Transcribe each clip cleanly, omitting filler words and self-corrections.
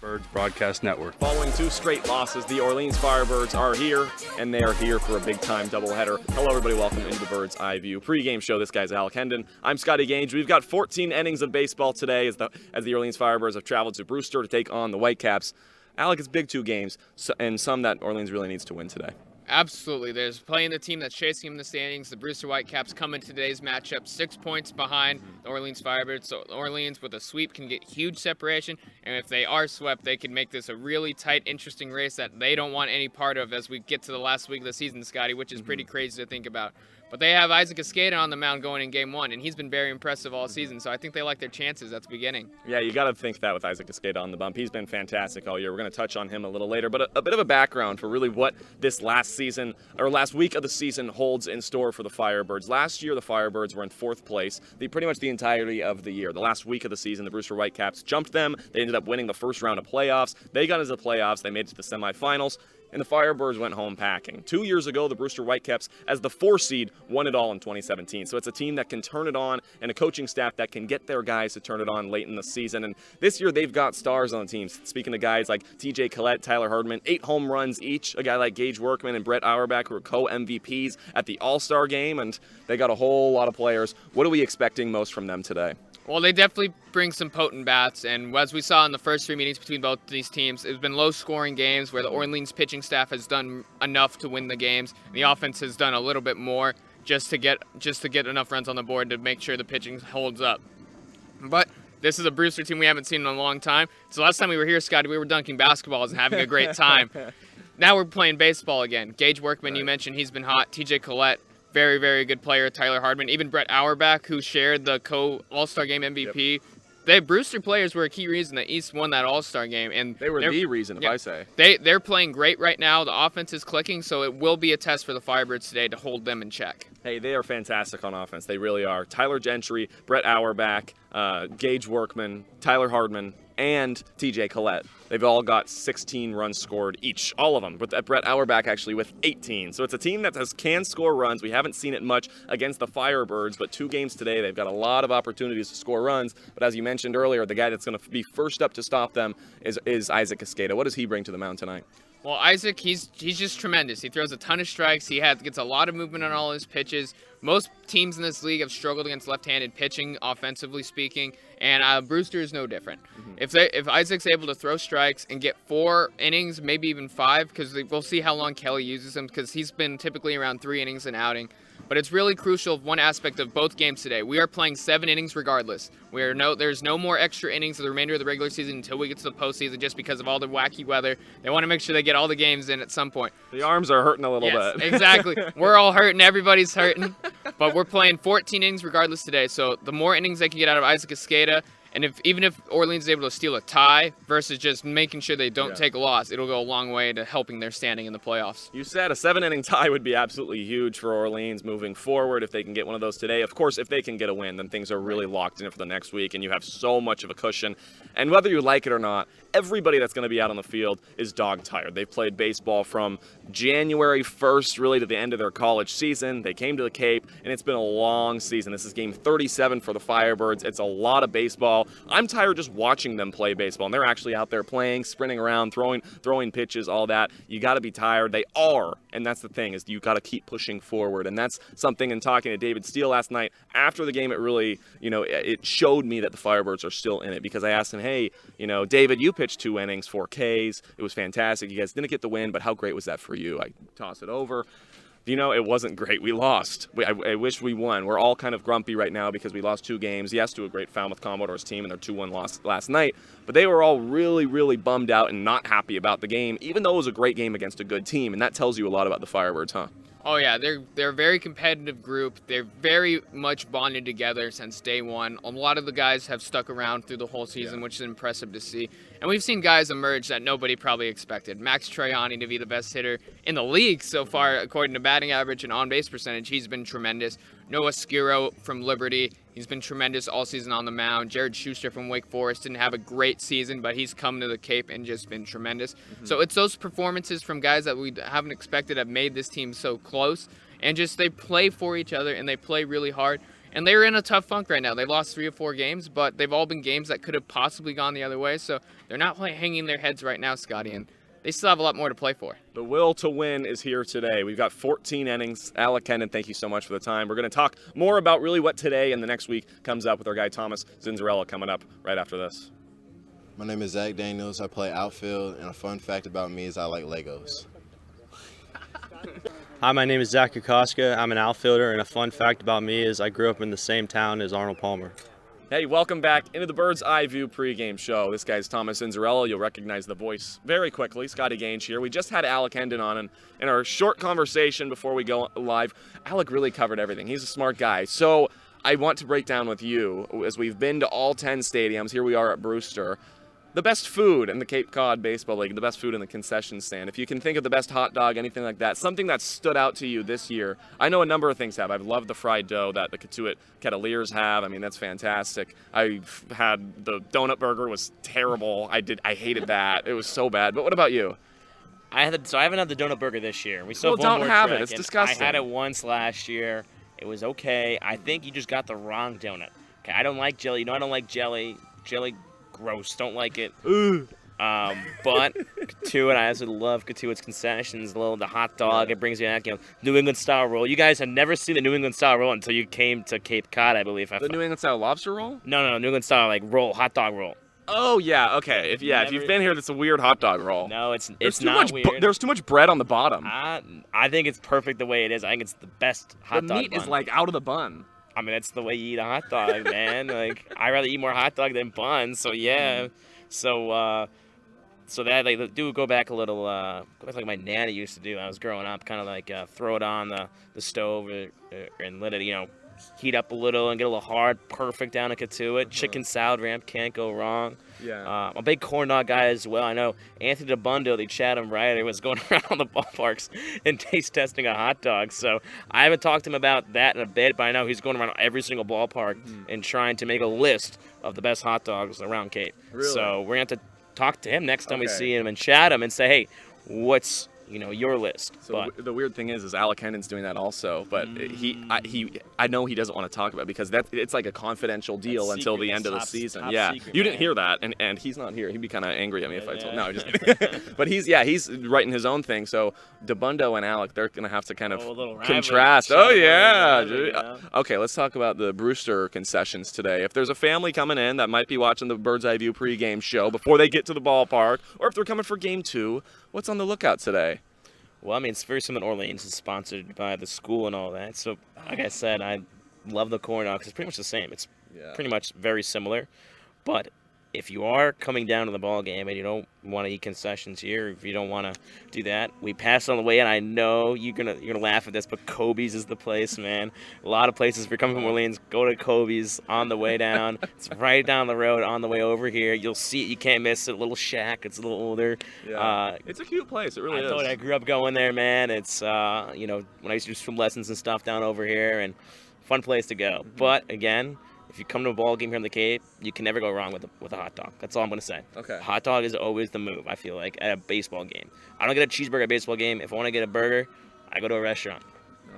Birds Broadcast Network. Following 2 straight losses, the Orleans Firebirds are here, and they are here for a big-time doubleheader. Hello, everybody. Welcome into the Bird's Eye View pregame show. This guy's Alec Hendon. I'm Scotty Gange. We've got 14 innings of baseball today as the Orleans Firebirds have traveled to Brewster to take on the Whitecaps. Alec, it's big 2 games, and some that Orleans really needs to win today. Absolutely. There's playing the team that's chasing him in the standings. The Brewster Whitecaps come in today's matchup 6 points behind the Orleans Firebirds. So Orleans with a sweep can get huge separation. And if they are swept, they can make this a really tight, interesting race that they don't want any part of as we get to the last week of the season, Scotty, which is pretty crazy to think about. But they have Isaac Escada on the mound going in Game 1, and he's been very impressive all season, so I think they like their chances at the beginning. Yeah, you got to think that with Isaac Escada on the bump. He's been fantastic all year. We're going to touch on him a little later, but a bit of a background for really what this last week of the season holds in store for the Firebirds. Last year, the Firebirds were in 4th place pretty much the entirety of the year. The last week of the season, the Brewster Whitecaps jumped them. They ended up winning the first round of playoffs. They got into the playoffs. They made it to the semifinals. And the Firebirds went home packing. 2 years ago, the Brewster Whitecaps, as the 4 seed, won it all in 2017. So it's a team that can turn it on and a coaching staff that can get their guys to turn it on late in the season. And this year, they've got stars on the team. Speaking of guys like TJ Collette, Tyler Hardman, 8 home runs each. A guy like Gage Workman and Brett Auerbach, who are co-MVPs at the All-Star game. And they got a whole lot of players. What are we expecting most from them today? Well, they definitely bring some potent bats, and as we saw in the first 3 meetings between both these teams, it's been low-scoring games where the Orleans pitching staff has done enough to win the games. The offense has done a little bit more just to get enough runs on the board to make sure the pitching holds up. But this is a Brewster team we haven't seen in a long time. So last time we were here, Scotty, we were dunking basketballs and having a great time. Now we're playing baseball again. Gage Workman, You mentioned, he's been hot. TJ Collette, very, very good player. Tyler Hardman, even Brett Auerbach, who shared the All-Star Game MVP. Yep. The Brewster players were a key reason that East won that All-Star game. And they were the reason, if I say. They're playing great right now. The offense is clicking, so it will be a test for the Firebirds today to hold them in check. Hey, they are fantastic on offense. They really are. Tyler Gentry, Brett Auerbach, Gage Workman, Tyler Hardman, and TJ Collette. They've all got 16 runs scored each, all of them. But Brett Auerbach actually with 18. So it's a team that can score runs. We haven't seen it much against the Firebirds, but 2 games today, they've got a lot of opportunities to score runs. But as you mentioned earlier, the guy that's going to be first up to stop them is Isaac Escada. What does he bring to the mound tonight? Well, Isaac, he's just tremendous. He throws a ton of strikes. He gets a lot of movement on all his pitches. Most teams in this league have struggled against left-handed pitching, offensively speaking, and Brewster is no different. If Isaac's able to throw strikes and get 4 innings, maybe even 5, because we'll see how long Kelly uses him, because he's been typically around 3 innings an outing. But it's really crucial, one aspect of both games today. We are playing 7 innings regardless. There's no more extra innings for the remainder of the regular season until we get to the postseason just because of all the wacky weather. They want to make sure they get all the games in at some point. The arms are hurting a little bit. Exactly. We're all hurting. Everybody's hurting. But we're playing 14 innings regardless today. So the more innings they can get out of Isaac Escada, and even if Orleans is able to steal a tie versus just making sure they don't take a loss, it'll go a long way to helping their standing in the playoffs. You said a 7-inning tie would be absolutely huge for Orleans moving forward if they can get one of those today. Of course, if they can get a win, then things are really locked in for the next week, and you have so much of a cushion. And whether you like it or not, everybody that's going to be out on the field is dog-tired. They've played baseball from January 1st really to the end of their college season. They came to the Cape, and it's been a long season. This is game 37 for the Firebirds. It's a lot of baseball. I'm tired just watching them play baseball, and they're actually out there playing, sprinting around, throwing pitches, all that. You got to be tired. They are, and that's the thing, is you got to keep pushing forward, and that's something in talking to David Steele last night after the game. It really, it showed me that the Firebirds are still in it, because I asked him, hey, David, you pitched 2 innings, 4 Ks. It was fantastic. You guys didn't get the win, but how great was that for you? I toss it over. It wasn't great. We lost. I wish we won. We're all kind of grumpy right now because we lost 2 games. Yes, to a great Falmouth Commodores team and their 2-1 loss last night. But they were all really, really bummed out and not happy about the game, even though it was a great game against a good team. And that tells you a lot about the Firebirds, huh? Oh, yeah, they're a very competitive group. They're very much bonded together since day one. A lot of the guys have stuck around through the whole season, which is impressive to see. And we've seen guys emerge that nobody probably expected. Max Troiani to be the best hitter in the league so far, according to batting average and on-base percentage. He's been tremendous. Noah Skiro from Liberty, he's been tremendous all season on the mound. Jared Schuster from Wake Forest didn't have a great season, but he's come to the Cape and just been tremendous. So it's those performances from guys that we haven't expected have made this team so close. and just they play for each other and they play really hard. And they're in a tough funk right now. They lost 3 or 4 games, but they've all been games that could have possibly gone the other way. So they're not hanging their heads right now, Scotty, and they still have a lot more to play for. The will to win is here today. We've got 14 innings. Alec Kendon, thank you so much for the time. We're going to talk more about really what today and the next week comes up with our guy Thomas Zinzarella coming up right after this. My name is Zach Daniels. I play outfield, and a fun fact about me is I like Legos. Hi, my name is Zach Kukoska. I'm an outfielder, and a fun fact about me is I grew up in the same town as Arnold Palmer. Hey, welcome back into the Bird's Eye View pregame show. This guy's Thomas Zinzarella. You'll recognize the voice very quickly. Scotty Gaines here. We just had Alec Hendon on, and in our short conversation before we go live, Alec really covered everything. He's a smart guy. So I want to break down with you, as we've been to all 10 stadiums. Here we are at Brewster. The best food in the Cape Cod Baseball League, the best food in the concession stand. If you can think of the best hot dog, anything like that, something that stood out to you this year. I know a number of things have. I've loved the fried dough that the Katuitt Kettleers have. I mean, that's fantastic. I've had the donut burger was terrible. I hated that. It was so bad. But what about you? I haven't had the donut burger this year. We still Well, have one don't more have it. trick, It's and disgusting. I had it once last year. It was okay. I think you just got the wrong donut. Okay, I don't like jelly. You know I don't like jelly. Jelly, gross. Don't like it. But Katuitt, I also love Katuitt's concessions. The hot dog, it brings you back. New England style roll. You guys have never seen the New England style roll until you came to Cape Cod, I believe. The New England style lobster roll? No, New England style roll, hot dog roll. Oh yeah, okay. If you've been here, that's a weird hot dog roll. No, it's There's not too much weird. There's too much bread on the bottom. I think it's perfect the way it is. I think it's the best hot The dog. meat bun. is like out of the bun. I mean, that's the way you eat a hot dog, man. I'd rather eat more hot dog than buns. So yeah, so that they do go back a little, go back like my nanny used to do when I was growing up. Kind of throw it on the stove and let it, heat up a little and get a little hard. Perfect down at Katuitt. Chicken salad ramp, can't go wrong. Yeah. I'm a big corn dog guy as well. I know Anthony DeBundo, the Chatham writer, was going around the ballparks and taste testing a hot dog. So I haven't talked to him about that in a bit, but I know he's going around every single ballpark and trying to make a list of the best hot dogs around Cape. Really? So we're going to have to talk to him next time we Okay. see him in Chatham and say, hey, what's your list? So the weird thing is Alec Hendon's doing that also, but I know he doesn't want to talk about it because it's like a confidential deal That's until secret. the end of the That's season. top Yeah, secret, you didn't man. hear that, and he's not here. He'd be kind of angry at me if I told. Yeah. No, just kidding. But he's writing his own thing. So DeBundo and Alec, they're gonna have to kind of Oh, a little rivalry. contrast. Shout Oh out yeah. to rivalry, Okay, let's talk about the Brewster concessions today. If there's a family coming in that might be watching the Bird's Eye View pregame show before they get to the ballpark, or if they're coming for game 2, what's on the lookout today? Well, I mean, it's very similar to Orleans. It's sponsored by the school and all that. So, like I said, I love the corn dogs. It's pretty much the same. It's pretty much very similar. But if you are coming down to the ball game and you don't want to eat concessions here, if you don't want to do that, we pass on the way. And I know you're gonna laugh at this, but Kobe's is the place, man. A lot of places, if you're coming from Orleans, go to Kobe's on the way down. It's right down the road on the way over here. You'll see it. You can't miss it. A little shack. It's a little older. Yeah, it's a cute place. It really I is. told you, I grew up going there, man. It's when I used to do swim lessons and stuff down over here, and fun place to go. But again, if you come to a ball game here in the Cape, you can never go wrong with a hot dog. That's all I'm gonna say. Okay. Hot dog is always the move. I feel like at a baseball game. I don't get a cheeseburger at a baseball game. If I want to get a burger, I go to a restaurant.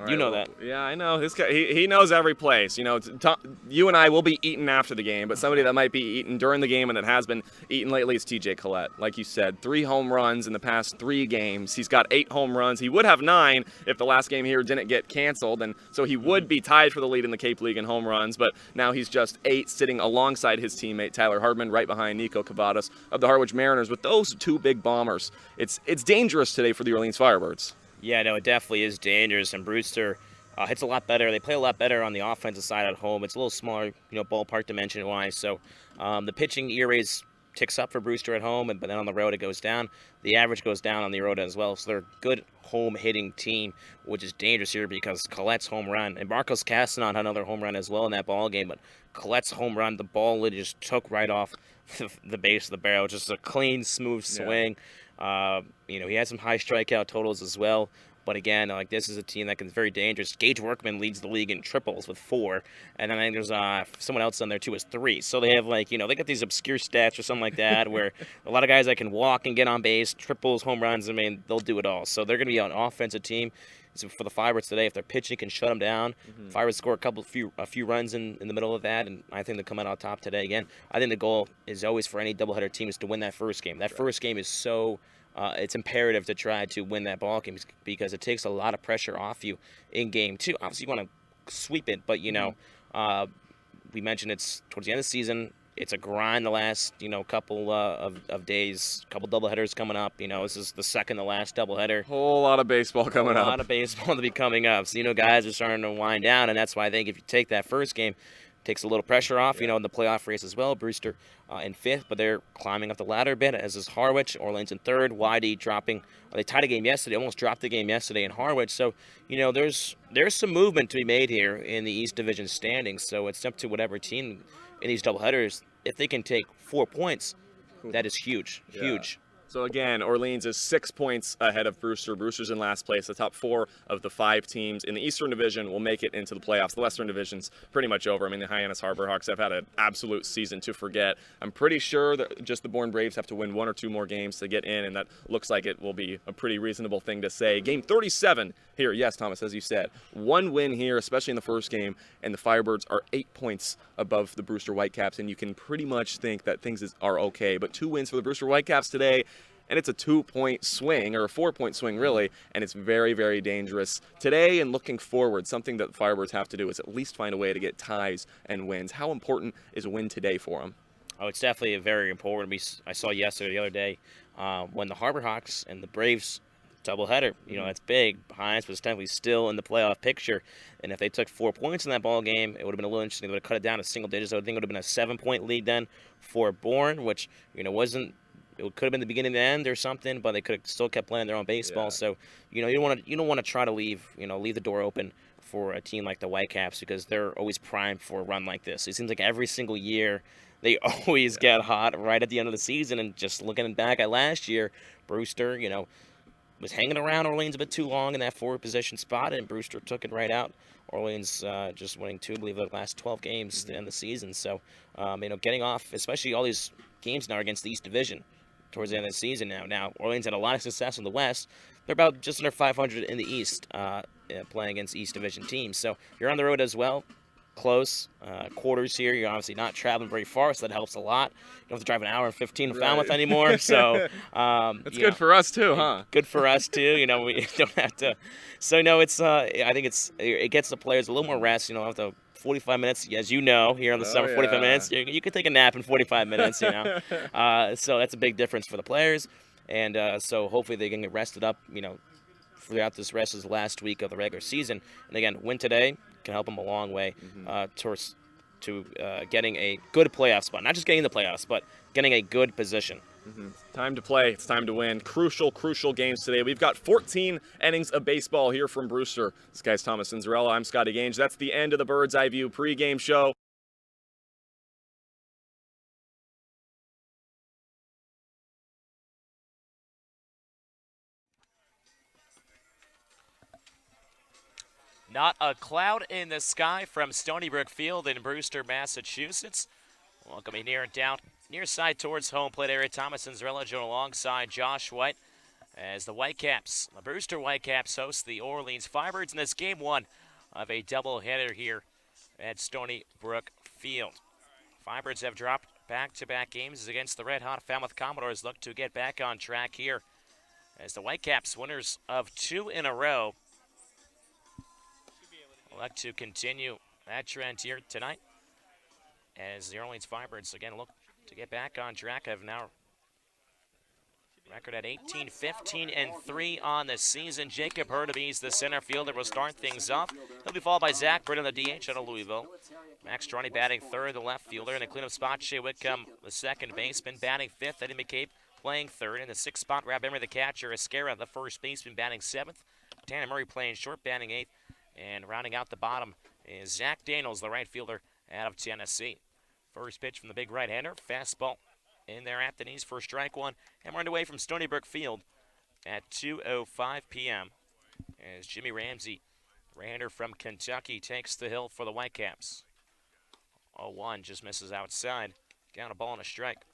All You know well, that. Yeah, I know. This guy, he knows every place. You and I will be eating after the game, but somebody that might be eating during the game and that has been eating lately is TJ Collette. Like you said, 3 home runs in the past 3 games. He's got 8 home runs. He would have 9 if the last game here didn't get canceled, and so he would be tied for the lead in the Cape League in home runs, but now he's just 8, sitting alongside his teammate Tyler Hardman, right behind Nico Cavadas of the Harwich Mariners. With those 2 big bombers, it's dangerous today for the Orleans Firebirds. Yeah, no, it definitely is dangerous. And Brewster hits a lot better. They play a lot better on the offensive side at home. It's a little smaller, ballpark dimension-wise. So the pitching ERAs ticks up for Brewster at home, but then on the road it goes down. The average goes down on the road as well. So they're a good home hitting team, which is dangerous here because Collette's home run, and Marcos Castanon had another home run as well in that ball game, but Collette's home run, the ball literally just took right off the base of the barrel. Just a clean, smooth swing. He had some high strikeout totals as well. But again, this is a team that can be very dangerous. Gage Workman leads the league in triples with 4, and then I think there's someone else on there too with 3. So they have they got these obscure stats or something like that where a lot of guys that can walk and get on base, triples, home runs. I mean, they'll do it all. So they're going to be an offensive team. So for the Firebirds today, if their pitching can shut them down, Firebirds score a few runs in the middle of that, and I think they'll come out on top today. Again, I think the goal is always for any doubleheader team is to win that first game. That first game is so it's imperative to try to win that ball game because it takes a lot of pressure off you in game two. Obviously, you want to sweep it, but we mentioned it's towards the end of the season. It's a grind the last, couple of days, couple doubleheaders coming up. This is the second to last doubleheader. Whole lot of baseball coming up. A lot of baseball to be coming up. So, guys are starting to wind down, and that's why I think if you take that first game, it takes a little pressure off, in the playoff race as well. Brewster in fifth, but they're climbing up the ladder a bit, as is Harwich. Orleans in third. YD dropping. They tied a game yesterday, almost dropped the game yesterday in Harwich. So, there's some movement to be made here in the East Division standings. So it's up to whatever team in these doubleheaders. If they can take 4 points, that is huge, huge. So again, Orleans is 6 points ahead of Brewster. Brewster's in last place. The top 4 of the 5 teams in the Eastern Division will make it into the playoffs. The Western Division's pretty much over. I mean, the Hyannis Harbor Hawks have had an absolute season to forget. I'm pretty sure that just the Bourne Braves have to win 1 or 2 more games to get in, and that looks like it will be a pretty reasonable thing to say. Game 37 here. Yes, Thomas, as you said. 1 win here, especially in the first game, and the Firebirds are 8 points above the Brewster Whitecaps, and you can pretty much think that things are okay. But 2 wins for the Brewster Whitecaps today, and it's a 2-point swing, or a 4-point swing really, and it's very, very dangerous. Today and looking forward, something that the Firebirds have to do is at least find a way to get ties and wins. How important is a win today for them? Oh, it's definitely very important. I saw yesterday, the other day, when the Harbor Hawks and the Braves doubleheader, that's big. Hines was technically still in the playoff picture, and if they took 4 points in that ball game, it would have been a little interesting. They would have cut it down to single digits. I would think it would have been a 7-point lead then for Bourne, which wasn't. It could have been the beginning and the end or something, but they could have still kept playing their own baseball. Yeah. So, you don't want to try to leave the door open for a team like the Whitecaps because they're always primed for a run like this. It seems like every single year they always get hot right at the end of the season. And just looking back at last year, Brewster, was hanging around Orleans a bit too long in that forward position spot, and Brewster took it right out. Orleans just winning 2, I believe, of the last 12 games to end the season. So, getting off, especially all these games now against the East Division towards the end of the season now. Now, Orleans had a lot of success in the West. They're about just under 500 in the East playing against East Division teams. So you're on the road as well. Close quarters here. You're obviously not traveling very far, so that helps a lot. You don't have to drive an hour and 15 to Falmouth anymore. So that's good for us too, huh? Good for us too. We don't have to. So it's. I think it gets the players a little more rest. After 45 minutes, as here in the summer, 45 minutes. You could take a nap in 45 minutes. So that's a big difference for the players, and so hopefully they can get rested up. Throughout this rest of the last week of the regular season, and again, win today can help them a long way towards getting a good playoff spot. Not just getting in the playoffs, but getting a good position. Time to play. It's time to win. Crucial games today. We've got 14 innings of baseball here from Brewster. This guy's Thomas Cinzarella. I'm Scotty Gange. That's the end of the Bird's Eye View pregame show. Not a cloud in the sky from Stony Brook Field in Brewster, Massachusetts. Welcoming near and down, near side towards home plate area. Thomas Cinzarella joined alongside Josh White as the Whitecaps, the Brewster Whitecaps host the Orleans Firebirds in this game 1 of a doubleheader here at Stony Brook Field. Firebirds have dropped back-to-back games against the red-hot Falmouth Commodores. Look to get back on track here as the Whitecaps, winners of 2 in a row, elect to continue that trend here tonight as the Orleans Firebirds again look to get back on track. Have now record at 18-15-3 on the season. Jacob Hurtubise, the center fielder, will start things off. He'll be followed by Zach Britton, the DH out of Louisville. Max Strani batting third, the left fielder. In the cleanup spot, Shea Whitcomb, the second baseman, batting fifth. Eddie McCabe playing third. In the sixth spot, Rab Emery, the catcher. Escara, the first baseman, batting seventh. Tanner Murray playing short, batting eighth. And rounding out the bottom is Zach Daniels, the right fielder out of Tennessee. First pitch from the big right-hander, fastball in there at the knees for strike one. And we're underway from Stony Brook Field at 2:05 p.m. as Jimmy Ramsey, right-hander from Kentucky, takes the hill for the Whitecaps. 0-1 just misses outside. Down a ball and a strike.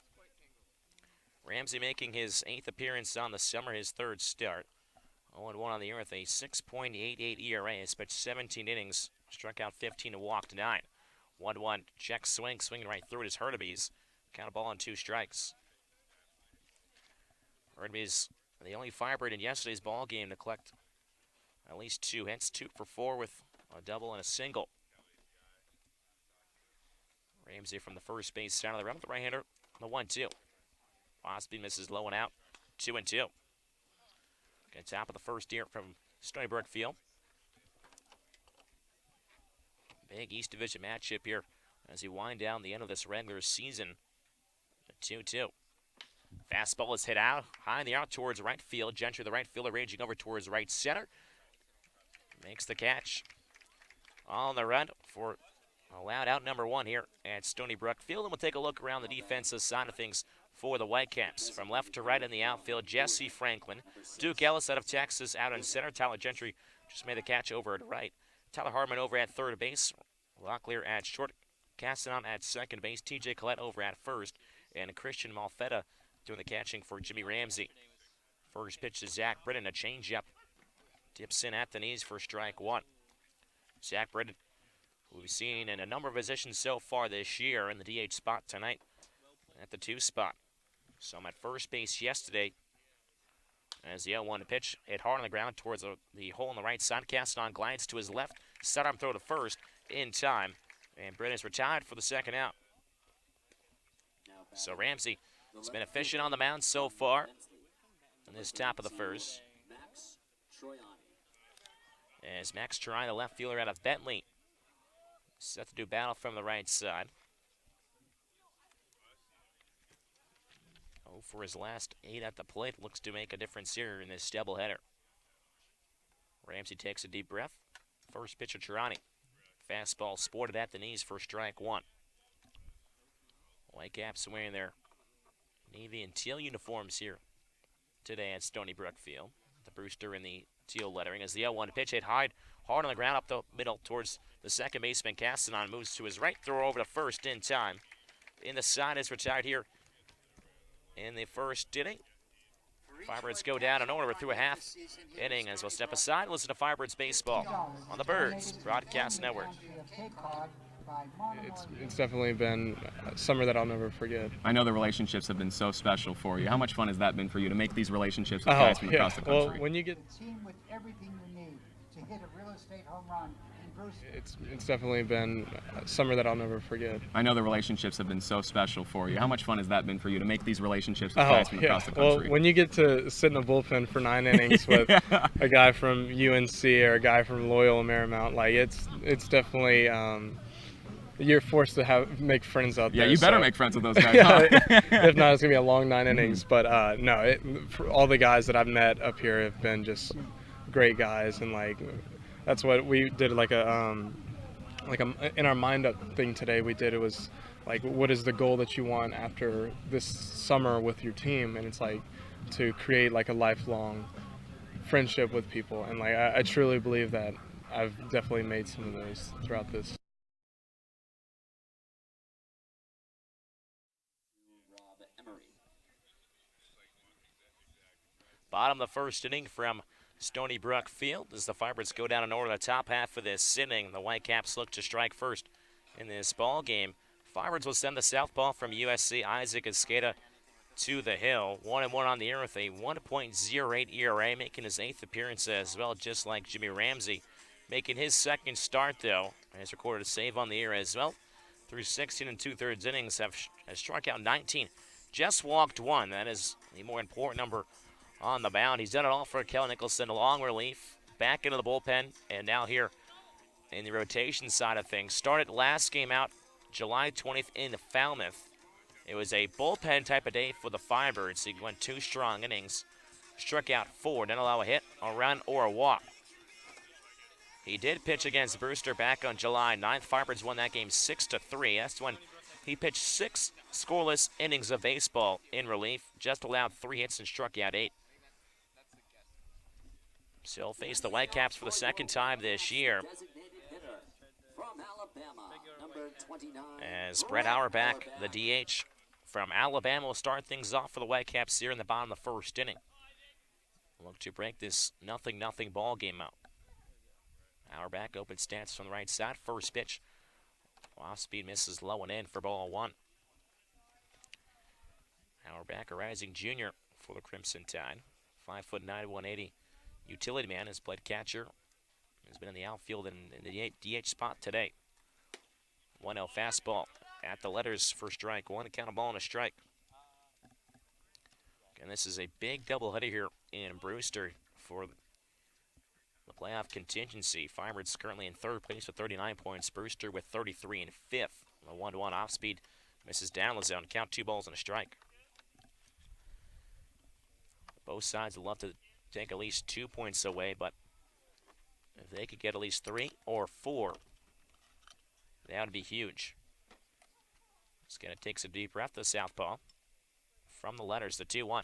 Ramsey making his 8th appearance on the summer, his 3rd start. 0-1 on the year with a 6.88 ERA. Has pitched 17 innings, struck out 15 and walked 9. 1-1, check swing, swinging right through it is Hurtubise. Count a ball on 2 strikes. Hurtubise, the only Firebird in yesterday's ball game to collect at least 2 hits, 2 for 4 with a double and a single. Ramsey from the first base side of the run, the right-hander, the 1-2. Osby misses low and out, 2-2. Okay, top of the first here from Stony Brook Field. Big East Division matchup here as you wind down the end of this regular season. 2-2. Fastball is hit out, high in the out towards right field. Gentry, the right fielder, ranging over towards right center. Makes the catch. On the run for allowed out number 1 here at Stony Brook Field. And we'll take a look around the defensive side of things for the Whitecaps. From left to right in the outfield, Jesse Franklin. Duke Ellis out of Texas out in center. Tyler Gentry just made the catch over at right. Tyler Hartman over at third base. Locklear at short. Castanon at second base. TJ Collette over at first. And Christian Malfetta doing the catching for Jimmy Ramsey. First pitch to Zach Britton, a changeup. Dips in at the knees for strike 1. Zach Britton, who we've seen in a number of positions so far this year, in the DH spot tonight at the 2 spot. Saw him at first base yesterday as the 0-1 pitch hit hard on the ground towards the hole on the right side. Castanon glides to his left, sidearm throw to first in time, and Britton's retired for the second out. So Ramsey has been efficient on the mound so far in this top of the first. As Max Troiani, the left fielder out of Bentley, set to do battle from the right side. Oh, for his last 8 at the plate, looks to make a difference here in this doubleheader. Ramsey takes a deep breath. First pitch of Troiani. Fastball sported at the knees for strike 1. Whitecaps wearing their navy and teal uniforms here today at Stony Brook Field. The Brewster in the teal lettering as the 0-1 pitch hit hard on the ground up the middle towards the second baseman. Castanon moves to his right, throw over to first in time. In the side is retired here in the first inning. Firebirds go down in order through a half inning as we'll step aside and listen to Firebirds baseball on the Birds Broadcast Network. It's definitely been a summer that I'll never forget. I know the relationships have been so special for you. How much fun has that been for you to make these relationships with guys from across the country? Well, when you get a team with everything you need to hit a real estate home run in Brewster. it's definitely been a summer that I'll never forget. I know the relationships have been so special for you. How much fun has that been for you to make these relationships with guys from across the country? Well, when you get to sit in a bullpen for 9 innings with a guy from UNC or a guy from Loyola Marymount, like it's definitely you're forced to make friends out there. Yeah, you better make friends with those guys. If not, it's gonna be a long 9 innings. But no, for all the guys that I've met up here have been just great guys, and like that's what we did. Like a in our mind up thing today, we did. It was like, what is the goal that you want after this summer with your team? And it's like to create like a lifelong friendship with people. And like I truly believe that I've definitely made some of those throughout this. Bottom of the first inning from Stony Brook Field as the Firebirds go down in order the top half of this inning. The Whitecaps look to strike first in this ball game. Firebirds will send the southpaw from USC, Isaac Escada, to the hill. 1-1 on the year with a 1.08 ERA, making his 8th appearance as well, just like Jimmy Ramsey. Making his second start, though, and has recorded a save on the year as well. Through 16 2/3 innings, has struck out 19. Just walked 1. That is the more important number on the mound. He's done it all for Kellen Nicholson. Long relief, back into the bullpen, and now here in the rotation side of things. Started last game out July 20th in Falmouth. It was a bullpen type of day for the Firebirds. He went 2 strong innings, struck out 4, didn't allow a hit, a run, or a walk. He did pitch against Brewster back on July 9th. Firebirds won that game 6-3. That's when he pitched 6 scoreless innings of baseball in relief, just allowed 3 hits and struck out 8. So he'll face the Whitecaps for the second time this year. As Brett Auerbach, the DH from Alabama, will start things off for the Whitecaps here in the bottom of the first inning. look to break this 0-0 ball game out. Auerbach open stance from the right side. First pitch. Off speed misses low and in for ball one. Auerbach, a rising junior for the Crimson Tide. 5'9", 180. Utility man, has played catcher. Has been in the outfield and in the DH spot today. 1-0 fastball at the letters for strike one. Count a ball and a strike. And this is a big doubleheader here in Brewster for the playoff contingency. Firebirds currently in third place with 39 points. Brewster with 33 in fifth. A 1-1 off speed misses down the zone. Count 2 balls and a strike. Both sides would love to take at least 2 points away, but if they could get at least 3 or 4, that would be huge. Sketa takes a deep breath. The southpaw from the letters. The 2-1.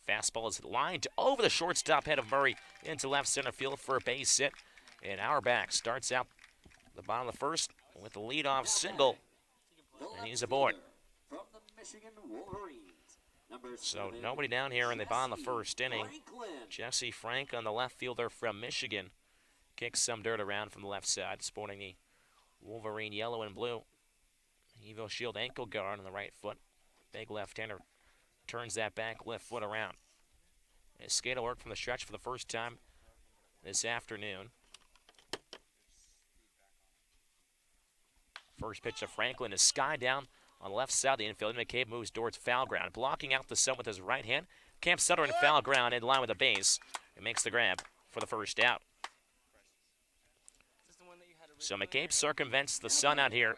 Fastball is lined over the shortstop head of Murray into left center field for a base hit. And Auerbach starts out the bottom of the first with the leadoff single. And he's aboard. So nobody down here in the bottom of the first inning. Jesse Frank on the left fielder from Michigan kicks some dirt around from the left side, sporting the Wolverine yellow and blue Evo Shield ankle guard on the right foot. Big left-hander turns that back left foot around. And Skate work from the stretch for the first time this afternoon. First pitch to Franklin is sky down on the left side of the infield. McCabe moves towards foul ground, blocking out the sun with his right hand. Camp Sutter in foul ground in line with the base. It makes the grab for the first out. So McCabe circumvents the sun out here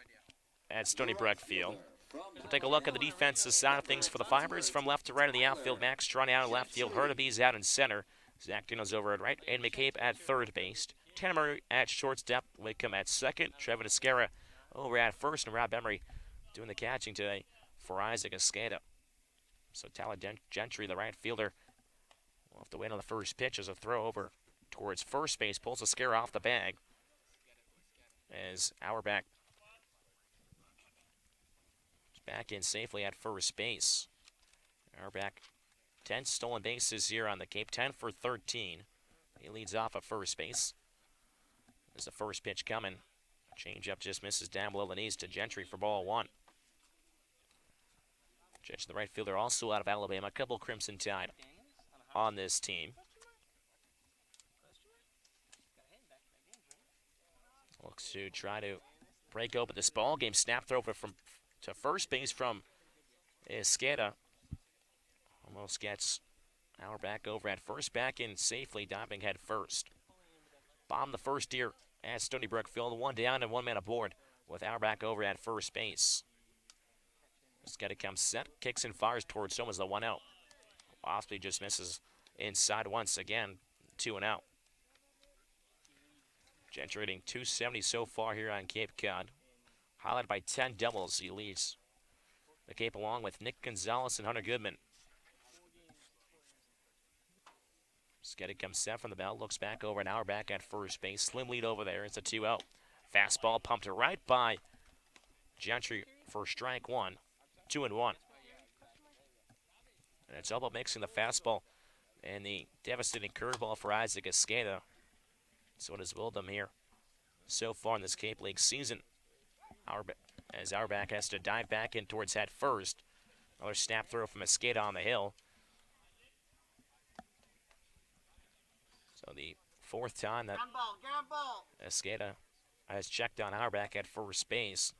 at Stony Brook Field. We'll take a look at the defensive side of things for the Firebirds. From left to right in the outfield, Max Strunny out in left field, Hurtaby's out in center, Zach Dino's over at right, and McCabe at third base. Tanner Murray at shortstop, Wickham at second, Trevor Esquera over at first, and Rob Emery doing the catching today for Isaac Esqueda. So Tyler Gentry, the right fielder, will have to wait on the first pitch as a throw over towards first base, pulls Esquera off the bag as Auerbach back in safely at first base. Auerbach, 10 stolen bases here on the Cape, 10 for 13. He leads off at first base. There's the first pitch coming. Change up just misses down below the knees to Gentry for ball one. Gentry, the right fielder, also out of Alabama. A couple Crimson Tide on this team. Looks to try to break open this ball game. Snap throw from to first base from Esqueda. Almost gets Auerbach over at first, back in safely, diving head first. Bomb the first here at Stony Brook Field. One down and one man aboard with Auerbach over at first base. Esqueda comes set, kicks and fires towards someone's the 1-0. Osprey just misses inside once again, 2-0. Gentry hitting 270 so far here on Cape Cod. Highlighted by 10 doubles. He leads the Cape along with Nick Gonzalez and Hunter Goodman. Sketty comes set from the belt, looks back over an Auerbach at first base. Slim lead over there. It's a 2-0. Fastball pumped right by Gentry for strike one. 2-1. And it's all about mixing the fastball and the devastating curveball for Isaac Esqueda. So it has willed them here so far in this Cape League season. As Auerbach has to dive back in towards head first. Another snap throw from Esqueda on the hill. So the fourth time that Esqueda has checked on Auerbach at first base.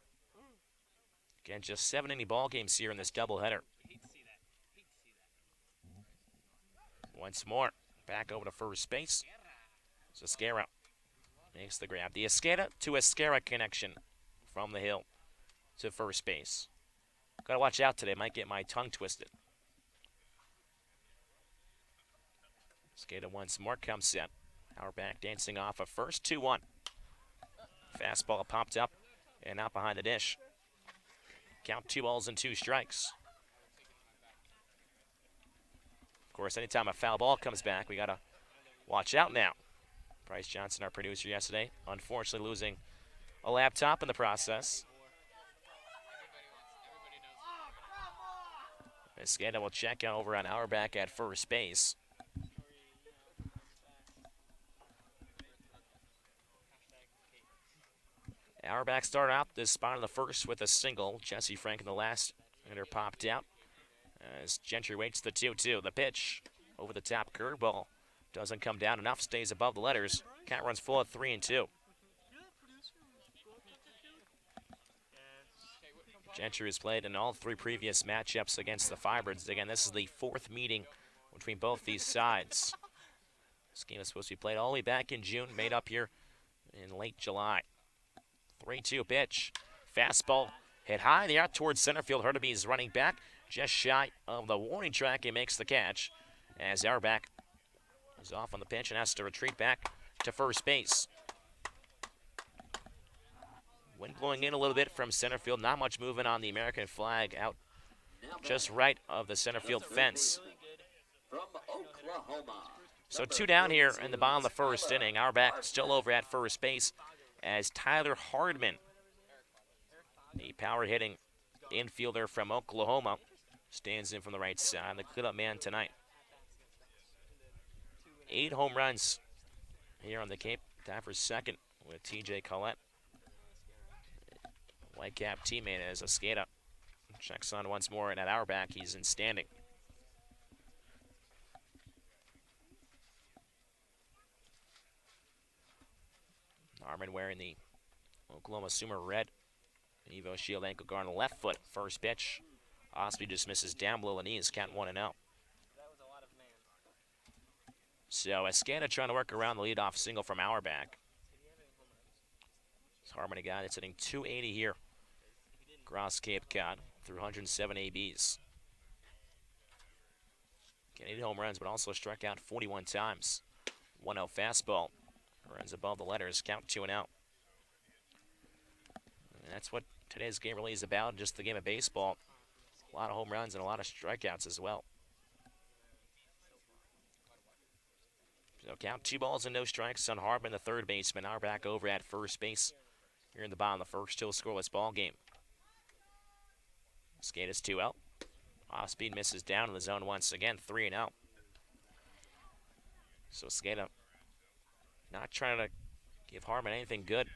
Again, just 7 inning ball games here in this doubleheader. Once more, back over to first base. Esquera makes the grab. The Esqueda to Esquera connection from the hill to first base. Gotta watch out today, might get my tongue twisted. Esqueda once more comes set. Auerbach dancing off of first, 2-1. Fastball popped up and out behind the dish. Count 2 balls and 2 strikes. Of course, anytime a foul ball comes back, we gotta watch out now. Bryce Johnson, our producer yesterday, unfortunately losing a laptop in the process. Esqueda will check over on Auerbach at first base. Auerbach started out this spot in the first with a single. Jesse Frank in the last hitter popped out. As Gentry waits the 2-2. The pitch over the top curveball. Doesn't come down enough, stays above the letters. Count runs full at 3-2. Gentry has played in all 3 previous matchups against the Firebirds. Again, this is the 4th meeting between both these sides. This game is supposed to be played all the way back in June, made up here in late July. 3-2 pitch. Fastball hit high in the air towards center field. Hurtubise is running back just shy of the warning track. He makes the catch as Auerbach is off on the pitch and has to retreat back to first base. Wind blowing in a little bit from center field. Not much movement on the American flag out just right of the center field fence. So 2 down here in the bottom of the first inning. Auerbach still over at first base as Tyler Hardman, the power hitting infielder from Oklahoma, stands in from the right side. The cleanup man tonight. 8 home runs here on the Cape. Time for second with TJ Collette. Whitecap teammate as Escada checks on once more, and at Auerbach, he's in standing. Harmon wearing the Oklahoma Sumer red Evo Shield ankle guard on the left foot. First pitch. Osby just misses down below the knees. Count 1-0. So Escada trying to work around the leadoff single from Auerbach. It's Harmon, a guy that's hitting .280 here across Cape Cod through 107 ABs. Getting 8 home runs, but also struck out 41 times. 1-0 fastball. Runs above the letters. Count 2-0. And that's what today's game really is about, just the game of baseball. A lot of home runs and a lot of strikeouts as well. So count 2 balls and no strikes on Hardman, the third baseman. Auerbach over at first base here in the bottom of the first. Still scoreless ball game. Skate is 2-0. Off-speed misses down in the zone once again. 3-0. So Skate not trying to give Harmon anything good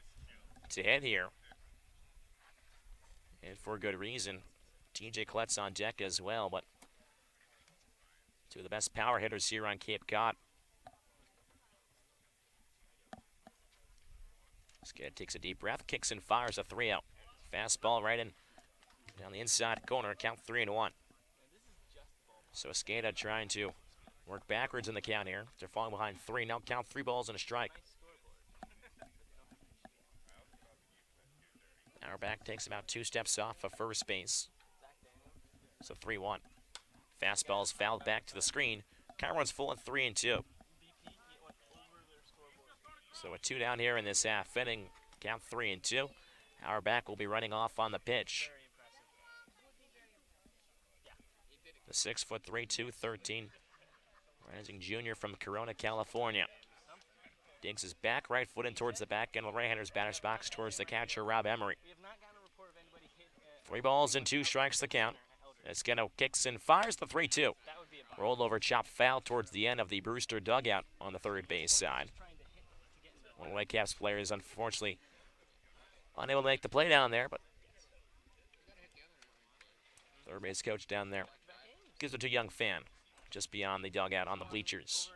to hit here. And for good reason. TJ Collette's on deck as well, but 2 of the best power hitters here on Cape Cod. Skid takes a deep breath, kicks and fires a 3-0. Fastball right in down the inside corner, count 3-1. So Escada trying to work backwards in the count here. They're falling behind 3. Now count 3 balls and a strike. Auerbach takes about 2 steps off of first base. So 3-1. Fastball's fouled back to the screen. Count runs full at 3-2. So a 2 down here in this half inning. Count 3-2. Auerbach will be running off on the pitch. The 6'3", 213 rising junior from Corona, California. Digs his back right foot in towards the back end of the right-hander's batter's box towards the catcher, Rob Emery. 3 balls and 2 strikes the count. Esqueno kicks and fires the 3-2. Rolled over, chop foul towards the end of the Brewster dugout on the third base side. One of the Whitecaps players, unfortunately, unable to make the play down there, but third base coach down there gives it to a young fan just beyond the dugout on the bleachers.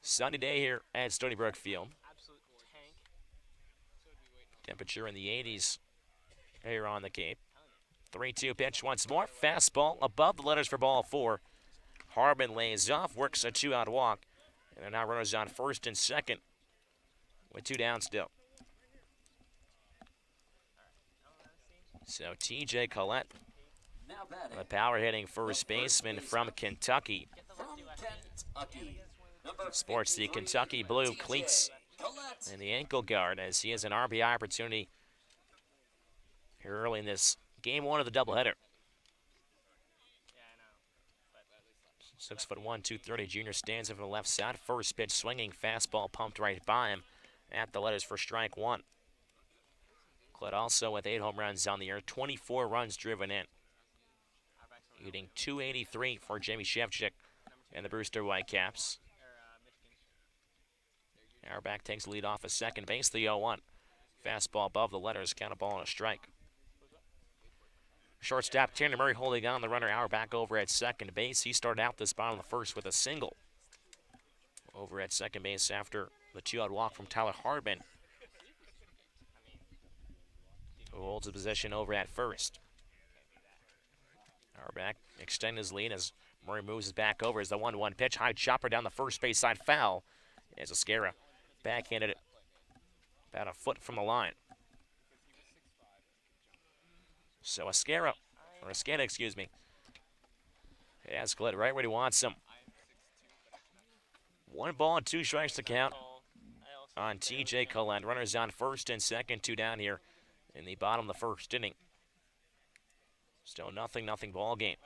Sunny day here at Stony Brook Field. Temperature in the 80s here on the Cape. 3-2 pitch once more. Fastball above the letters for ball 4. Harbin lays off, works a 2-out walk. And they're now runners on first and second with 2 down still. So TJ Collette, the power hitting first baseman from Kentucky. Sports the Kentucky blue cleats and the ankle guard as he has an RBI opportunity here early in this game 1 of the doubleheader. 6'1", 230 junior stands in from the left side. First pitch swinging, fastball pumped right by him at the letters for strike 1. Collette also with 8 home runs on the year, 24 runs driven in. Hitting .283 for Jamie Shevchik and the Brewster Whitecaps. Auerbach takes the lead off at second base, the 0-1. Fastball above the letters, count a ball and a strike. Shortstop Tanner Murray holding on the runner Auerbach over at second base. He started out this bottom of the first with a single. Over at second base after the 2-out walk from Tyler Hardman, who holds the position over at first. Auerbach extending his lead as Murray moves his back over as the 1-1 pitch. High chopper down the first base side, foul. As Esquera backhanded it about a foot from the line. So Esquera, excuse me, has Collette right where he wants him. 1 ball and 2 strikes to count on TJ Collette. Runners on first and second, 2 down here in the bottom of the first inning. Still nothing ball game.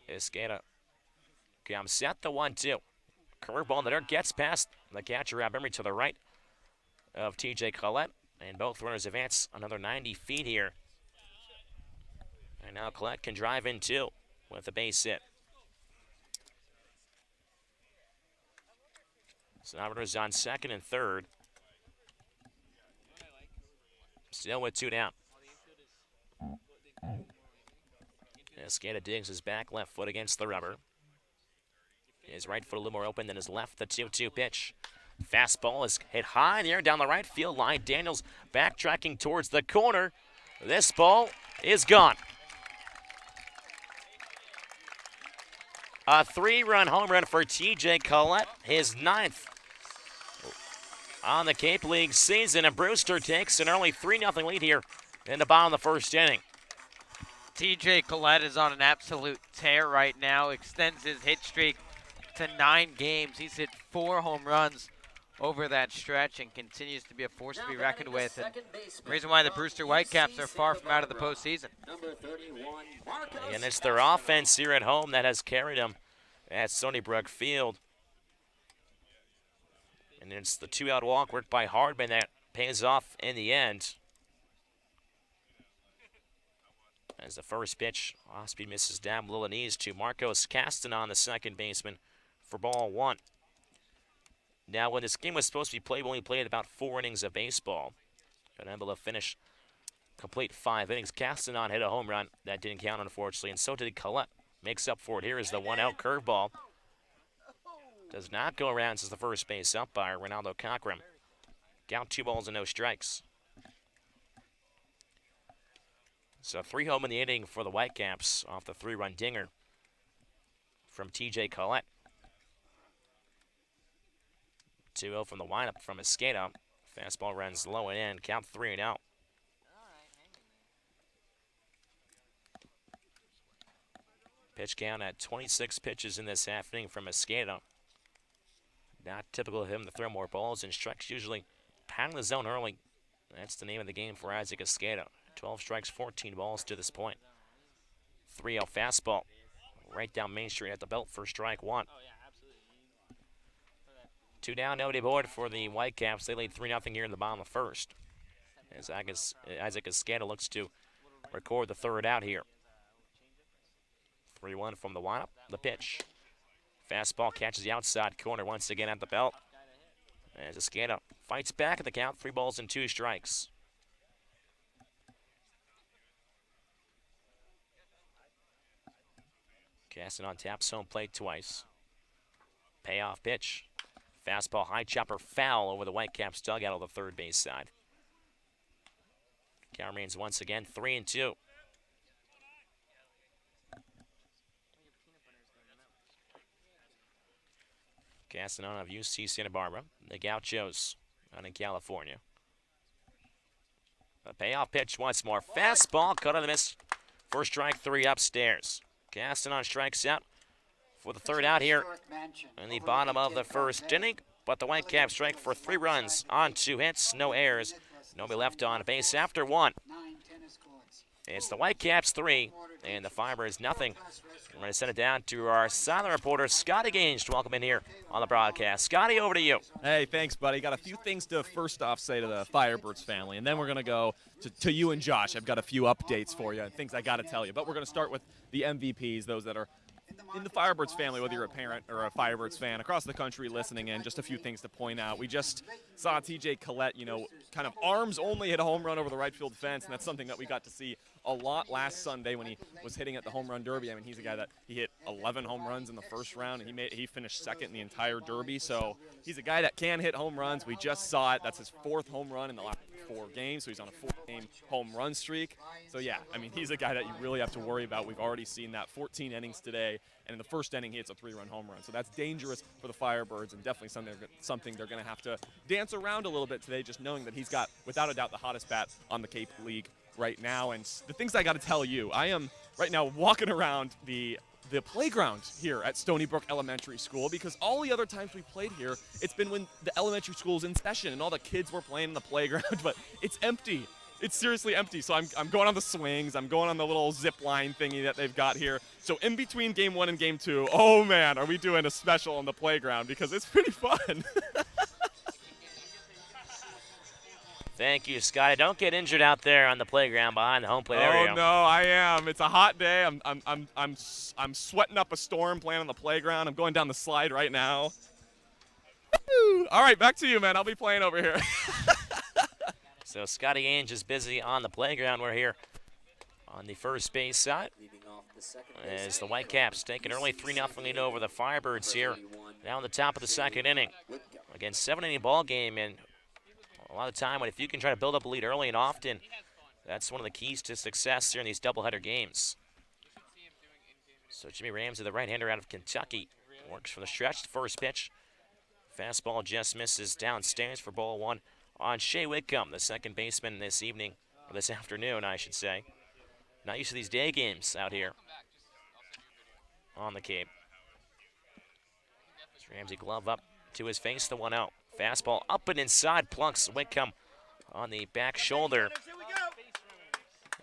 Esquera comes set, the 1-2. Curveball in the dirt, gets past the catcher, Rob Emery, to the right of TJ Collette. And both runners advance another 90 feet here. And now Collette can drive in two with a base hit. So now runners on second and third. Still with 2 down. Esqueda digs his back left foot against the rubber. His right foot a little more open than his left. The 2-2 pitch. Fastball is hit high in the air down the right field line. Daniels backtracking towards the corner. This ball is gone. A 3-run home run for TJ Collette, his 9th on the Cape League season, and Brewster takes an early 3-0 lead here in the bottom of the first inning. TJ Collette is on an absolute tear right now, extends his hit streak to 9 games. He's hit 4 home runs over that stretch and continues to be a force to be reckoned with. And the reason why the Brewster Whitecaps are far from out of the postseason. And it's their offense here at home that has carried them at Stony Brook Field. And it's the 2-out walk worked by Hardman that pays off in the end. As the first pitch, off-speed misses down below the knees to Marcos Castanon, the second baseman, for ball 1. Now, when this game was supposed to be played, we only played about 4 innings of baseball. Unable to finish complete 5 innings. Castanon hit a home run. That didn't count, unfortunately, and so did Collette. Makes up for it. Here is the 1-out curveball. Does not go around since the first base umpire, Ronaldo Cochran. Count 2 balls and no strikes. So 3 home in the inning for the Whitecaps off the 3-run dinger from TJ Collette. 2-0 from the windup from Esqueda. Fastball runs low and in. Count 3-0. Pitch count at 26 pitches in this half inning from Esqueda. Not typical of him to throw more balls and strikes, usually pounding the zone early. That's the name of the game for Isaac Esqueda. 12 strikes, 14 balls to this point. 3-0 fastball. Right down Main Street at the belt for strike 1. 2 down, no board for the Whitecaps. They lead 3-0 here in the bottom of the first. As Isaac Esqueda looks to record the 3rd out here. 3-1 from the windup. The pitch. Fastball catches the outside corner once again at the belt. As Esqueda fights back at the count. 3 balls and 2 strikes. Castanon taps home plate twice. Payoff pitch. Fastball, high chopper, foul over the Whitecaps dugout on the third base side. Count remains once again 3-2. Castanon of UC Santa Barbara. The Gauchos out in California. A payoff pitch once more. Fastball, cut on the miss. First strike, 3 upstairs. Castanon strikes out for the 3rd out here in the bottom of the first inning. But the Whitecaps strike for 3 runs on 2 hits, no errors. Nobody left on base after 1. It's the Whitecaps 3 and the Firebirds nothing. We're going to send it down to our silent reporter, Scotty Gaines, to welcome in here on the broadcast. Scotty, over to you. Hey, thanks, buddy. Got a few things to first off say to the Firebirds family, and then we're going to go to you and Josh. I've got a few updates for you and things I got to tell you. But we're going to start with the MVPs, those that are in the Firebirds family, whether you're a parent or a Firebirds fan across the country listening in, just a few things to point out. We just saw TJ Collette, kind of arms only hit a home run over the right field fence, and that's something that we got to see a lot last Sunday when he was hitting at the home run derby. I mean, he's a guy that he hit 11 home runs in the first round, and he finished second in the entire derby. So he's a guy that can hit home runs. We just saw it. That's his 4th home run in the last 4 games, so he's on a 4-game home run streak. So yeah, I mean, he's a guy that you really have to worry about. We've already seen that 14 innings today, and in the first inning he hits a 3-run home run. So that's dangerous for the Firebirds, and definitely something they're going to have to dance around a little bit today, just knowing that he's got, without a doubt, the hottest bat on the Cape League right now. And the things I got to tell you, I am right now walking around the playground here at Stony Brook Elementary School, because all the other times we played here, it's been when the elementary school's in session and all the kids were playing in the playground, but it's empty. It's seriously empty. So I'm going on the swings. I'm going on the little zip line thingy that they've got here. So in between game 1 and game 2, oh man, are we doing a special on the playground, because it's pretty fun. Thank you, Scotty. Don't get injured out there on the playground behind the home plate area. Oh no, I am. It's a hot day. I'm sweating up a storm playing on the playground. I'm going down the slide right now. Woo! All right, back to you, man. I'll be playing over here. So Scotty Ainge is busy on the playground. We're here on the first base side as the Whitecaps take an early 3-0 lead over the Firebirds here. Now in the top of the 2nd inning. Again, 7-inning ball game, and a lot of time, if you can try to build up a lead early and often, that's one of the keys to success here in these doubleheader games. So Jimmy Ramsey, the right-hander out of Kentucky, works from the stretch. The first pitch, fastball just misses downstairs for ball 1 on Shea Whitcomb, the second baseman this evening, or this afternoon, I should say. Not used to these day games out here on the Cape. Ramsey glove up to his face, the 1-0. Fastball up and inside, plunks Whitcomb on the back shoulder.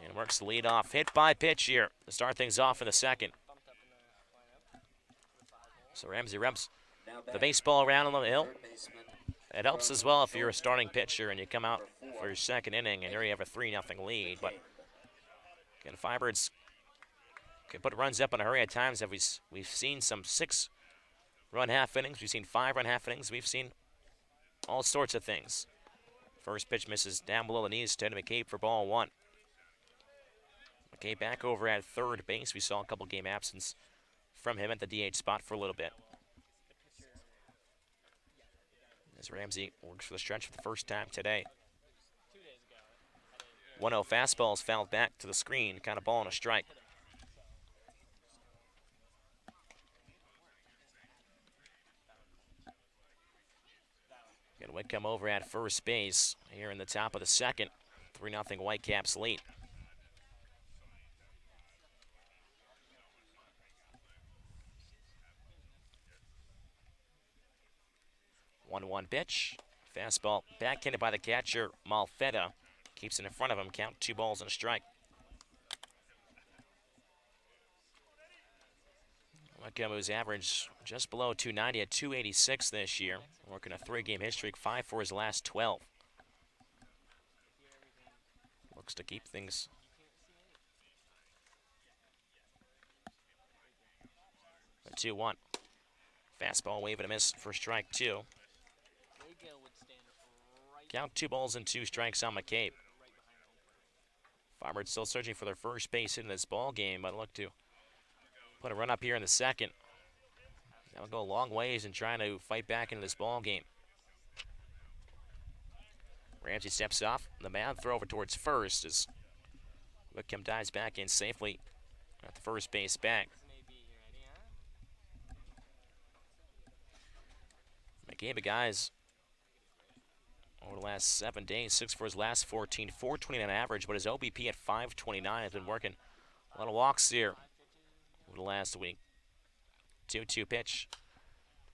And works the lead off. Hit by pitch here to start things off in the 2nd. So Ramsey reps the baseball around on the hill. It helps as well if you're a starting pitcher and you come out for your 2nd inning and you already have a 3-0 lead. But again, Firebirds can put runs up in a hurry at times. We've seen some 6-run half innings. We've seen 5-run half innings. We've seen all sorts of things. First pitch misses down below the knees to McCabe for ball 1. McCabe back over at 3rd base. We saw a couple game absence from him at the DH spot for a little bit. As Ramsey works for the stretch for the first time today. 1-0 fastball is fouled back to the screen, kind of ball and a strike. Again, Whitcomb over at first base here in the top of the 2nd. 3-0 Whitecaps lead. One pitch. Fastball backhanded by the catcher, Malfetta. Keeps it in front of him. Count 2 balls and a strike. Whitcomb, who's averaged just below 290 at 286 this year. Working a 3-game hit streak, 5 for his last 12. Looks to keep things a 2-1. Fastball wave and a miss for strike 2. Count 2 balls and 2 strikes on McCabe. Firebirds still searching for their first base in this ball game, but look to put a run up here in the 2nd. That'll go a long ways in trying to fight back into this ball game. Ramsey steps off the mound, throw over towards first as Whitcomb dives back in safely at the first base bag. McCabe, guys, over the last 7 days, 6 for his last 14, 420 on average, but his OBP at 529 has been working a lot of walks here over the last week. 2-2 pitch.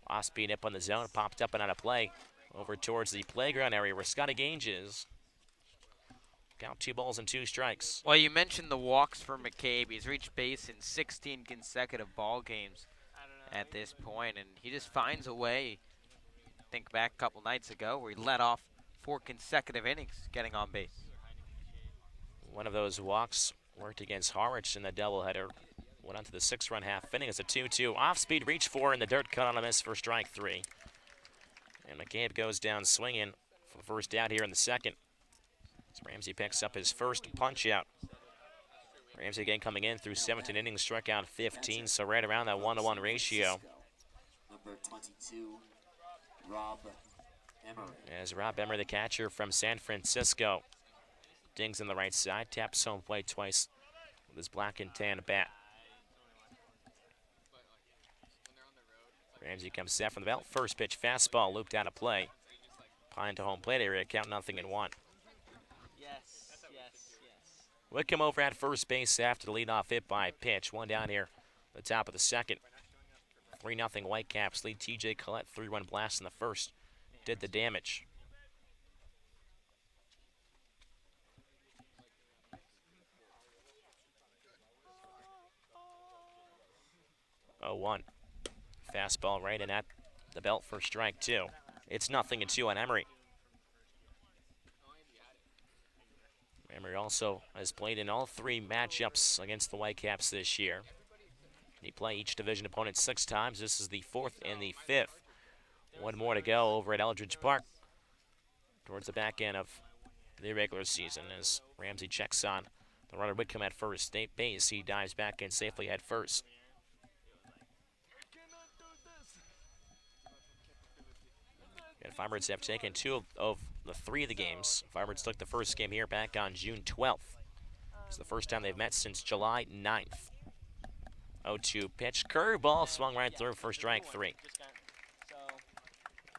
Off speed up on the zone, popped up and out of play over towards the playground area where Scotty Gange is. Count 2 balls and 2 strikes. Well, you mentioned the walks for McCabe. He's reached base in 16 consecutive ball games at this point, and he just finds a way. Think back a couple nights ago where he led off 4 consecutive innings getting on base. One of those walks worked against Harwich in the doubleheader Went on to the 6-run half inning. It's a 2-2. Off-speed reach 4 in the dirt, cut on a miss for strike 3. And McCabe goes down swinging for the first out here in the second. As Ramsey picks up his first punch out. Ramsey again coming in through 17 innings, struck out 15, so right around that 1-to-1 ratio. Number 22, Rob Emery. As Rob Emery, the catcher from San Francisco, dings in the right side, taps home plate twice with his black and tan bat. Ramsey comes set from the belt. First pitch fastball looped out of play. Pine to home plate area, count 0-1. Wickham over at first base after the leadoff hit by pitch. One down here, the top of the second. 3-0 Whitecaps lead. TJ Collette, 3-run blast in the first. Did the damage. Oh, 1. Fastball right in at the belt for strike 2. It's 0-2 on Emery. Emery also has played in all 3 matchups against the Whitecaps this year. He played each division opponent 6 times. This is the 4th and the 5th. One more to go over at Eldridge Park towards the back end of the regular season as Ramsey checks on the runner Wickham at first base. He dives back in safely at first. And Firebirds have taken 2 of the 3 of the games. Firebirds took the first game here back on June 12th. It's the first time they've met since July 9th. 0-2 pitch, curveball, swung right through for strike 3.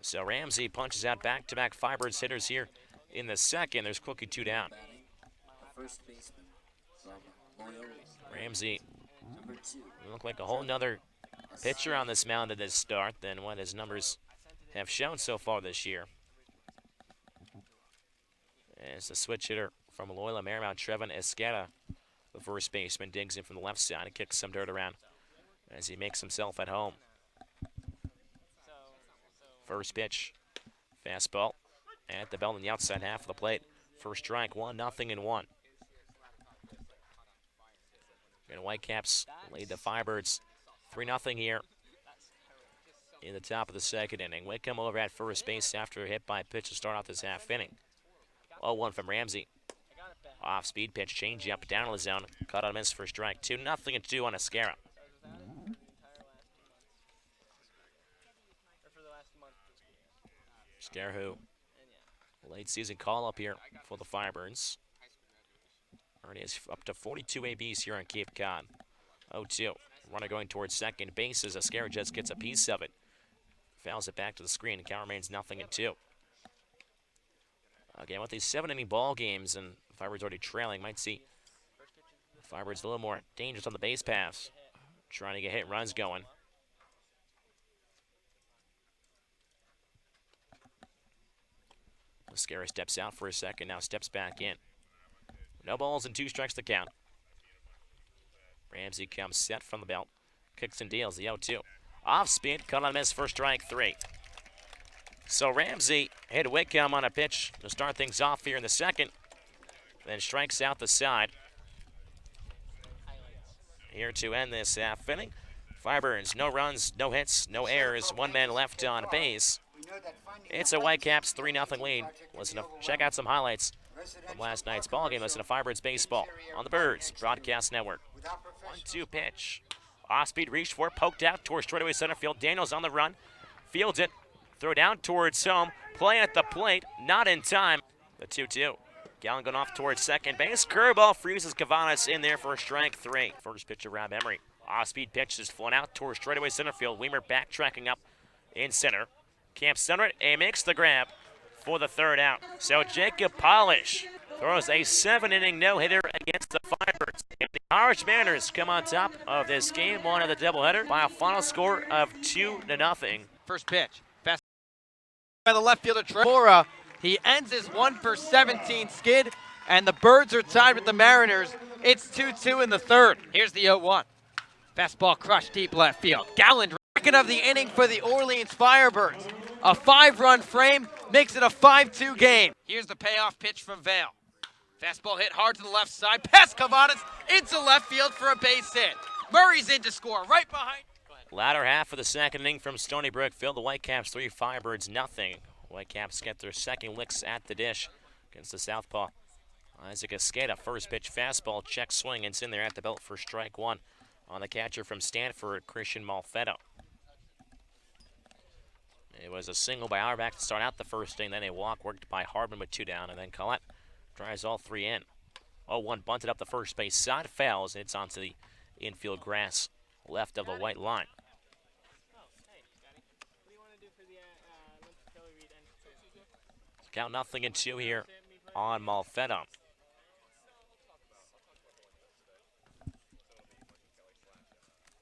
So Ramsey punches out back-to-back Firebirds hitters here in the second. There's quickly 2 down. Ramsey looked like a whole nother pitcher on this mound at this start than what his numbers have shown so far this year. As the switch hitter from Loyola Marymount, Trevin Escada, the first baseman, digs in from the left side and kicks some dirt around as he makes himself at home. First pitch, fastball at the belt on the outside half of the plate. First strike, 1-1. And Whitecaps lead the Firebirds 3-0 here in the top of the second inning. Wickham over at first base after a hit by pitch to start off this half inning. 0-1 from Ramsey. Off-speed pitch, change up down to the zone. Cut on a miss for strike 2. 0-2 on Escara. Escara, who late season call up here for the Firebirds. Already is up to 42 ABs here on Cape Cod. 0-2. Runner going towards second base as Escara just gets a piece of it. Fouls it back to the screen. Count remains 0-2. Again, with these 7-inning ball games and Firebirds already trailing, might see Firebirds a little more dangerous on the base paths, trying to get hit runs going. Escara steps out for a second, now steps back in. No balls and 2 strikes to count. Ramsey comes set from the belt, kicks and deals the 0-2. Off spin, cut on a miss for strike 3. So Ramsey hit Wickham on a pitch to start things off here in the second, then strikes out the side. Here to end this half inning. Firebirds, no runs, no hits, no errors, 1 man left on base. It's a Whitecaps 3-0 lead. Listen to, check out some highlights from last night's ballgame. Listen to Firebirds Baseball on the Birds Broadcast Network. 1-2 pitch. Off-speed reach for it, poked out towards straightaway center field. Daniels on the run, fields it, throw down towards home. Play at the plate, not in time. The 2-2. Gallen going off towards second base. Curveball freezes Cavanas in there for strike 3. First pitch of Rob Emery. Off-speed pitch is flown out towards straightaway center field. Weimer backtracking up in center. Camp center it and makes the grab for the 3rd out. So Jacob Polish throws a 7-inning no-hitter against the Firebirds. And the Irish Mariners come on top of this game 1 of the doubleheader by a final score of 2-0. First pitch. Fast by the left fielder, Trevor. He ends his 1-for-17 skid, and the Birds are tied with the Mariners. It's 2-2 in the 3rd. Here's the 0-1. Fastball crushed deep left field. Galland, second of the inning for the Orleans Firebirds. A 5-run frame makes it a 5-2 game. Here's the payoff pitch from Vale. Fastball hit hard to the left side, past Cavanas into left field for a base hit. Murray's in to score right behind. Latter half of the second inning from Stony Brook Field. The Whitecaps 3, Firebirds nothing. Whitecaps get their second licks at the dish against the Southpaw. Isaac Escada, first pitch fastball, check swing. It's in there at the belt for strike one on the catcher from Stanford, Christian Malfetto. It was a single by Auerbach to start out the first inning, then a walk worked by Hardman with 2 down, and then Collette drives all 3 in. 0-1 bunted up the first base side, fouls, and it's onto the infield grass left of the white line. Count 0-2 here on Malfetto.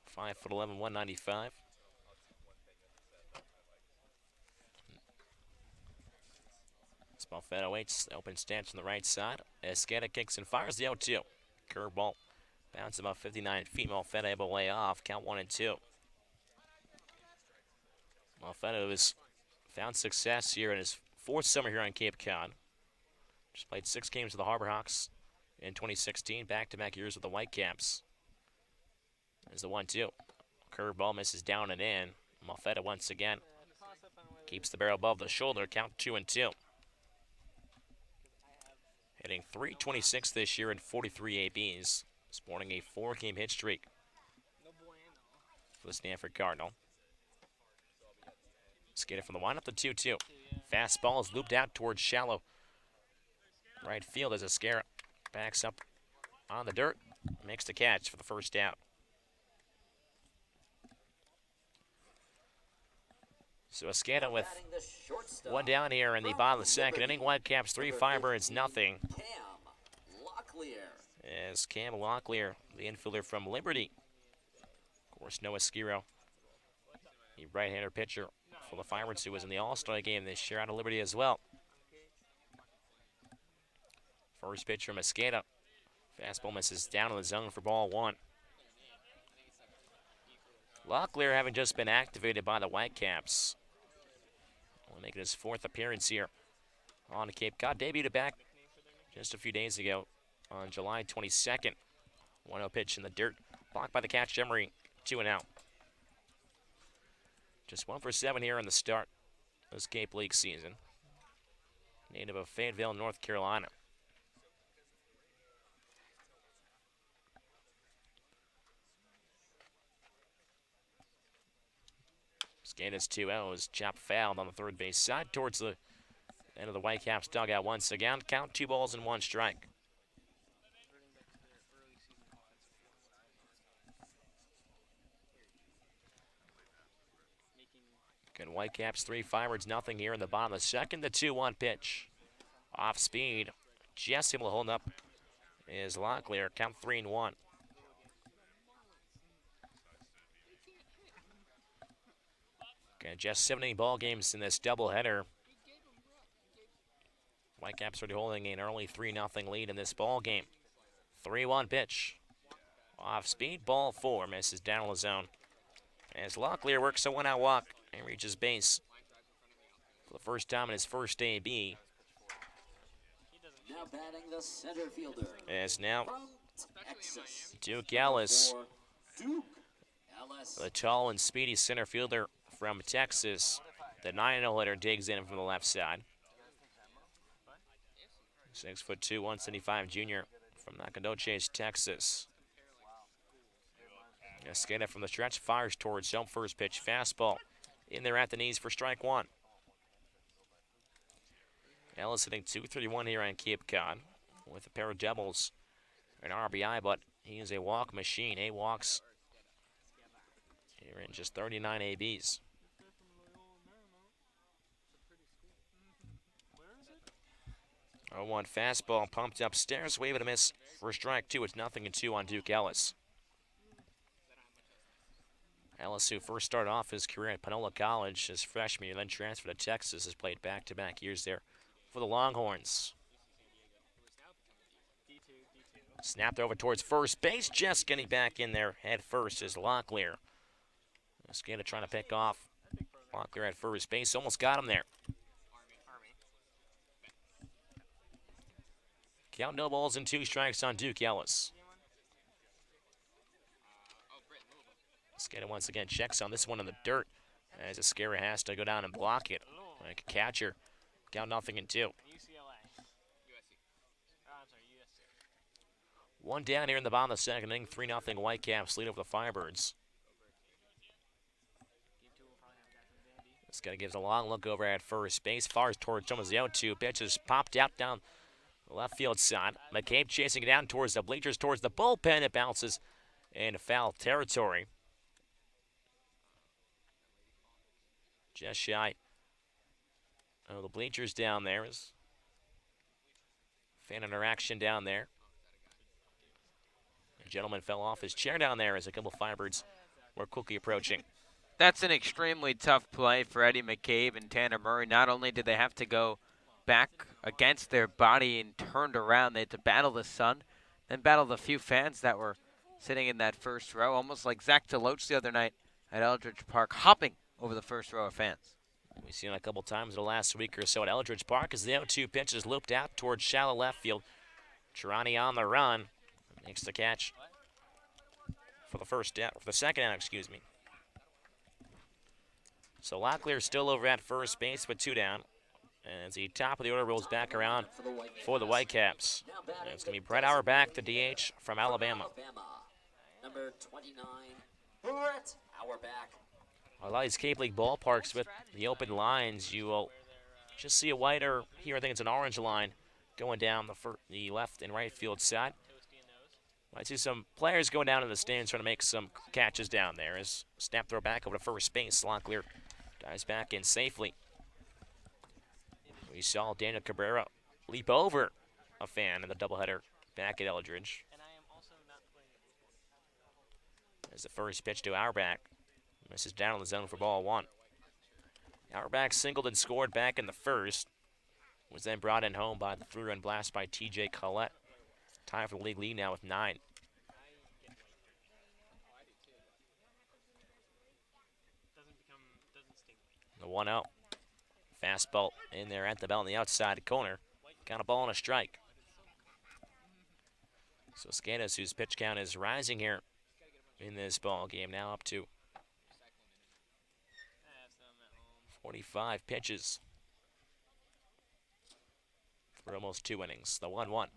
Five 5'11", 195. Malfetto waits, open stance on the right side. Escada kicks and fires the 0-2. Curveball bounces about 59 feet. Malfetto able to lay off. Count 1-2. Malfetto has found success here in his 4th summer here on Cape Cod. Just played 6 games with the Harbor Hawks in 2016. Back-to-back years with the Whitecaps. There's the 1-2. Curveball misses down and in. Malfetto once again keeps the barrel above the shoulder. Count 2-2. Hitting .326 this year in 43 ABs. Sporting a 4-game hit streak for the Stanford Cardinal. Skate it from the windup, the 2-2. Fastball is looped out towards shallow right field as Escara backs up on the dirt. Makes the catch for the first out. So Escada with 1 down here in the bottom of the second inning. Whitecaps 3, Firebirds nothing. As Cam Locklear, the infielder from Liberty. Of course, Noah Skiro, the right-hander pitcher for the Firebirds, who was in the All-Star game this year out of Liberty as well. First pitch from Escada. Fastball misses down in the zone for ball 1. Locklear having just been activated by the Whitecaps. Only making his 4th appearance here on Cape Cod. Debuted back just a few days ago on July 22nd. 1-0 pitch in the dirt. Blocked by the catch, Emery. 2-out. Just 1 for 7 here in the start of this Cape League season. Native of Fayetteville, North Carolina. Escada's 2-0 chopped fouled on the third base side towards the end of the Whitecaps dugout once again. Count 2 balls and 1 strike. Good Whitecaps 3, Firebirds nothing here in the bottom of the second. The 2-1 pitch. Off speed. Just able to hold up is Locklear. Count 3-1. Okay, just 17 ball games in this doubleheader. Whitecaps already holding an early 3-0 lead in this ball game. 3-1 pitch. Off speed, ball 4, misses down the zone. As Locklear works a 1-out walk and reaches base for the first time in his first AB. Now batting the center fielder. As now From Texas, Duke Ellis, Duke Ellis. the tall and speedy center fielder from Texas. The 9-0 hitter digs in from the left side. 6'2", 175 junior from Nacogdoches, Texas. Escada from the stretch fires towards home. First pitch fastball in there at the knees for strike 1. Ellis hitting .231 here on Cape Cod with a pair of doubles, an RBI, but he is a walk machine. 8 walks here in just 39 ABs. Oh, 1 fastball pumped upstairs, wave and a miss for strike 2. It's 0-2 on Duke Ellis. Ellis, who first started off his career at Panola College as freshman year, then transferred to Texas, has played back-to-back years there for the Longhorns. Snapped over towards first base, just getting back in there head first is Locklear. Escada trying to pick off Locklear at first base, almost got him there. Count no balls and 2 strikes on Duke Ellis. Skada once again checks on this one in the dirt as Esquera has to go down and block it. Like a catcher, count 0-2. One down here in the bottom of the second inning, 3-0 Whitecaps lead over the Firebirds. Esquera gives a long look over at first base, fars towards almost the 0-2. Pitch is popped out down the left field side. McCabe chasing it down towards the bleachers, towards the bullpen. It bounces into foul territory. Just shy of the bleachers down there. Is fan interaction down there. A gentleman fell off his chair down there as a couple of Firebirds were quickly approaching. That's an extremely tough play for Eddie McCabe and Tanner Murray. Not only did they have to go back against their body and turned around, they had to battle the sun, then battle the few fans that were sitting in that first row, almost like Zach DeLoach the other night at Eldridge Park, hopping over the first row of fans. We've seen it a couple times in the last week or so at Eldridge Park as the 0-2 pitch is looped out towards shallow left field. Tirani on the run, makes the catch for the second out, excuse me. So Locklear still over at first base with 2 down. And as the top of the order rolls back around for the Whitecaps. And it's going to be Brett Auerbach, the DH from Alabama. Number 29, Brett Auerbach. A lot of these Cape League ballparks with the open lines, you will just see a white, or here I think it's an orange line going down the left and right field side. Might see some players going down in the stands trying to make some catches down there. As snap throw back over to first base. Locklear dives back in safely. We saw Daniel Cabrera leap over a fan in the doubleheader back at Eldridge. As the first pitch to Auerbach misses down in the zone for ball 1. Auerbach singled and scored back in the first. Was then brought in home by the 3-run blast by TJ Collette. Time for the league lead now with 9. The 1-0. Fastball in there at the bell on the outside corner. Got a ball and a strike. So Skadas, whose pitch count is rising here in this ball game, now up to 45 pitches for almost 2 innings. The 1-1.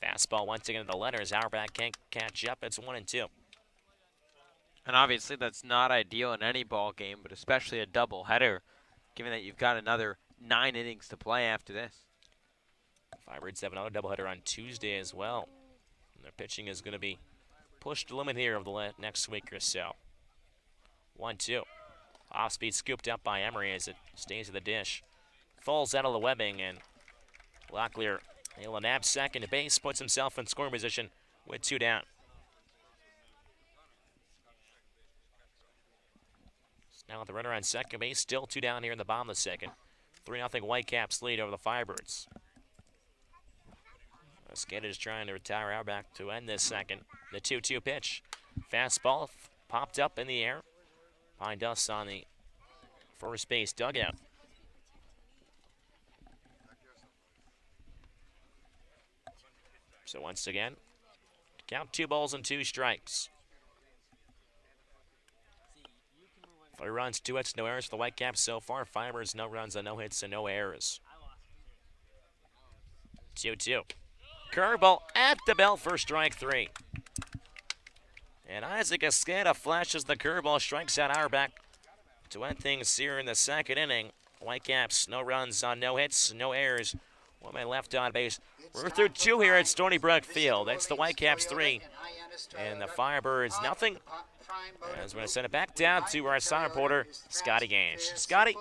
Fastball once again to the letters. Auerbach can't catch up. It's 1-2. And obviously that's not ideal in any ball game, but especially a doubleheader, given that you've got another 9 innings to play after this. Firebirds have another doubleheader on Tuesday as well. And their pitching is going to be pushed to the limit here of the next week or so. 1-2. Off speed scooped up by Emery as it stays at the dish. Falls out of the webbing, and Locklear able to nab second to base, puts himself in scoring position with 2 down. Now with the runner on second base, still 2 down here in the bottom of the second. 3-0 Whitecaps lead over the Firebirds. Skada is trying to retire Auerbach to end this second. The 2-2 pitch. Fastball popped up in the air. Pine dust on the first base dugout. So once again, count 2 balls and 2 strikes. 3 runs, 2 hits, no errors for the Whitecaps so far. Firebirds, no runs and no hits and no errors. 2-2. Curveball at the bell for strike 3. And Isaac Escada flashes the curveball, strikes out Auerbach to end things here in the second inning. Whitecaps, no runs on no hits, no errors. 1 man left on base. We're through 2 here at Stony Brook Field. That's the Whitecaps 3 and the Firebirds nothing. As we're going to send it back down to our sign reporter, Scotty Gange. Scotty.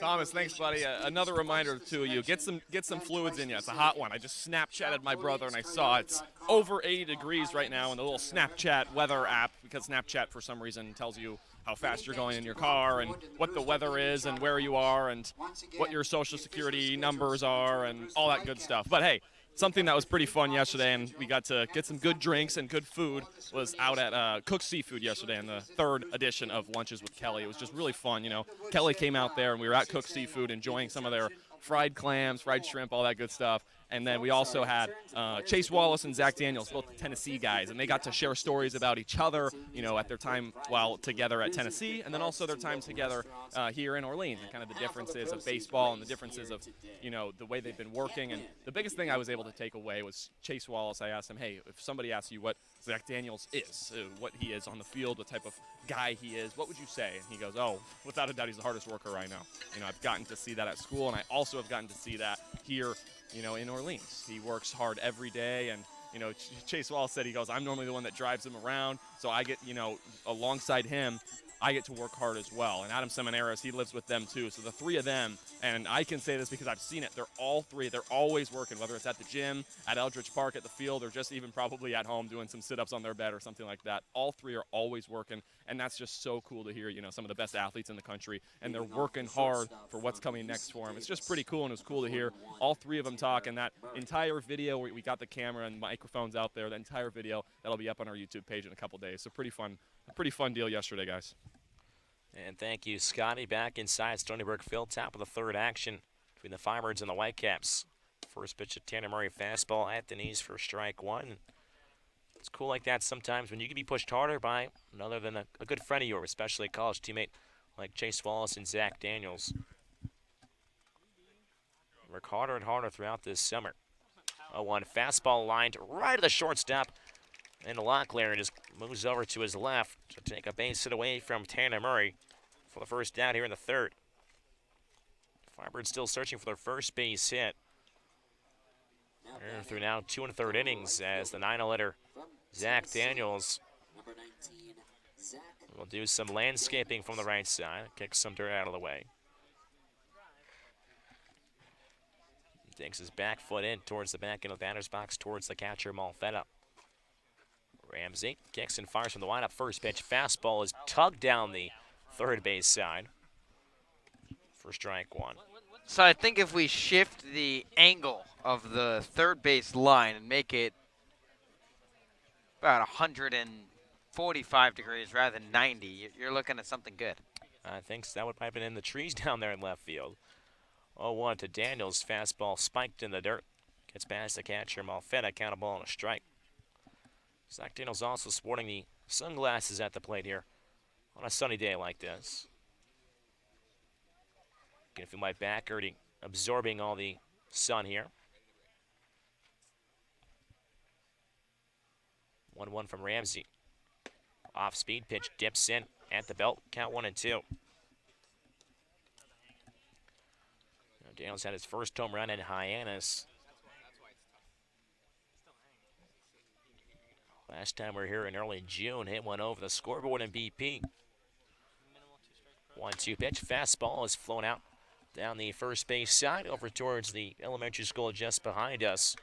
Thomas, thanks, buddy. Another reminder to you: get some fluids in you. It's a hot one. I just Snapchatted my brother and I saw it's over 80 degrees right now in the little Snapchat weather app, because Snapchat for some reason tells you how fast you're going in your car and what the weather is and where you are and what your social security numbers are and all that good stuff. But hey, something that was pretty fun yesterday, and we got to get some good drinks and good food, was out at Cook's Seafood yesterday in the 3rd edition of Lunches with Kelly. It was just really fun. You know, Kelly came out there, and we were at Cook's Seafood enjoying some of their fried clams, fried shrimp, all that good stuff. And then we also had Chase Wallace and Zach Daniels, both Tennessee guys, and they got to share stories about each other, you know, at their time while together at Tennessee, and then also their time together here in Orleans, and kind of the differences of baseball and the differences of, you know, the way they've been working. And the biggest thing I was able to take away was Chase Wallace. I asked him, hey, if somebody asks you what Zach Daniels is, what he is on the field, what type of guy he is, what would you say? And he goes, oh, without a doubt, he's the hardest worker right now. You know, I've gotten to see that at school, and I also have gotten to see that here, you know, in Orleans. He works hard every day, and, you know, Chase Wallace said, he goes, I'm normally the one that drives him around, so I get, you know, alongside him, I get to work hard as well. And Adam Seminaris, he lives with them too. So the three of them, and I can say this because I've seen it, they're all three, they're always working, whether it's at the gym, at Eldridge Park, at the field, or just even probably at home doing some sit-ups on their bed or something like that. All three are always working, and that's just so cool to hear, you know, some of the best athletes in the country, and they're working hard for what's coming next for them. It's just pretty cool, and it's cool to hear all three of them talk, and that entire video, we got the camera and microphones out there, the entire video, that'll be up on our YouTube page in a couple days. So a pretty fun deal yesterday, guys. And thank you, Scotty. Back inside Stony Brook Field, top of the third action between the Firebirds and the Whitecaps. First pitch of Tanner Murray fastball at the knees for strike one. It's cool like that sometimes when you can be pushed harder by another than a good friend of yours, especially a college teammate like Chase Wallace and Zach Daniels. Work harder and harder throughout this summer. 0-1 fastball lined right at the shortstop. And Locklear just moves over to his left to take a base hit away from Tanner Murray for the first down here in the third. Firebirds still searching for their first base hit. They're through now 2 1/3 innings as the 9-hitter Zach Daniels will do some landscaping from the right side, kick some dirt out of the way. He takes his back foot in towards the back end of the batter's box towards the catcher Malfetta. Ramsey kicks and fires from the windup. First pitch fastball is tugged down the third base side for strike one. So I think if we shift the angle of the third base line and make it about 145 degrees rather than 90, you're looking at something good. I think so. That would have been in the trees down there in left field. 0-1 to Daniels. Fastball spiked in the dirt. Gets past the catcher Malfetta. Count a ball and a strike. Zach Daniels also sporting the sunglasses at the plate here on a sunny day like this. Can feel my back already absorbing all the sun here. 1-1 from Ramsey. Off speed pitch dips in at the belt. Count 1-2. Daniels had his first home run in Hyannis. Last time we were here in early June, hit one over the scoreboard in BP. 1-2 pitch, fastball is flown out down the first base side over towards the elementary school just behind us.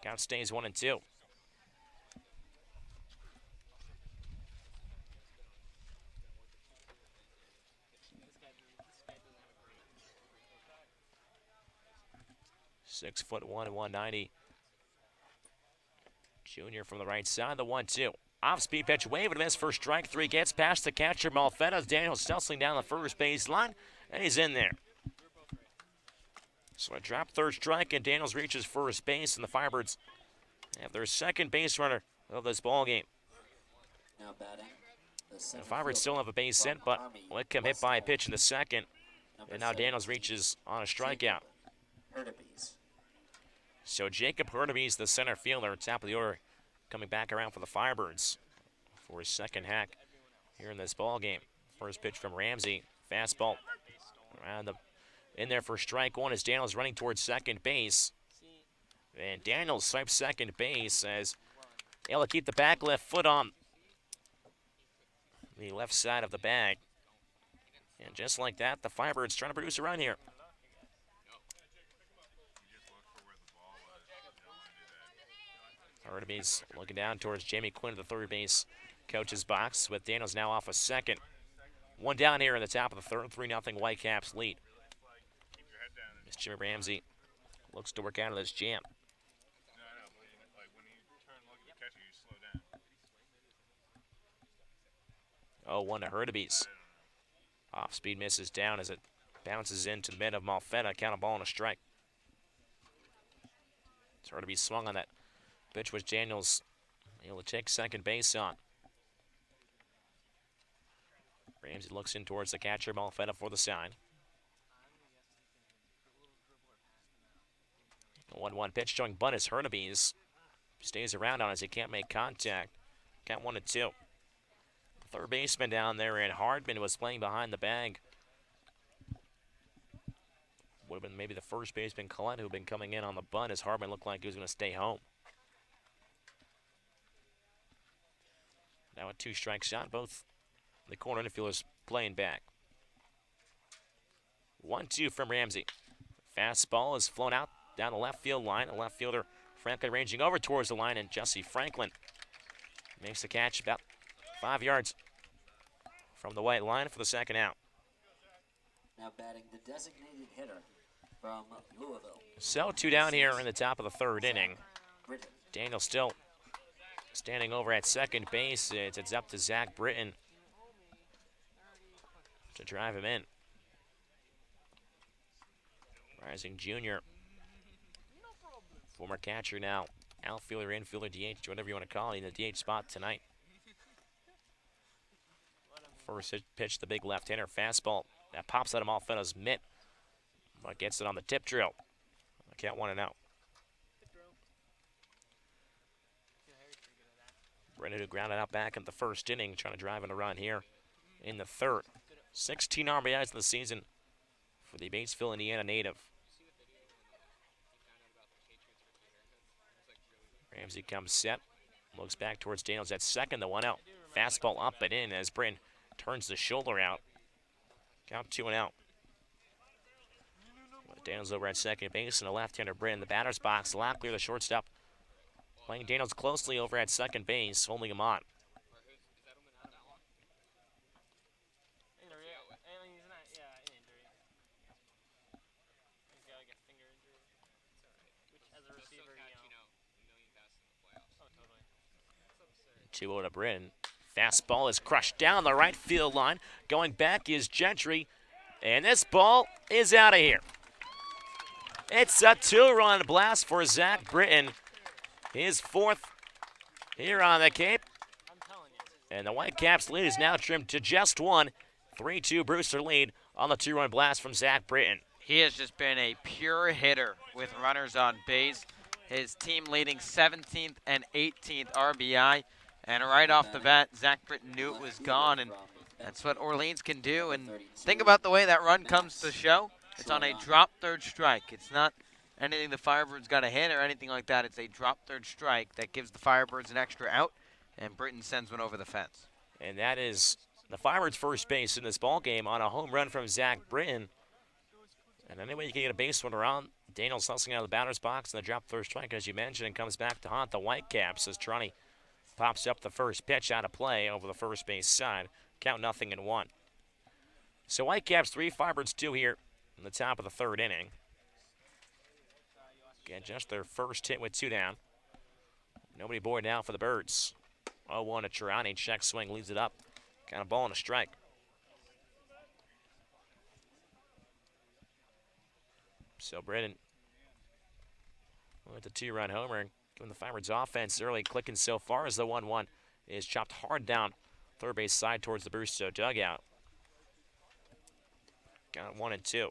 Count stays 1-2. Six foot 1 and 190. Junior from the right side, the 1-2. Off-speed pitch, wave and miss for strike three. Gets past the catcher, Malfetta. Daniels stumbling down the first base line, and he's in there. So a drop third strike, and Daniels reaches first base, and the Firebirds have their second base runner of this ball game. Now batting. The Firebirds still have a base hit, but Whitcomb hit by a pitch in the second, and now Daniels reaches on a strikeout. So Jacob Hurtubise, the center fielder, top of the order, coming back around for the Firebirds for his second hack here in this ball game. First pitch from Ramsey, fastball around in there for strike one as Daniels running towards second base. And Daniels swipes second base as able to keep the back left foot on the left side of the bag. And just like that, the Firebirds trying to produce a run here. Hurtubise looking down towards Jamie Quinn at the third base coach's box with Daniels now off a second. One down here in the top of the third, 3-0 Whitecaps lead. As Jimmy Ramsey looks to work out of this jam. 0-1 to Hurtubise. Off speed misses down as it bounces into the mid of Malfetta. Count a ball and a strike. Hurtubise swung on that pitch, which Daniels able to take second base on. Ramsey looks in towards the catcher, ball fed up for the sign. 1-1 pitch showing bunt as Hurtubise stays around on as he can't make contact. Count 1-2. Third baseman down there, and Hardman was playing behind the bag. Would have been maybe the first baseman, Collette, who had been coming in on the bunt as Hardman looked like he was going to stay home. Now a 2-strike shot, both the corner infielders playing back. 1-2 from Ramsey. Fastball is flown out down the left field line. A left fielder, Franklin, ranging over towards the line, and Jesse Franklin makes the catch about 5 yards from the white line for the second out. Now batting the designated hitter from Louisville. So 2 down here in the top of the third inning. Britton. Daniel still standing over at second base. It's up to Zach Britton to drive him in. Rising junior. Former catcher now. Outfielder, infielder, DH, whatever you want to call it, in the DH spot tonight. First pitch, the big left-hander fastball. That pops out of Malfetta's mitt, but gets it on the tip drill. Count 1-0. Brennan, who grounded out back in the first inning, trying to drive in a run here in the third. 16 RBIs in the season for the Batesville, Indiana native. Ramsey comes set, looks back towards Daniels at second, the 1-out. Fastball up and in as Britton turns the shoulder out. Count 2-out. Daniels over at second base, and a left-hander Britton in the batter's box. Locklear, the shortstop, playing Daniels closely over at second base, holding him on. Two to Britton. Fastball is crushed down the right field line. Going back is Gentry, and this ball is out of here. It's a 2-run blast for Zach Britton. His 4th here on the Cape. And the Whitecaps lead is now trimmed to just 1. 3-2 Brewster lead on the 2-run blast from Zach Britton. He has just been a pure hitter with runners on base. His team leading 17th and 18th RBI. And right off the bat, Zach Britton knew it was gone, and that's what Orleans can do. And think about the way that run comes to show. It's on a drop third strike. It's not anything the Firebirds got to hit or anything like that. It's a drop third strike that gives the Firebirds an extra out, and Britton sends one over the fence. And that is the Firebirds' first base in this ball game on a home run from Zach Britton. And anyway, you can get a base runner around. Daniels hustling out of the batter's box, and the drop third strike, as you mentioned, and comes back to haunt the Whitecaps as Trani pops up the first pitch out of play over the first base side. Count 0-1. So Whitecaps 3, Firebirds 2 here in the top of the third inning. Get just their first hit with 2 down. Nobody aboard now for the Birds. 0-1 to Trani. Check swing, leaves it up. Kind of ball and a strike. So Britton with the 2-run homer, giving the Firebirds offense early, clicking so far as the 1-1 is chopped hard down third base side towards the Brewster dugout. Got 1-2.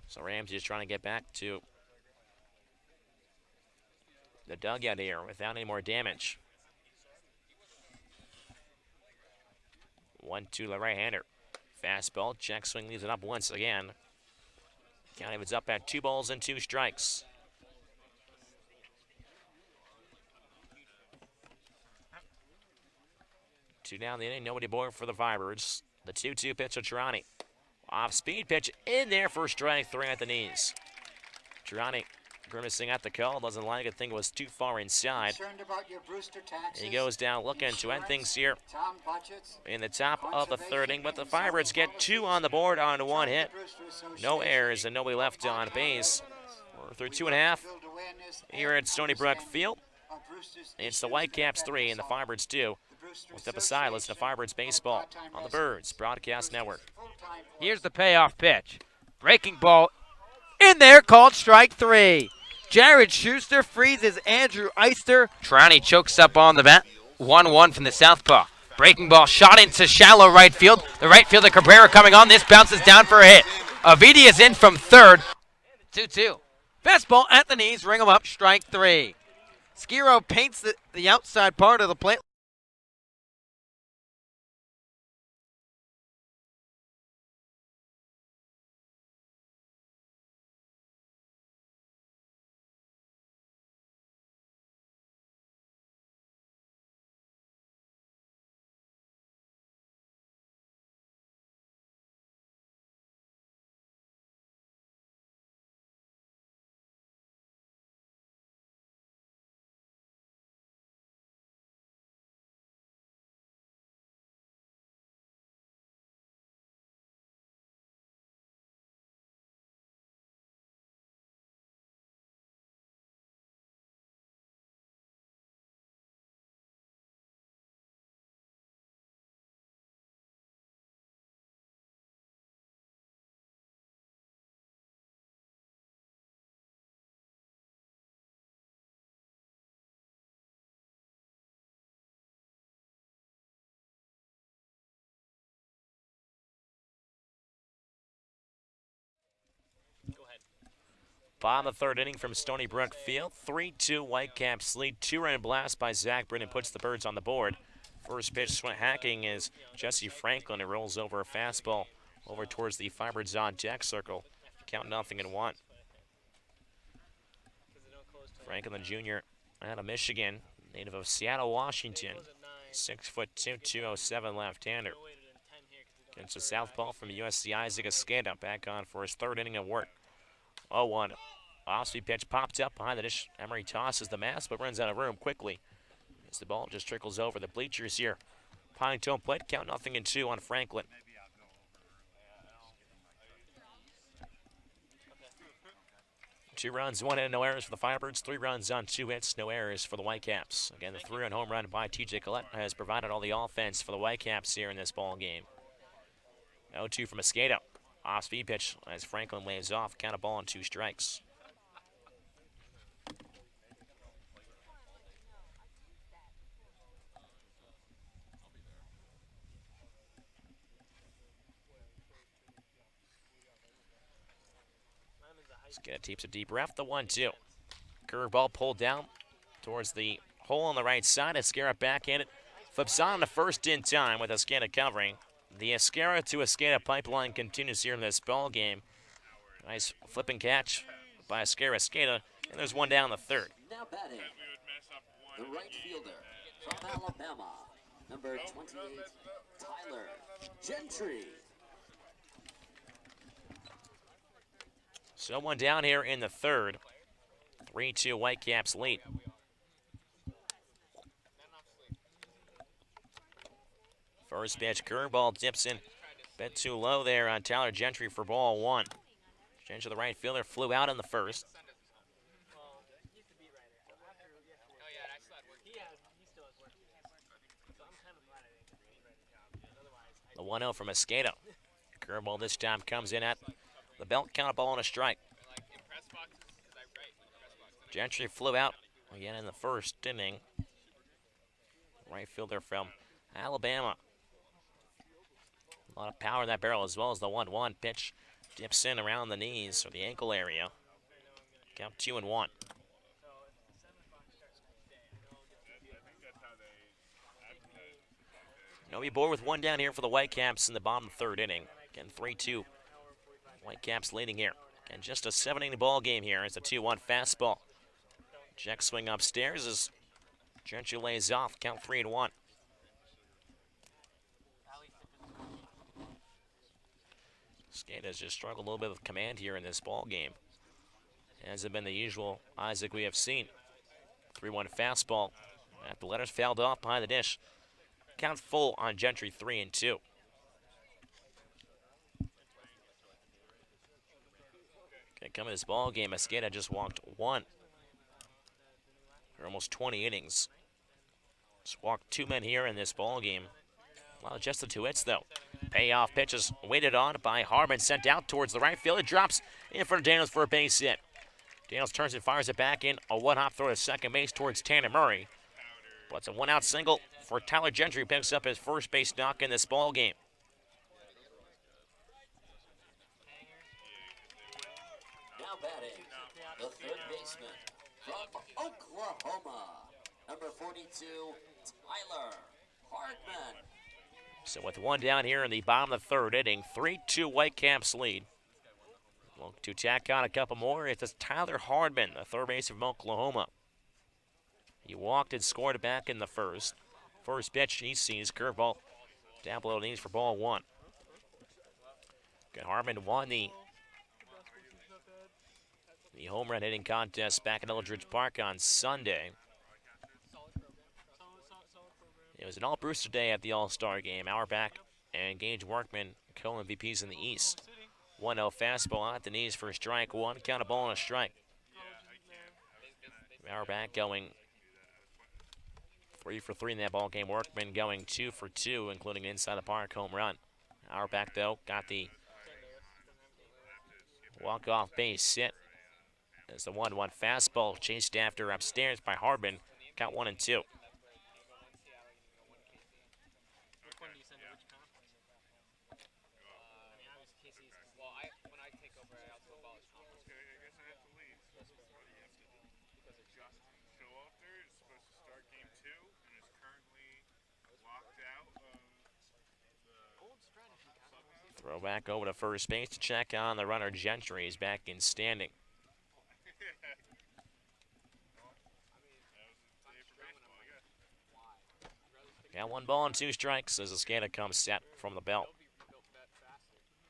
So Ramsey is trying to get back to the dugout here without any more damage. 1-2 to the right-hander. Fastball, check swing, leaves it up once again. Count evens up at 2 balls and 2 strikes. Two down the inning, nobody aboard for the Firebirds. The 2-2 pitch to Trani. Off-speed pitch in there for strike 3 at the knees. Trani grimacing at the call, doesn't like it, think it was too far inside. He goes down looking to end things here in the top of the third inning, but the Firebirds get 2 on the board on 1 hit. No errors and nobody left on base. We're through 2.5 here at Stony Brook Field. It's the Whitecaps 3 and the Firebirds 2. We'll step aside, listen to Firebirds baseball on the Birds Broadcast Network. Here's the payoff pitch. Breaking ball in there, called strike 3. Jared Schuster freezes Andrew Eister. Trani chokes up on the bat. 1-1 from the southpaw. Breaking ball shot into shallow right field. The right fielder Cabrera coming on. This bounces down for a hit. Aviti is in from third. 2-2. Fastball at the knees, ring him up, strike 3. Skiro paints the outside part of the plate. Bottom of the third inning from Stony Brook Field. 3-2 Whitecaps lead. 2-run blast by Zach Britton puts the Birds on the board. First pitch hacking is Jesse Franklin. It rolls over a fastball over towards the Firebirds on deck circle. Count 0-1. Franklin Jr. out of Michigan, native of Seattle, Washington. 6'2", 207 left-hander. Against a southpaw from USC, Isaac Escada back on for his third inning of work. 0-1. Off-speed pitch popped up behind the dish. Emery tosses the mask, but runs out of room quickly as the ball just trickles over the bleachers here. Pinetone plate, count 0-2 on Franklin. Two runs, 1 hit, no errors for the Firebirds. 3 runs on 2 hits, no errors for the Whitecaps. Again, the 3-run home run by TJ Collette has provided all the offense for the Whitecaps here in this ball game. 0-2 from Escada. Off-speed pitch as Franklin lays off. Count a ball and 2 strikes. Escada takes a deep breath. The 1-2. Curveball pulled down towards the hole on the right side. Escada backhanded. Flips on the first in time with Escada covering. The Escada to Escada pipeline continues here in this ball game. Nice flipping catch by Escada, and there's one down the third. Now batting, the right fielder from Alabama, number 28, Tyler Gentry. So one down here in the third. 3-2 Whitecaps lead. First pitch, curveball dips in. Bit too low there on Tyler Gentry for ball 1. Gentry, the right fielder, flew out in the first. The 1-0 from Escada. Curveball this time comes in at the belt, count a ball and a strike. Gentry flew out again in the first inning. Right fielder from Alabama. A lot of power in that barrel, as well as the 1-1 pitch. Dips in around the knees or the ankle area. Count 2-1. Nobody bored with one down here for the Whitecaps in the bottom third inning. Again, 3-2. Whitecaps leading here. And just a 7-inning ball game here. It's a 2-1 fastball. Check swing upstairs as Gentry lays off. Count 3-1. Skate has just struggled a little bit with command here in this ball game. Hasn't been the usual Isaac we have seen. 3-1 fastball. The letters fouled off behind the dish. Count full on Gentry, 3-2. Okay, coming this ball game, Escada just walked 1. For almost 20 innings. Just walked 2 men here in this ball game. Well, just the 2 hits, though. Payoff pitches waited on by Harmon, sent out towards the right field. It drops in front of Daniels for a base hit. Daniels turns and fires it back in. A one-hop throw to second base towards Tanner Murray. But it's a one-out single for Tyler Gentry, who picks up his first base knock in this ball game. Now batting, the third baseman from Oklahoma, number 42, Tyler Hardman. So with one down here in the bottom of the third inning, 3-2 Whitecaps lead. Look to tack on a couple more. It's Tyler Hardman, the third baseman from Oklahoma. He walked and scored back in the first. First pitch he sees, curveball down below the knees for ball 1. Good, Hardman won the home run hitting contest back at Eldridge Park on Sunday. It was an all-Brewster day at the All-Star game. Auerbach and Gage Workman co-MVPs in the East. 1-0 fastball at the knees for strike 1. Count a ball and a strike. Auerbach going 3 for 3 in that ball game. Workman going 2 for 2, including an inside the park home run. Auerbach, though, got the walk-off base hit. As the 1-1 fastball chased after upstairs by Hardman. Count 1 and 2. Throw back over to first base to check on the runner. Gentry. He's back in standing. Got 1 ball and 2 strikes as the skater comes set from the belt.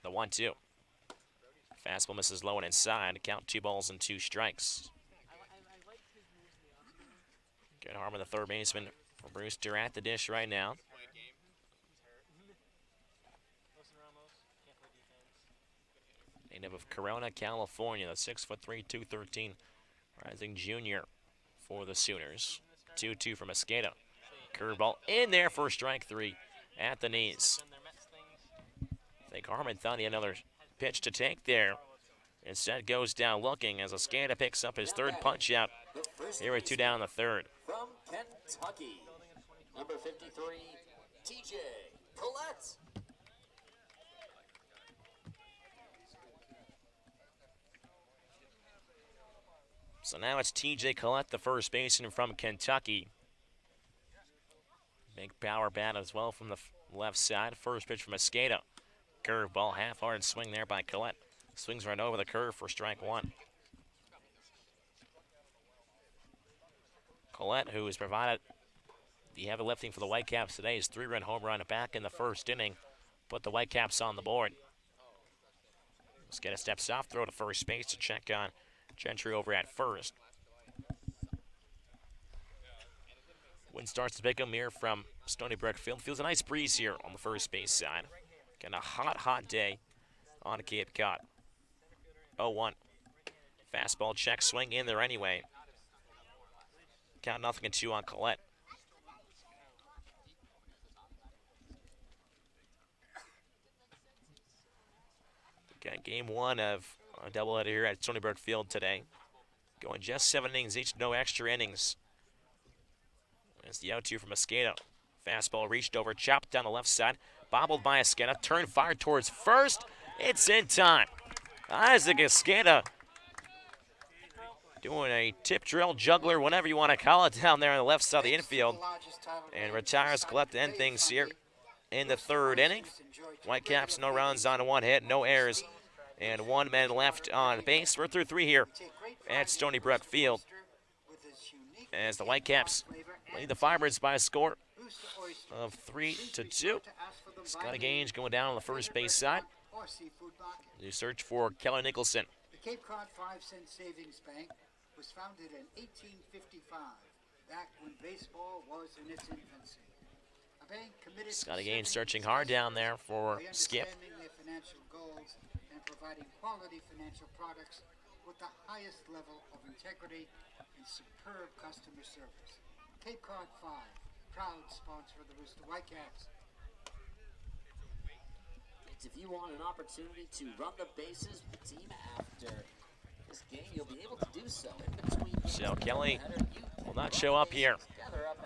The 1-2. Fastball misses low and inside. Count 2 balls and 2 strikes. Good, Harmon, the third baseman for Brewster, at the dish right now. Native of Corona, California, the 6'3", 213 rising junior for the Sooners. 2-2 from Mosqueda. Curveball in there for strike 3 at the knees. I think Harmon thought he had another pitch to take there. Instead goes down looking as Mosqueda picks up his third punch out. Here with 2 down in the third. From Kentucky, number 53, TJ Collette. So now it's TJ Collette, the first baseman from Kentucky. Big power bat as well from the left side. First pitch from Mosqueda. Curveball, half-hard swing there by Collette. Swings right over the curve for strike 1. Collette, who has provided the heavy lifting for the Whitecaps today, his 3-run home run back in the first inning, put the Whitecaps on the board. Mosqueda steps off, throw to first base to check on Gentry over at first. Wind starts to pick him here from Stony Brook Field. Feels a nice breeze here on the first base side. Got a hot, hot day on Cape Cod. 0-1. Fastball check, swing in there anyway. Count 0-2 on Collette. Got game 1 of a doubleheader here at Stony Brook Field today. Going just 7 innings each, no extra innings. It's the 0-2 from Mosqueda. Fastball reached over, chopped down the left side, bobbled by Mosqueda, turned, fired towards first. It's in time. Isaac Mosqueda doing a tip drill, juggler, whatever you want to call it, down there on the left side of the infield. And retires Collette to end things here in the third inning. Whitecaps, no runs on 1 hit, no errors, and 1 man left on base. We're through 3 here at Stony Brook Field as the Whitecaps lead the Firebirds by a score of 3-2. Scotty Gage going down on the first base side. New search for Keller Nicholson. The Cape Cod 5-cent savings bank was founded in 1855, back when baseball was in its infancy. A bank committed Scotty Gage searching hard down there for Skip. Their financial goals and providing quality financial products with the highest level of integrity and superb customer service. Cape Cod 5, proud sponsor of the Rooster Whitecaps. If you want an opportunity to run the bases with the team after this game, you'll be able to do so in between. So Kelly will not show up here.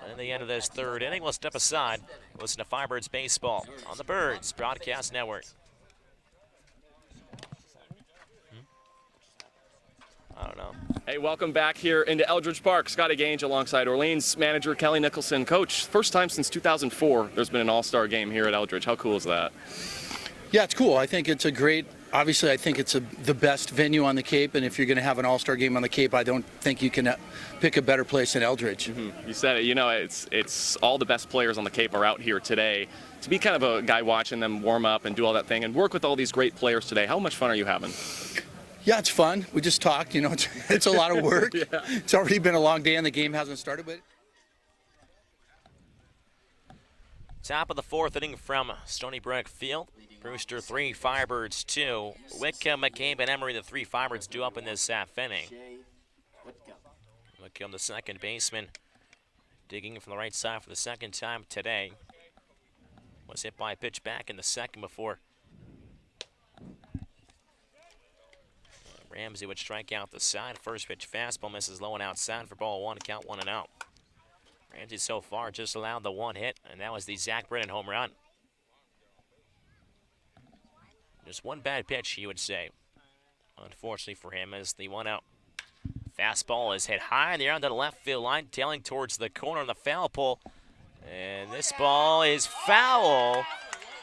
And in the end of this third inning, we'll step aside. Listen to Firebirds Baseball on the Birds Broadcast Network. I don't know. Hey, welcome back here into Eldridge Park. Scotty Gange alongside Orleans manager Kelly Nicholson. Coach, first time since 2004 there's been an all-star game here at Eldridge. How cool is that? Yeah, it's cool. I think it's a great, obviously I think it's the best venue on the Cape, and if you're going to have an all-star game on the Cape, I don't think you can pick a better place than Eldridge. Mm-hmm. You said it. You know, it's all the best players on the Cape are out here today. To be kind of a guy watching them warm up and do all that thing and work with all these great players today, how much fun are you having? Yeah, it's fun. We just talked, you know, it's a lot of work. Yeah. It's already been a long day and the game hasn't started, but Top of the fourth inning from Stony Brook Field. Brewster 3, Firebirds 2. Whitcomb, McCabe, and Emery, the 3 Firebirds due up in this half inning. Whitcomb, the second baseman, digging in from the right side for the second time today. Was hit by a pitch back in the second before Ramsey would strike out the side. First pitch fastball misses low and outside for ball 1, count 1-0. Ramsey so far just allowed the 1 hit, and that was the Zach Brennan home run. Just one bad pitch, he would say. Unfortunately for him, as the 1-0. Fastball is hit high in the air on the left field line, tailing towards the corner on the foul pole. And this ball is foul,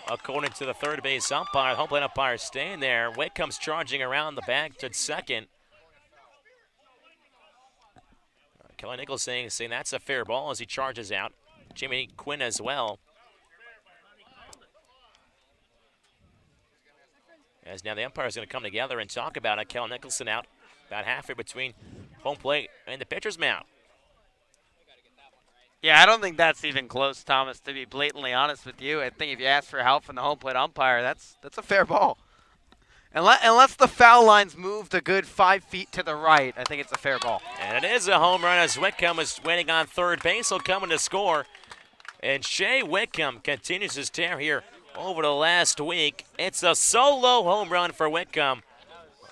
according to the third base umpire. The home plate umpire staying there. Witt comes charging around the bag to second. Kelly Nichols saying that's a fair ball as he charges out. Jimmy Quinn as well. As now the umpire is going to come together and talk about it. Kelly Nicholson out about halfway between home plate and the pitcher's mound. Yeah, I don't think that's even close, Thomas, to be blatantly honest with you. I think if you ask for help from the home plate umpire, that's a fair ball. Unless the foul line's moved a good 5 feet to the right, I think it's a fair ball. And it is a home run as Whitcomb is waiting on third base. He'll come in to score. And Shea Whitcomb continues his tear here over the last week. It's a solo home run for Whitcomb.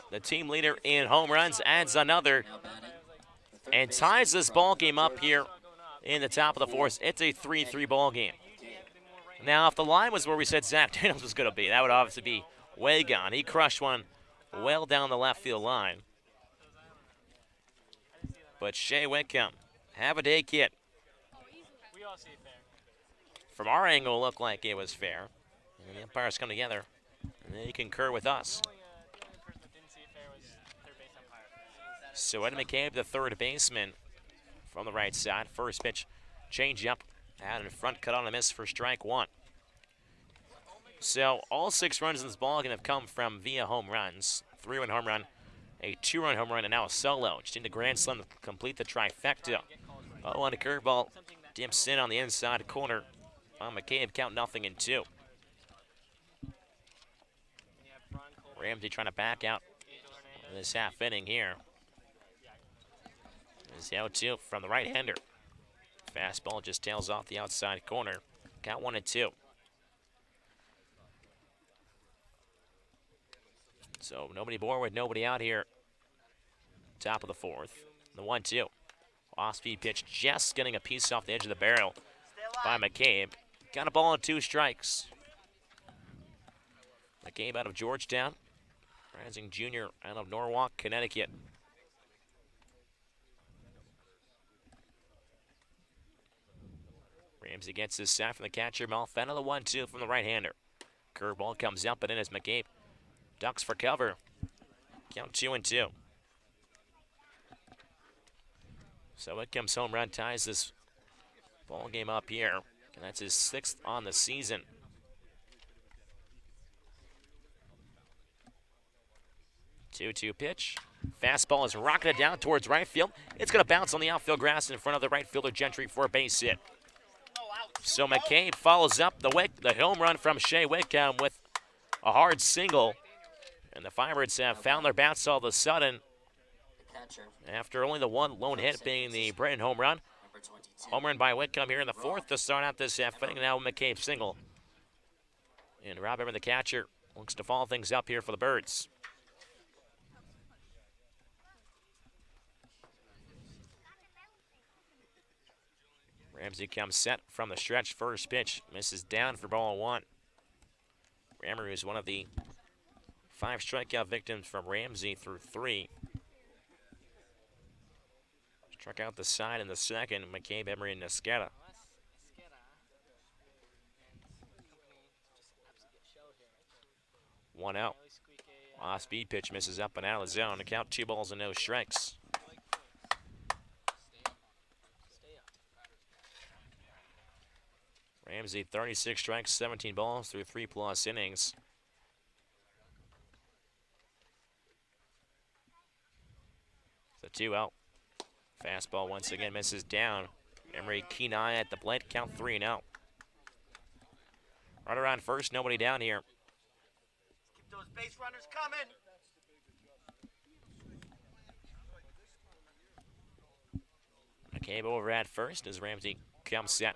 The team leader in home runs adds another and ties this ball game up here in the top of the fourth. It's a 3-3 ball game. Now, if the line was where we said Zach Daniels was going to be, that would obviously be way gone. He crushed one well down the left field line. But Shea Whitcomb, have a day, kid. From our angle, it looked like it was fair. And the umpires come together, and they concur with us. So Ed McCabe, the third baseman, from the right side. First pitch, change up, out in front, cut on a miss for strike 1. So all 6 runs in this ballgame have come from via home runs. 3-run home run, a 2-run home run, and now a solo. Just need a grand slam to complete the trifecta. Oh, on a curveball, dips in on the inside corner. McCabe, count 0-2. Ramsey trying to back out this half inning here. This 0-2 from the right-hander. Fastball just tails off the outside corner. Count 1-2. So nobody aboard with nobody out here. Top of the fourth. The 1-2. Off-speed pitch just getting a piece off the edge of the barrel by McCabe. Got a ball and 2 strikes. McCabe out of Georgetown. Rising junior out of Norwalk, Connecticut. Ramsey gets his sack from the catcher, Malfetta, the 1-2 from the right-hander. Curveball comes up and in as McCabe ducks for cover. Count 2-2. So it comes home run, ties this ball game up here. And that's his 6th on the season. Two-two pitch. Fastball is rocketed down towards right field. It's going to bounce on the outfield grass in front of the right fielder Gentry for a base hit. So McCabe follows up the home run from Shea Whitcomb with a hard single. And the Firebirds have found their bats all of a sudden after only the one lone hit being the Brennan home run. Home run by Whitcomb here in the 4th to start out this half inning. Now McCabe single. And Rob Emmer, the catcher, looks to follow things up here for the Birds. Ramsey comes set from the stretch. First pitch misses down for ball 1. Rammer is one of the 5 strikeout victims from Ramsey through 3. Struck out the side in the second. McCabe, Emery, and Nescata. One out. Off-speed pitch misses up and out of the zone. The count 2 balls and no strikes. Ramsey 36 strikes, 17 balls through 3+ innings. So 2 out. Fastball once again misses down. Emery keen eye at the plate, count 3 and out. Right around first, nobody down here. Keep those base runners coming. McCabe over at first as Ramsey comes set.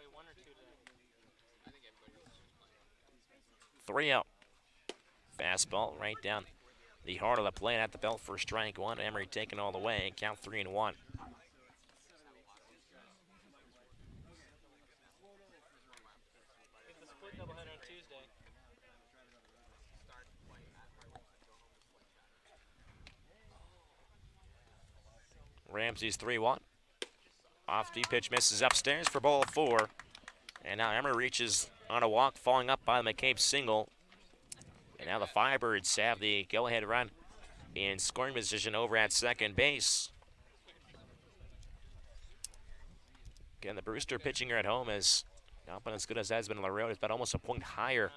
3 out. Fastball right down the heart of the plate at the belt for strike 1. Emery taking all the way, count 3 and 1. Ramsey's 3-1. Off-speed pitch misses upstairs for ball 4. And now Emery reaches on a walk, falling up by the McCabe single. And now the Firebirds have the go-ahead run in scoring position over at second base. Again, the Brewster pitching here at home is not been as good as has been on the road. It's been almost a point higher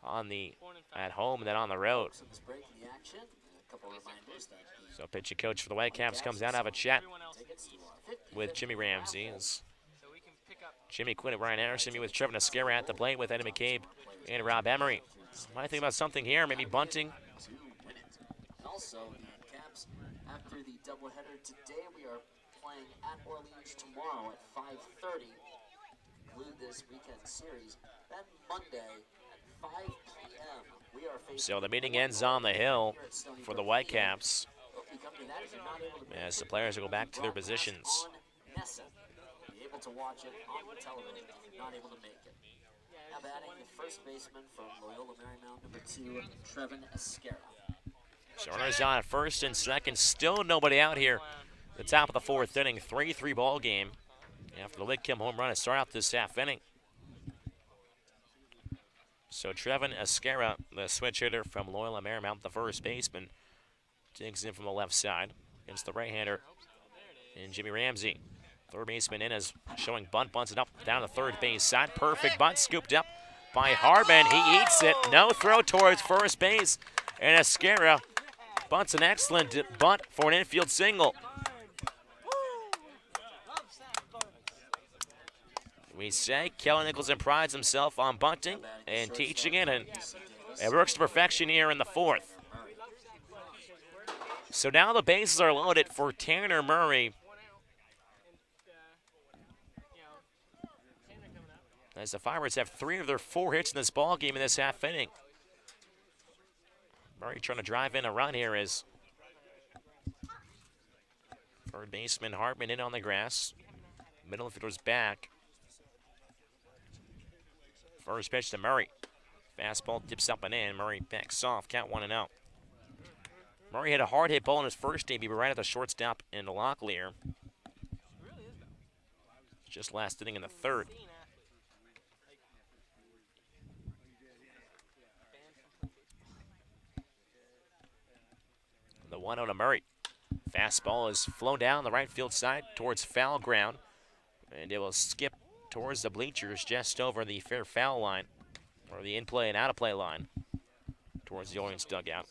on the at home than on the road. So pitching coach for the Whitecaps comes down to have a chat with Jimmy Ramsey. As Jimmy Quinn and Ryan Anderson meet with Trevor Nescara at the plate with Eddie McCabe and Rob Emery. Might think about something here, maybe bunting. Also, the Caps, after the doubleheader today, we are playing at Orleans tomorrow at 5:30. Conclude this weekend series. Then Monday at 5 p.m. we are facing. So the meeting ends on the hill for the Whitecaps as the players will go back to their positions. Be able to watch it on the television if you're not able to make it. Now batting the first baseman from Loyola Marymount, number 2, Trevin Esquera. So runners on at first and second. Still nobody out here. The top of the 4th inning, 3-3 ball game. After the Lidcombe home run to start out this half inning. So Trevin Esquera, the switch hitter from Loyola Marymount, the first baseman, digs in from the left side against the right-hander and Jimmy Ramsey. Third baseman in is showing bunt, bunts it up down the third base side. Perfect bunt, scooped up by Harbin. He eats it. No throw towards first base. And Esquera bunts an excellent bunt for an infield single. We say Kellen Nicholson prides himself on bunting and teaching it, and it works to perfection here in the 4th. So now the bases are loaded for Tanner Murray. As the Firebirds have 3 of their 4 hits in this ball game in this half inning. Murray trying to drive in a run here as third baseman Hartman in on the grass. Middle infielder's back. First pitch to Murray. Fastball dips up and in. Murray backs off. Count 1-0. Murray had a hard hit ball in his first debut right at the shortstop in Locklear. Just last inning in the 3rd. The 1-0 to Murray. Fastball is flown down the right field side towards foul ground. And it will skip towards the bleachers just over the fair foul line. Or the in-play and out-of-play line. Towards the Orleans dugout.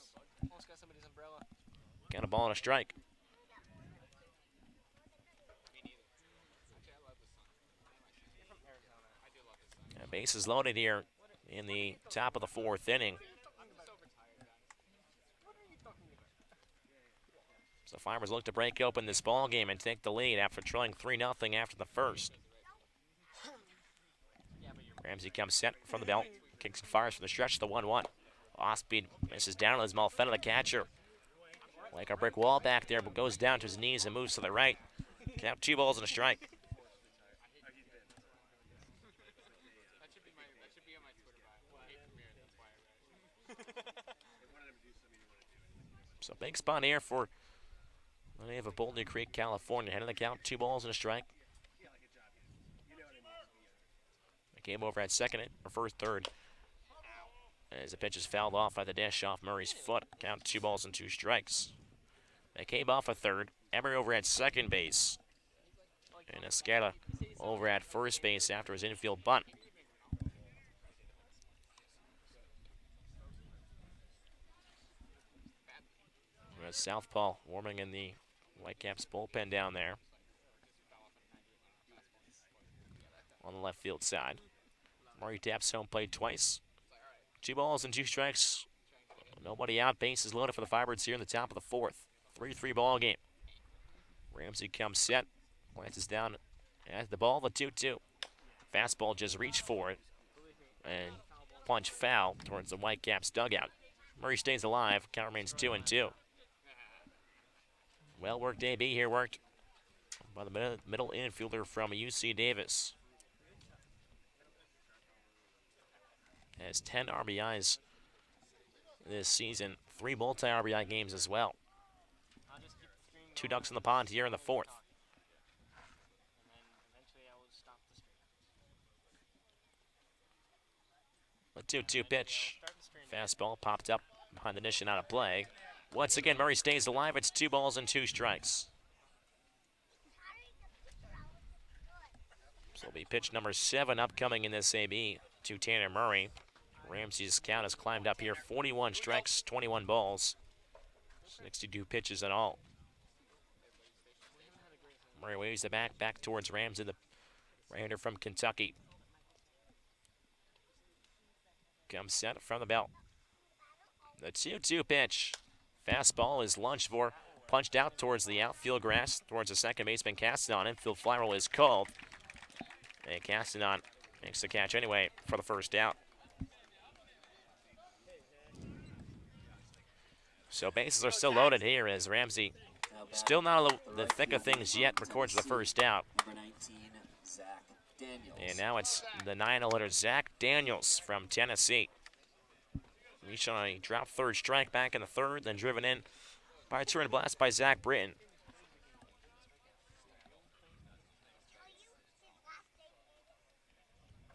Got a ball and a strike. And bases loaded here in the top of the 4th inning. So Firebirds look to break open this ball game and take the lead after trailing 3-0 after the first. Ramsey comes set from the belt, kicks and fires from the stretch, the 1-1. Off-speed misses down as Malfetta, the catcher. Like a brick wall back there, but goes down to his knees and moves to the right. Count 2 balls and a strike. So big spot here for the native of Boulder Creek, California. Head of the count, 2 balls and a strike. Game over at second or third. As the pitch is fouled off by the dish off Murray's foot. Count 2 balls and 2 strikes. McCabe off a third. Emery over at second base. And Escala over at first base after his infield bunt. We got Southpaw warming in the Whitecaps bullpen down there. On the left field side. Murray taps home plate twice. 2 balls and 2 strikes. Nobody out. Base is loaded for the Firebirds here in the top of the fourth. 3-3 ball game. Ramsey comes set. Glances down at the ball. The 2-2. Fastball just reached for it. And punch foul towards the Whitecaps dugout. Murray stays alive. Count remains 2-2. Well worked AB here. Worked by the middle infielder from UC Davis. Has 10 RBIs this season, 3 multi-RBI games as well. 2 ducks in the pond here in the fourth. A 2-2 pitch. Fastball popped up behind the dish and out of play. Once again, Murray stays alive. It's 2 balls and 2 strikes. So it'll be pitch number 7 upcoming in this AB to Tanner Murray. Ramsey's count has climbed up here. 41 strikes, 21 balls, 62 pitches in all. Murray waves the back towards Ramsey, the right-hander from Kentucky. Comes set from the belt. The 2-2 pitch. Fastball is lunged for, punched out towards the outfield grass, towards the second baseman. Castanon. Infield fly roll is called. And Castanon makes the catch anyway for the first out. So bases are still loaded here as Ramsey still not in the thick of things yet, records the first out. And now it's the 9-0 Zach Daniels from Tennessee. Reached on a drop third strike back in the third, then driven in by a turn blast by Zach Britton.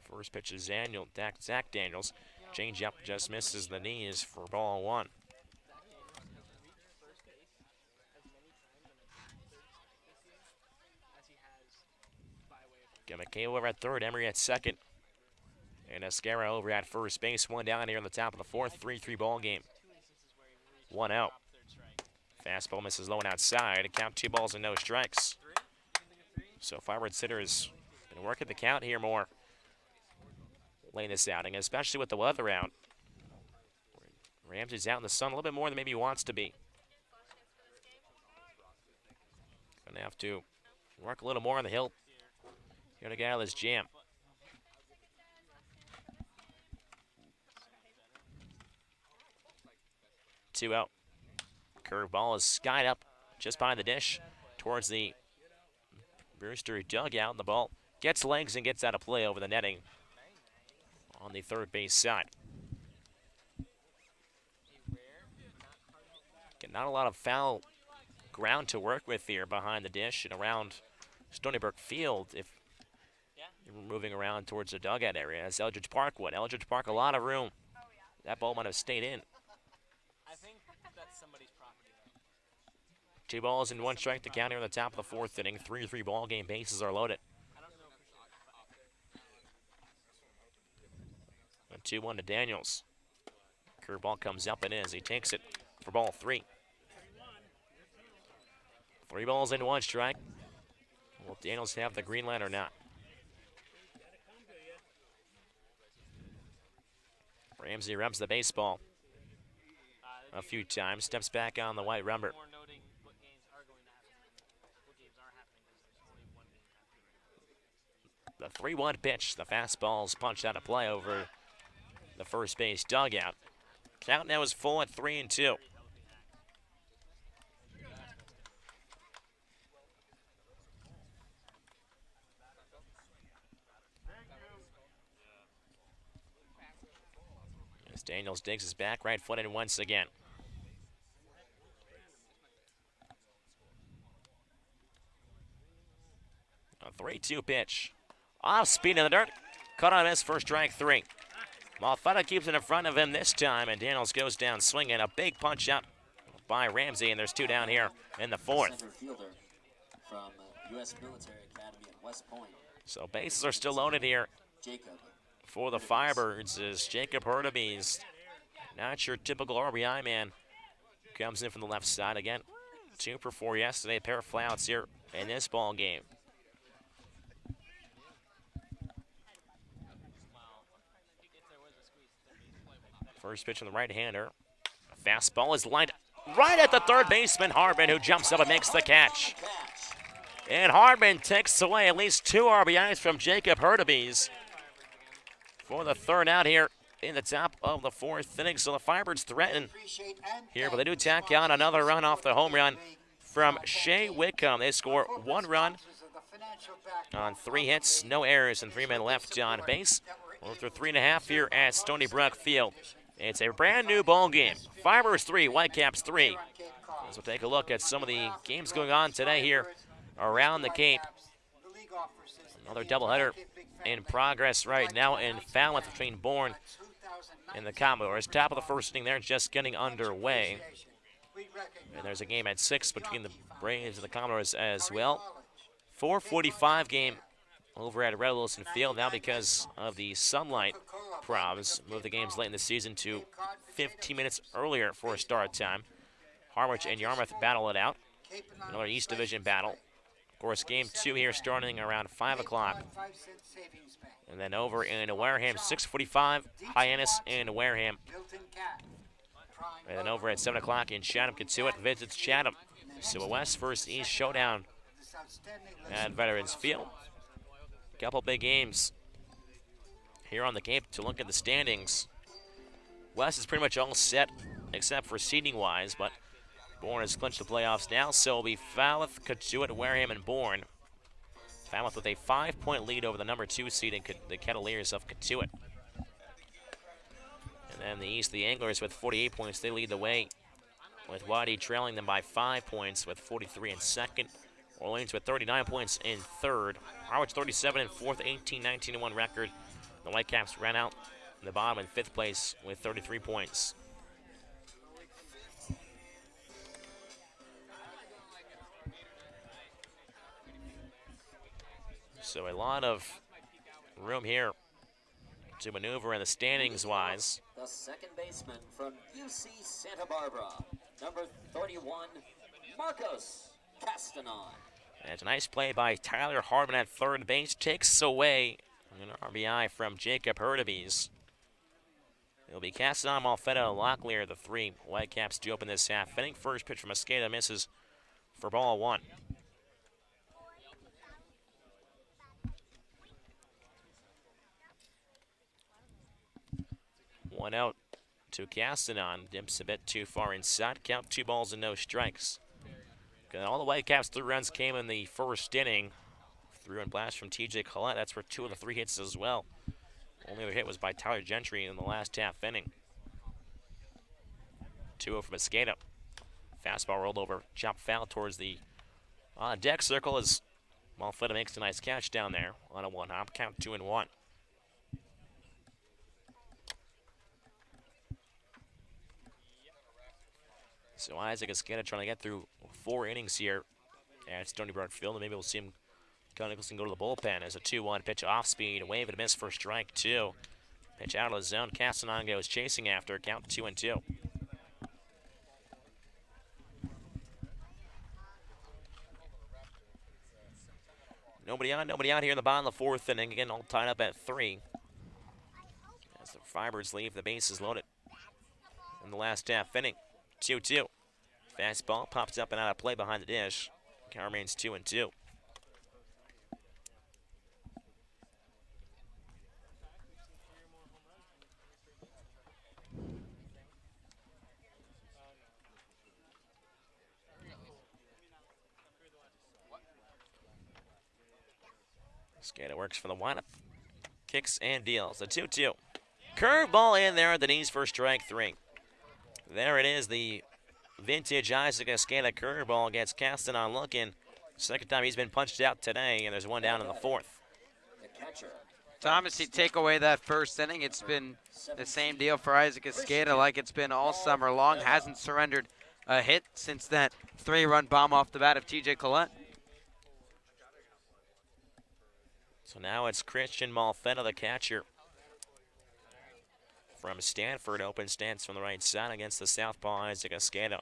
First pitch is Zach Daniels. Change up just misses the knees for ball 1. McKay over at third, Emery at second. And Escara over at first base. 1 down here on the top of the fourth. 3-3 ball game. 1 out. Fastball misses low and outside. Count 2 balls and no strikes. So Firebirds hitter has been working the count here more late in this outing, especially with the weather out. Ramsey's out in the sun a little bit more than maybe he wants to be. Gonna have to work a little more on the hill. Here to get out of this jam. Two out. Curveball is skied up just behind the dish towards the Brewster dugout. The ball gets legs and gets out of play over the netting on the third base side. Not a lot of foul ground to work with here behind the dish and around Stony Brook Field if you're moving around towards the dugout area, as Eldridge Park would. Eldridge Park, a lot of room. That ball might have stayed in. I think that's somebody's property. 2 balls and 1 strike to count here in the top of the fourth inning. 3-3 ball game. Bases are loaded. And 2-1 to Daniels. Curveball comes up and in as he takes it for ball 3. 3 balls and 1 strike. Will Daniels have the green light or not? Ramsey rubs the baseball a few times, steps back on the white rubber. The 3-1 pitch, the fastball is punched out of play over the first base dugout. Count now is full at 3-2. As Daniels digs his back, right-footed once again. A 3-2 pitch. Off speed in the dirt. Caught on his first strike 3. Malfetta keeps it in front of him this time, and Daniels goes down swinging. A big punch out by Ramsey, and there's 2 down here in the 4th. Center fielder from U.S. Military Academy at West Point. So bases are still loaded here Jacob. for the Firebirds as Jacob Hurtubise, not your typical RBI man, comes in from the left side again. 2 for 4 yesterday, a pair of flyouts here in this ball game. First pitch on the right-hander. Fastball is lined right at the third baseman, Hardman, who jumps up and makes the catch. And Hardman takes away at least 2 RBIs from Jacob Hurtubise for the 3rd out here in the top of the 4th inning. So the Firebirds threaten here, but they do tack on another run off the home run from Shea Whitcomb. They score 1 run on 3 hits, no errors, and 3 men left on base. We're through 3.5 here at Stony Brook Field. It's a brand new ball game. Firebirds 3, Whitecaps 3. As we'll take a look at some of the games going on today here around the Cape. Another doubleheader in progress right now in Falmouth between Bourne and the Commodores. Top of the 1st inning there, just getting underway. And there's a game at 6 between the Braves and the Commodores as well. 4:45 game over at Red Wilson Field now because of the sunlight problems. Moved the games late in the season to 15 minutes earlier for a start time. Harwich and Yarmouth battle it out. Another East Division battle. Of course, game 2 here starting around 5 o'clock. And then over in Wareham, 6:45, Hyannis and Wareham. And then over at 7 o'clock in Chatham-Katuitt visits Chatham. So a West versus East showdown at Veterans Field. Couple big games here on the Cape to look at the standings. West is pretty much all set except for seeding-wise, but Bourne has clinched the playoffs now, so it'll be Falmouth, Katuitt, Wareham, and Bourne. Falmouth with a 5-point lead over the number 2 seed in the Kettleers of Katuitt. And then the East, the Anglers with 48 points, they lead the way, with Waddy trailing them by 5 points with 43 in 2nd. Orleans with 39 points in 3rd. Harwich 37 in 4th, 18-19-1 record. The Whitecaps ran out in the bottom in 5th place with 33 points. So a lot of room here to maneuver in the standings-wise. The 2nd baseman from UC Santa Barbara, number 31, Marcos Castanon. And it's a nice play by Tyler Hardman at 3rd base. Takes away an RBI from Jacob Hurtubise. It'll be Castanon, Malfetta, Locklear, the 3 Whitecaps to open this half inning. First pitch from Mosqueda misses for ball 1. One out to Castanon. Dips a bit too far inside. Count 2 balls and no strikes. All the Whitecaps' 3 runs came in the 1st inning. Through and blast from TJ Collette. That's for 2 of the 3 hits as well. Only other hit was by Tyler Gentry in the last half inning. 2-0 from Mosqueda. Fastball rolled over, chopped foul towards the deck circle as Malfetta makes a nice catch down there on a 1-hop. Count 2-1. So Isaac Esqueda trying to get through 4 innings here at Stony Brook Field, and maybe we'll see him, Kyle Nicholson, go to the bullpen as a 2-1 pitch off speed, wave and a miss for strike 2. Pitch out of the zone. Castanon goes chasing after. Count 2-2. Nobody on, nobody out here in the bottom of the 4th inning. Again, all tied up at 3. As the Firebirds leave, the bases loaded in the last half inning. 2-2. Fastball pops up and out of play behind the dish. Count remains 2-2. Skater works for the windup. Kicks and deals. The 2-2. Curveball in there at the knees for strike 3. There it is. The vintage Isaac Escada curveball gets Caston on looking. Second time he's been punched out today, and there's one down in the 4th. Thomas, you take away that first inning, it's been the same deal for Isaac Escada like it's been all summer long. Hasn't surrendered a hit since that 3-run bomb off the bat of TJ Collette. So now it's Christian Malfetta, the catcher from Stanford. Open stance from the right side against the southpaw Isaac Escada.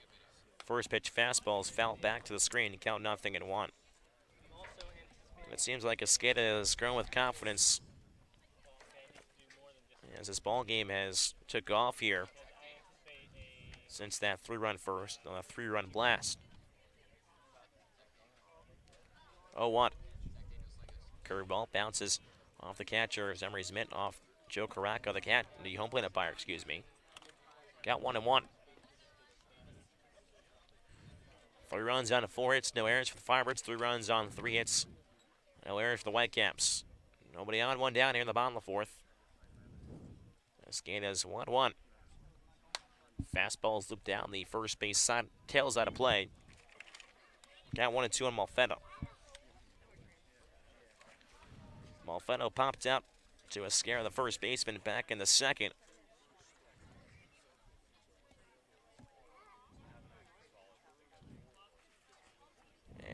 First pitch fastball is fouled back to the screen. Count 0-1. It seems like Escada is growing with confidence as this ball game has took off here since that 3-run blast. 0-1. Curveball bounces off the catcher. Emery's mitt off Joe Caraco, the home plate umpire, excuse me. Got 1-1. 3 runs on 4 hits, no errors for the Firebirds. 3 runs on 3 hits, no errors for the Whitecaps. Nobody on, 1 down here in the bottom of the 4th. Escada's 1-1. Fastball's looped down the first base side, tails out of play. Got 1-2 on Malfetta. Malfetta popped out to a scare of the first baseman back in the second.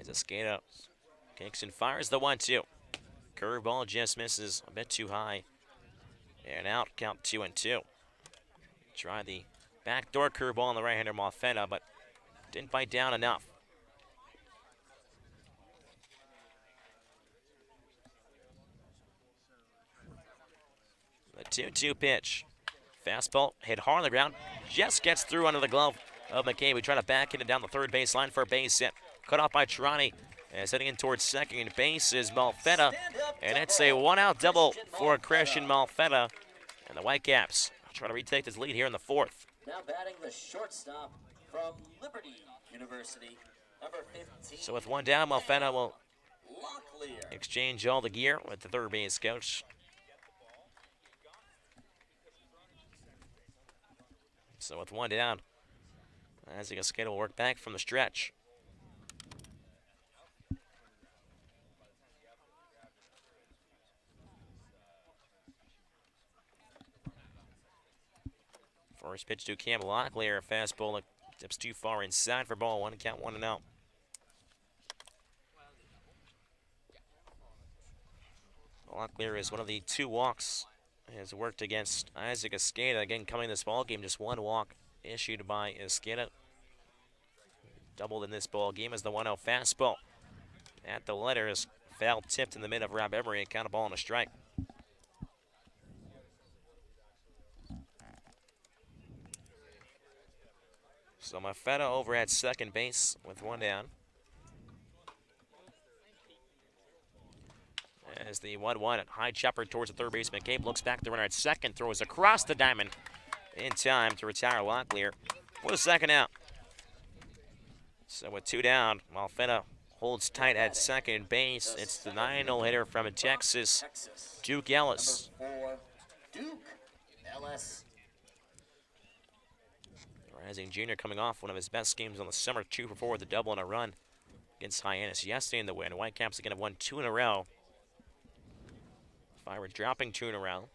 As Escada kicks and fires the 1-2. Curveball just misses a bit too high. And out, count 2-2. Try the backdoor curveball on the right-hander Malfetta, but didn't bite down enough. The 2-2 pitch. Fastball hit hard on the ground. Just gets through under the glove of McCabe. We try to back it down the third base line for a base hit. Cut off by Trani. As heading in towards second base is Malfetta. And it's a 1-out double for Christian Malfetta. And the Whitecaps try to retake this lead here in the 4th. Now batting the shortstop from Liberty University, number 15. So with 1 down, Malfetta will exchange all the gear with the third base coach. So with 1 down, Isaac Escada will work back from the stretch. First pitch to Cam Locklear, fastball that dips too far inside for ball 1, count 1-0. Locklear is one of the 2 walks has worked against Isaac Escada. Again, coming this ball game, just 1 walk issued by Escada. Doubled in this ball game as the 1-0 fastball at the letters, foul tipped in the mid of Rob Emery, and count a ball and a strike. So Malfetta over at second base with 1 down. As the 1-1 high chopper towards the third baseman. McCabe looks back, the runner at second, throws across the diamond in time to retire Locklear for the 2nd out. So with 2 down, Malfetta holds tight at second base. It's the 9-0 hitter from Texas, Duke Ellis. Duke Ellis. Rising junior coming off one of his best games on the summer, 2 for 4 with a double and a run against Hyannis yesterday in the win. Whitecaps again have won 2 in a row. Firebirds dropping 2 in a row.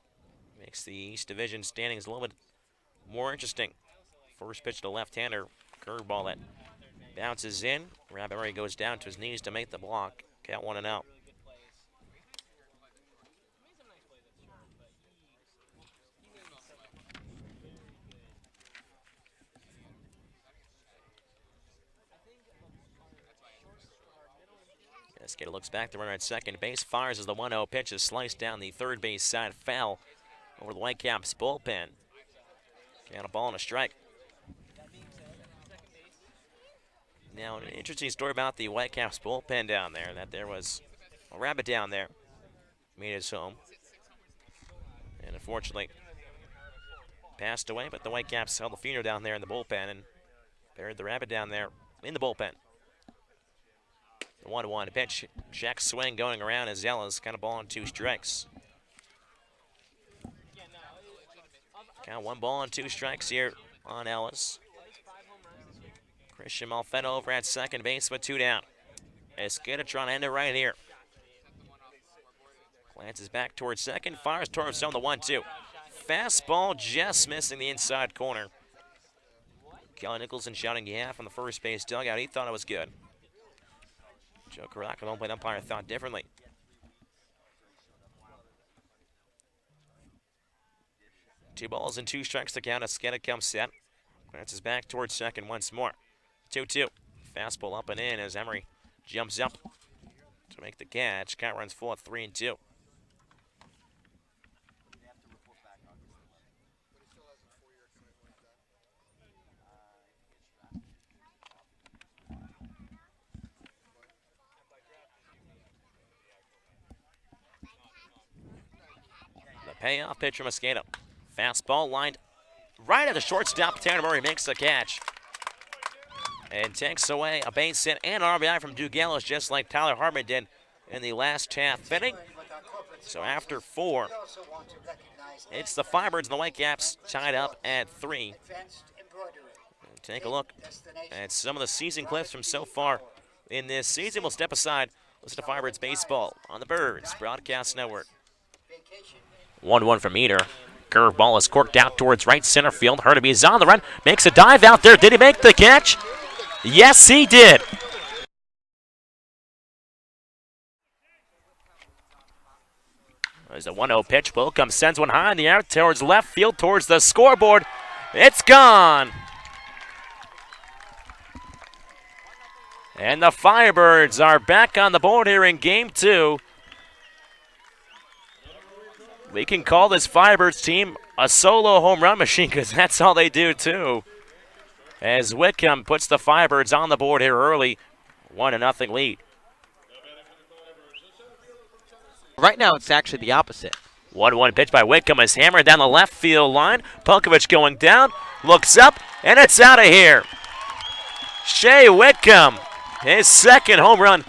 Makes the East Division standings a little bit more interesting. First pitch to left-hander, curveball that bounces in. Rob Emery goes down to his knees to make the block. Count 1-0. Escada looks back, the runner at second base, fires as the 1-0 pitch is sliced down the third base side, foul over the Whitecaps bullpen. Count a ball and a strike. Now, an interesting story about the Whitecaps bullpen down there, that there was a rabbit down there, made his home, and unfortunately passed away, but the Whitecaps held the funeral down there in the bullpen and buried the rabbit down there in the bullpen. The 1-1 pitch. Jack swing going around as Ellis got a ball on 2 strikes. Got 1 ball and 2 strikes here on Ellis. Christian Malfetta over at second base with 2 down. Escada trying to end it right here. Glances back towards second, fires towards zone, the 1-2. Fastball just missing the inside corner. Kelly Nicholson shouting yeah from the first base dugout. He thought it was good. Joe Karaka, the home plate umpire, thought differently. Two balls and 2 strikes to count. Escada comes set. Glances back towards second once more. 2-2. Fastball up and in as Emery jumps up to make the catch. Count runs full at 3-2. The payoff pitch from Escada. Fastball lined right at the shortstop. Tanner Murray makes the catch and takes away a base hit and RBI from Dugalis, just like Tyler Hartman did in the last half inning. So after 4, it's the Firebirds and the Whitecaps tied up at 3. Take a look at some of the season clips from so far in this season. We'll step aside, listen to Firebirds baseball on the Birds Broadcast Network. 1-1 from Eater. Curveball is corked out towards right center field. Hurtubise is on the run, makes a dive out there. Did he make the catch? Yes, he did. There's a 1-0 pitch. Wilcom sends one high in the air towards left field, towards the scoreboard. It's gone. And the Firebirds are back on the board here in Game 2. We can call this Firebirds team a solo home run machine because that's all they do too. As Whitcomb puts the Firebirds on the board here early, 1-0 lead. Right now it's actually the opposite. 1-1 pitch by Whitcomb is hammered down the left field line. Punkovich going down, looks up, and it's out of here. Shea Whitcomb, his second home run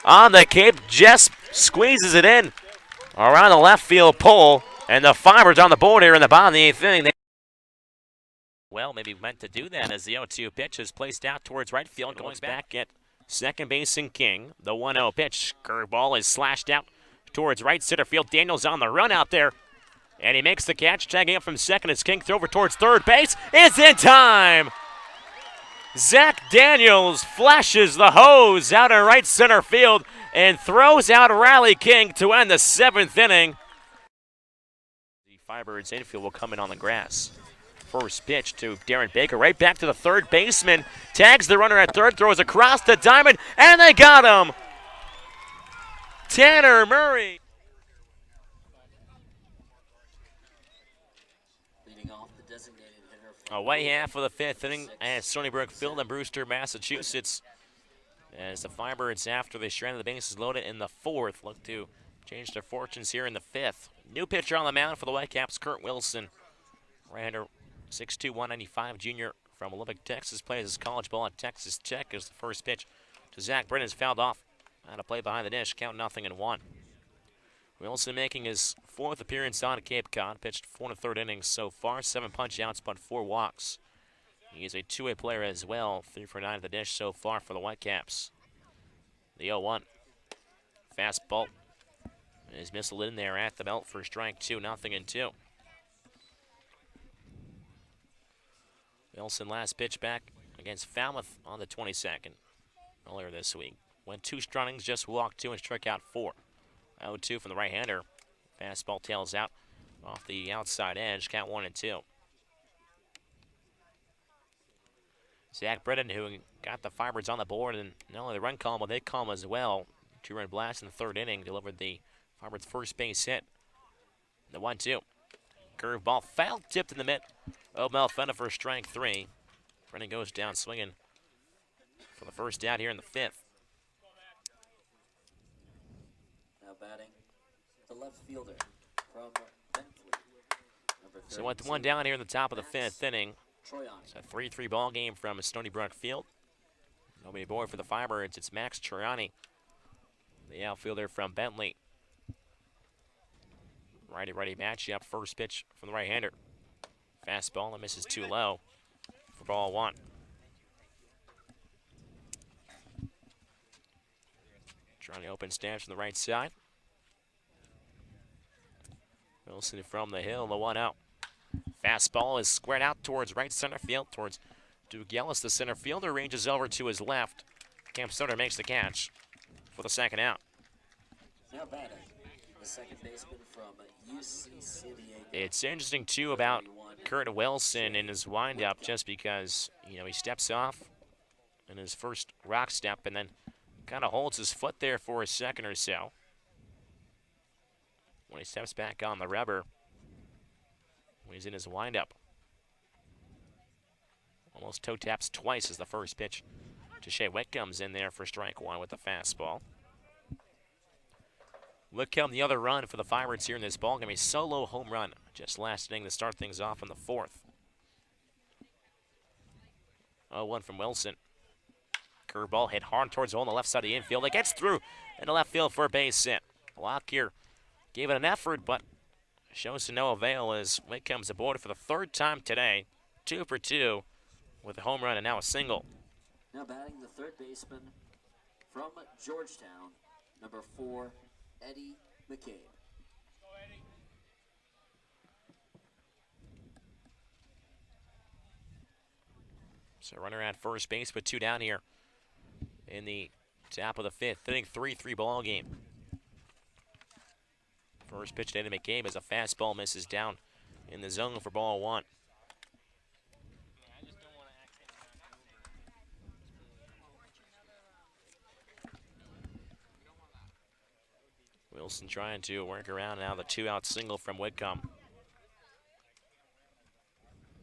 on the Cape, just squeezes it in around the left field pole, and the Firebirds on the board here in the bottom of the 8th inning. Well, maybe meant to do that as the 0-2 pitch is placed out towards right field, going back at second base and King. The 1-0 pitch, curveball is slashed out towards right center field. Daniels on the run out there, and he makes the catch, tagging up from second as King throws over towards third base. It's in time! Zach Daniels flashes the hose out in right center field and throws out Riley King to end the 7th inning. The Firebirds infield will come in on the grass. First pitch to Darren Baker, right back to the third baseman. Tags the runner at third, throws across the diamond, and they got him! Tanner Murray. Away half of the 5th inning at Stony Brook Field in Brewster, Massachusetts. As the Firebirds, after they stranded the bases loaded in the 4th, look to change their fortunes here in the 5th. New pitcher on the mound for the Whitecaps, Kurt Wilson. Right-hander, 6'2", 195 junior from Olympic, Texas. Plays his college ball at Texas Tech as the first pitch to Zach Britton is fouled off. Out of play behind the dish, count 0-1. Wilson making his 4th appearance on Cape Cod. Pitched 4 1/3 innings so far, 7 punch-outs, but 4 walks. He is a two-way player as well, 3 for 9 at the dish so far for the Whitecaps. The 0-1. Fastball is missiled in there at the belt for strike 2, 0-2. Wilson last pitch back against Falmouth on the 22nd earlier this week. Went 2 strunnings, just walked 2 and struck out 4. 0-2 from the right-hander. Fastball tails out off the outside edge, count 1-2. Zach Britton, who got the Firebirds on the board, and not only the run column, but they column as well. 2-run blast in the 3rd inning, delivered the Firebirds' first base hit. The 1-2. Curveball foul, tipped in the mitt of Malfetta for strike 3. Britton goes down swinging for the first out here in the 5th. Now batting, the left fielder from Bentley. So with 1 down here in the top of the 5th inning, it's a 3-3 ball game from Stony Brook Field. Nobody aboard for the Firebirds. It's Max Triani, the outfielder from Bentley. Righty-righty matchup. First pitch from the right-hander. Fastball that misses too low for ball one. Trying to open stance from the right side. Wilson from the hill, the 1-0. Fastball is squared out towards right center field, towards Duke Yellis. The center fielder ranges over to his left. Cam Stoner makes the catch for the second out. Now batting, the second baseman from UC San Diego. It's interesting, too, about Kurt Wilson in his windup, just because, you know, he steps off in his first rock step and then kind of holds his foot there for a second or so. When he steps back on the rubber, when he's in his windup. Almost toe taps twice as the first pitch to Shea Whitcomb's in there for strike one with the fastball. Whitcomb, the other run for the Firebirds here in this ball game, a solo home run, just last inning to start things off in the fourth. 0-1 from Wilson. Curveball hit hard towards the hole on the left side of the infield. It gets through into left field for a base hit. Lockyer gave it an effort, but shows to no avail as Whitcomb's aboard for the third time today. 2 for 2 with a home run and now a single. Now batting the third baseman from Georgetown, number 4, Eddie McCabe. So runner at first base with 2 down here in the top of the fifth inning, 3-3 ball game. First pitch to Eddie McCabe as a fastball misses down in the zone for ball one. Wilson trying to work around now the 2-out single from Whitcomb.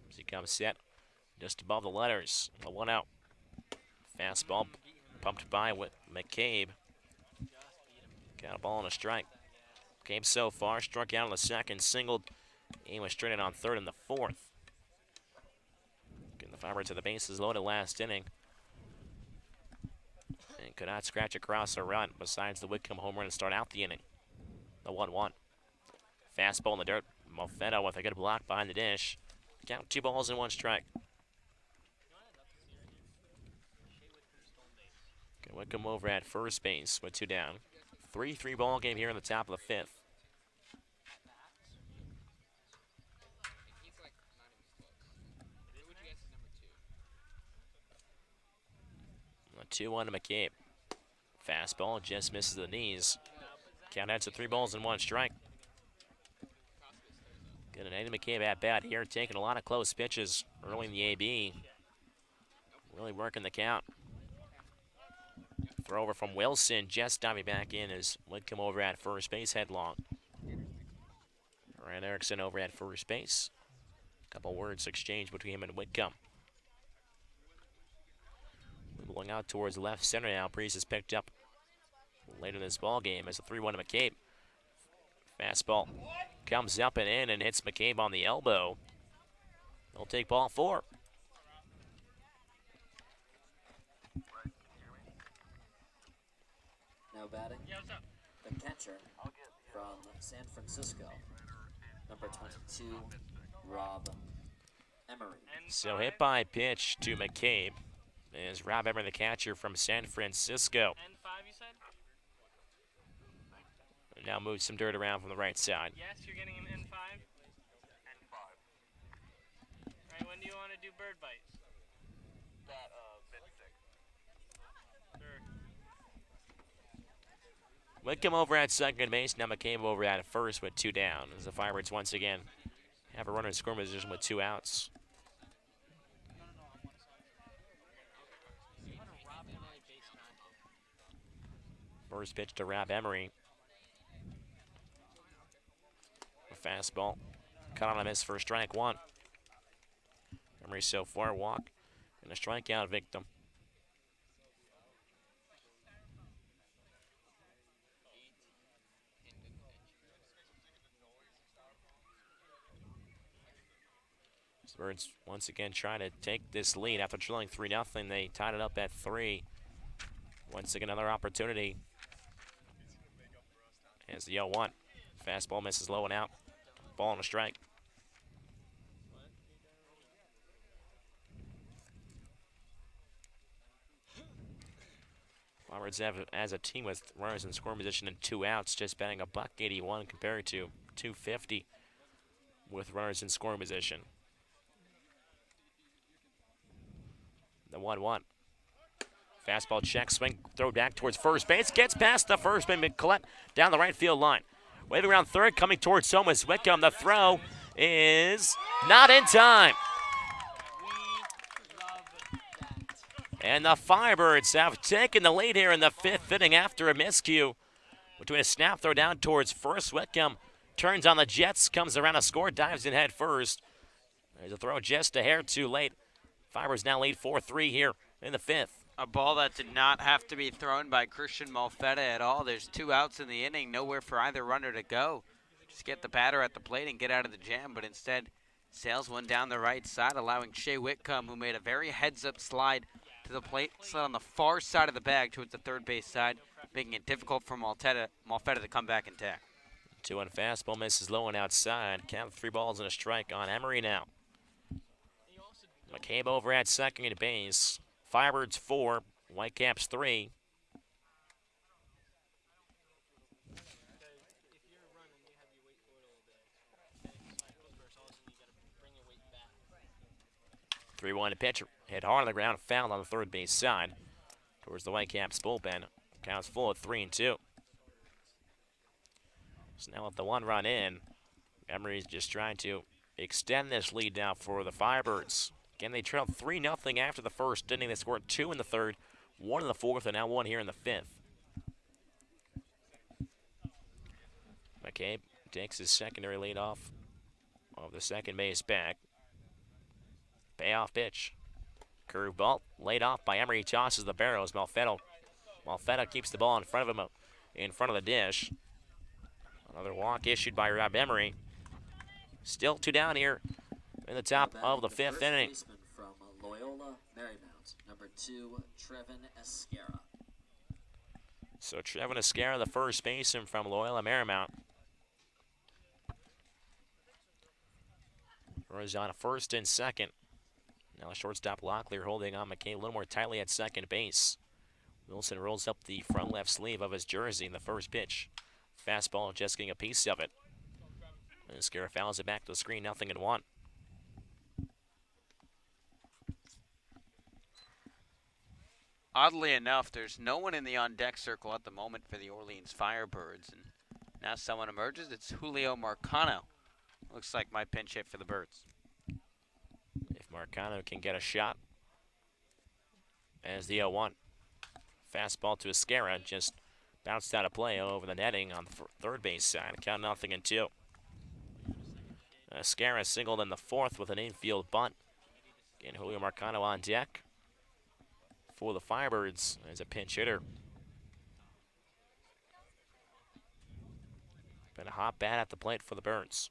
As he comes set just above the letters, a 1-out. Fastball pumped by with McCabe. Got a ball and a strike. McCabe so far struck out in the second, singled. He was straight in on third in the fourth. Getting the Firebirds to the bases loaded last inning. And could not scratch across a run besides the Whitcomb home run to start out the inning. The 1-1. Fastball in the dirt. Mofetta with a good block behind the dish. Count 2 balls and 1 strike. Whitcomb over at first base with 2 down. 3-3 ball game here in the top of the fifth. A 2-1 to McCabe. Fastball just misses the knees. Count out to 3 balls and 1 strike. Good an Eddie McCabe at bat here, taking a lot of close pitches early in the AB. Really working the count. Throw over from Wilson, just diving back in as Whitcomb over at first base headlong. Ryan Erickson over at first base. A couple words exchanged between him and Whitcomb. Moving out towards left center now. Priest is picked up later in this ball game as a 3-1 to McCabe. Fastball comes up and in and hits McCabe on the elbow. They'll take ball 4. Now batting, the catcher from San Francisco, number 22, Rob Emery. So hit by pitch to McCabe is Rob Emery, the catcher from San Francisco. Now moves some dirt around from the right side. Yes, you're getting an N5? N5. Right, when do you want to do bird bites? That, mid-6. Sure. Whitcomb over at second base, now McCabe over at first with 2 down. As the Firebirds once again have a runner in scoring position with 2 outs. First pitch to Rob Emery. A fastball. Cut on a miss for a strike 1. Emery so far walk and a strikeout victim. Birds once again trying to take this lead after trailing 3-0. They tied it up at 3. Once again, another opportunity. As the 0-1. Fastball misses low and out. Ball on a strike. Firebirds have, as a team with runners in scoring position and 2 outs, just batting $181 compared to $250 with runners in scoring position. The 1-1. Fastball check, swing, throw back towards first base. Gets past the first baseman, Collette down the right field line. Waving around third, coming towards home is Wickham. The throw is not in time. And the Firebirds have taken the lead here in the 5th inning after a miscue. Between a snap throw down towards first, Wickham turns on the Jets, comes around a score, dives in head first. There's a throw just a hair too late. Firebirds now lead 4-3 here in the 5th. A ball that did not have to be thrown by Christian Malfetta at all. There's 2 outs in the inning, nowhere for either runner to go. Just get the batter at the plate and get out of the jam, but instead sails one down the right side, allowing Shea Whitcomb, who made a very heads-up slide to the plate, slid on the far side of the bag towards the third base side, making it difficult for Malfetta to come back and tag. 2-1 fastball misses low and outside. Count 3 balls and a strike on Emery now. McCabe over at second at base. Firebirds 4, Whitecaps 3. Three 1 pitch, hit hard on the ground, fouled on the third base side towards the Whitecaps bullpen. Counts full at 3-2. So now with the 1 run in, Emery's just trying to extend this lead now for the Firebirds. Again, they trailed 3-0 after the first inning. They scored 2 in the 3rd, 1 in the 4th, and now 1 here in the 5th. McCabe takes his secondary lead off of the second base back. Payoff pitch. Curveball laid off by Emery. Tosses the barrels. Malfetta keeps the ball in front of him, in front of the dish. Another walk issued by Rob Emery. Still 2 down here in the top of the 5th inning. From Loyola Marymount, number 2, Trevin Esquera. So Trevin Esquera, the first baseman from Loyola Marymount. Runners on first and second. Now shortstop Locklear holding on McCabe a little more tightly at second base. Wilson rolls up the front left sleeve of his jersey in the first pitch. Fastball just getting a piece of it. And Esquera fouls it back to the screen, 0-1. Oddly enough, there's no one in the on-deck circle at the moment for the Orleans Firebirds. And now someone emerges. It's Julio Marcano. Looks like my pinch hit for the Birds. If Marcano can get a shot. As the 0-1. Fastball to Esquera, just bounced out of play over the netting on the third base side. Count 0-2. Esquera singled in the 4th with an infield bunt. Again, Julio Marcano on deck for the Firebirds as a pinch hitter. Been a hot bat at the plate for the Birds.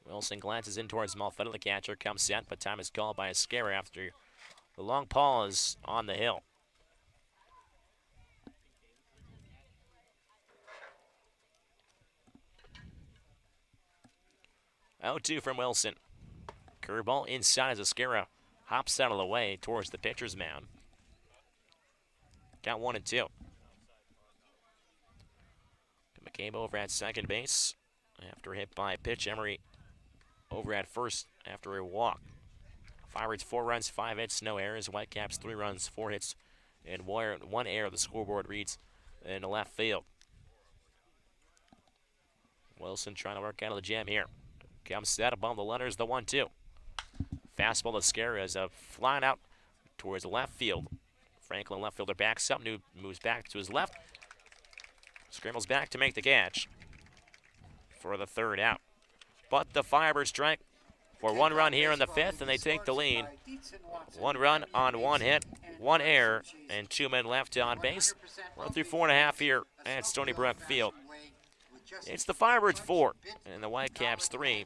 Wilson glances in towards Malfetta, the catcher, comes set, but time is called by Esquera after the long pause on the hill. Out 2 from Wilson. Curveball inside as Esquera hops out of the way towards the pitcher's mound. Count 1-2. McCabe over at second base after hit by a pitch. Emery over at first after a walk. Firebirds 4 runs, 5 hits, no errors. Whitecaps 3 runs, 4 hits, and 1 error. The scoreboard reads in the left field. Wilson trying to work out of the jam here. Comes set above the letters, the 1-2. Fastball to Esquera is flying out towards the left field. Franklin, left fielder, backs up, moves back to his left. Scrambles back to make the catch for the 3rd out. But the Firebirds strike for 1 run here in the 5th, and they take the lead. 1 run on 1 hit, 1 error, and 2 men left on base. We're through 4.5 here at Stony Brook Field. It's the Firebirds 4 and the Whitecaps 3.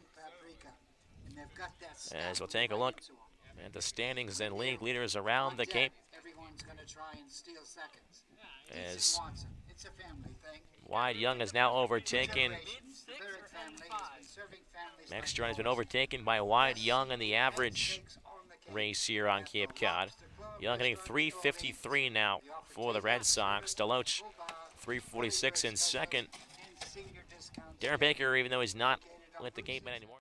got that As stack we'll take a look to 'em. at the standings and league leaders around the Cape. Everyone's going to try and steal seconds. As Decent Watson. It's a family thing. Wyatt Young is now overtaken. Generations. The third family has been serving families Max like Strong has been yours. overtaken by Wyatt Young in the average race here on Cape Cod. Young hitting 353 now for the Red Sox. Deloach 346 in second. Darren Baker, even though he's not with the Cape Men anymore.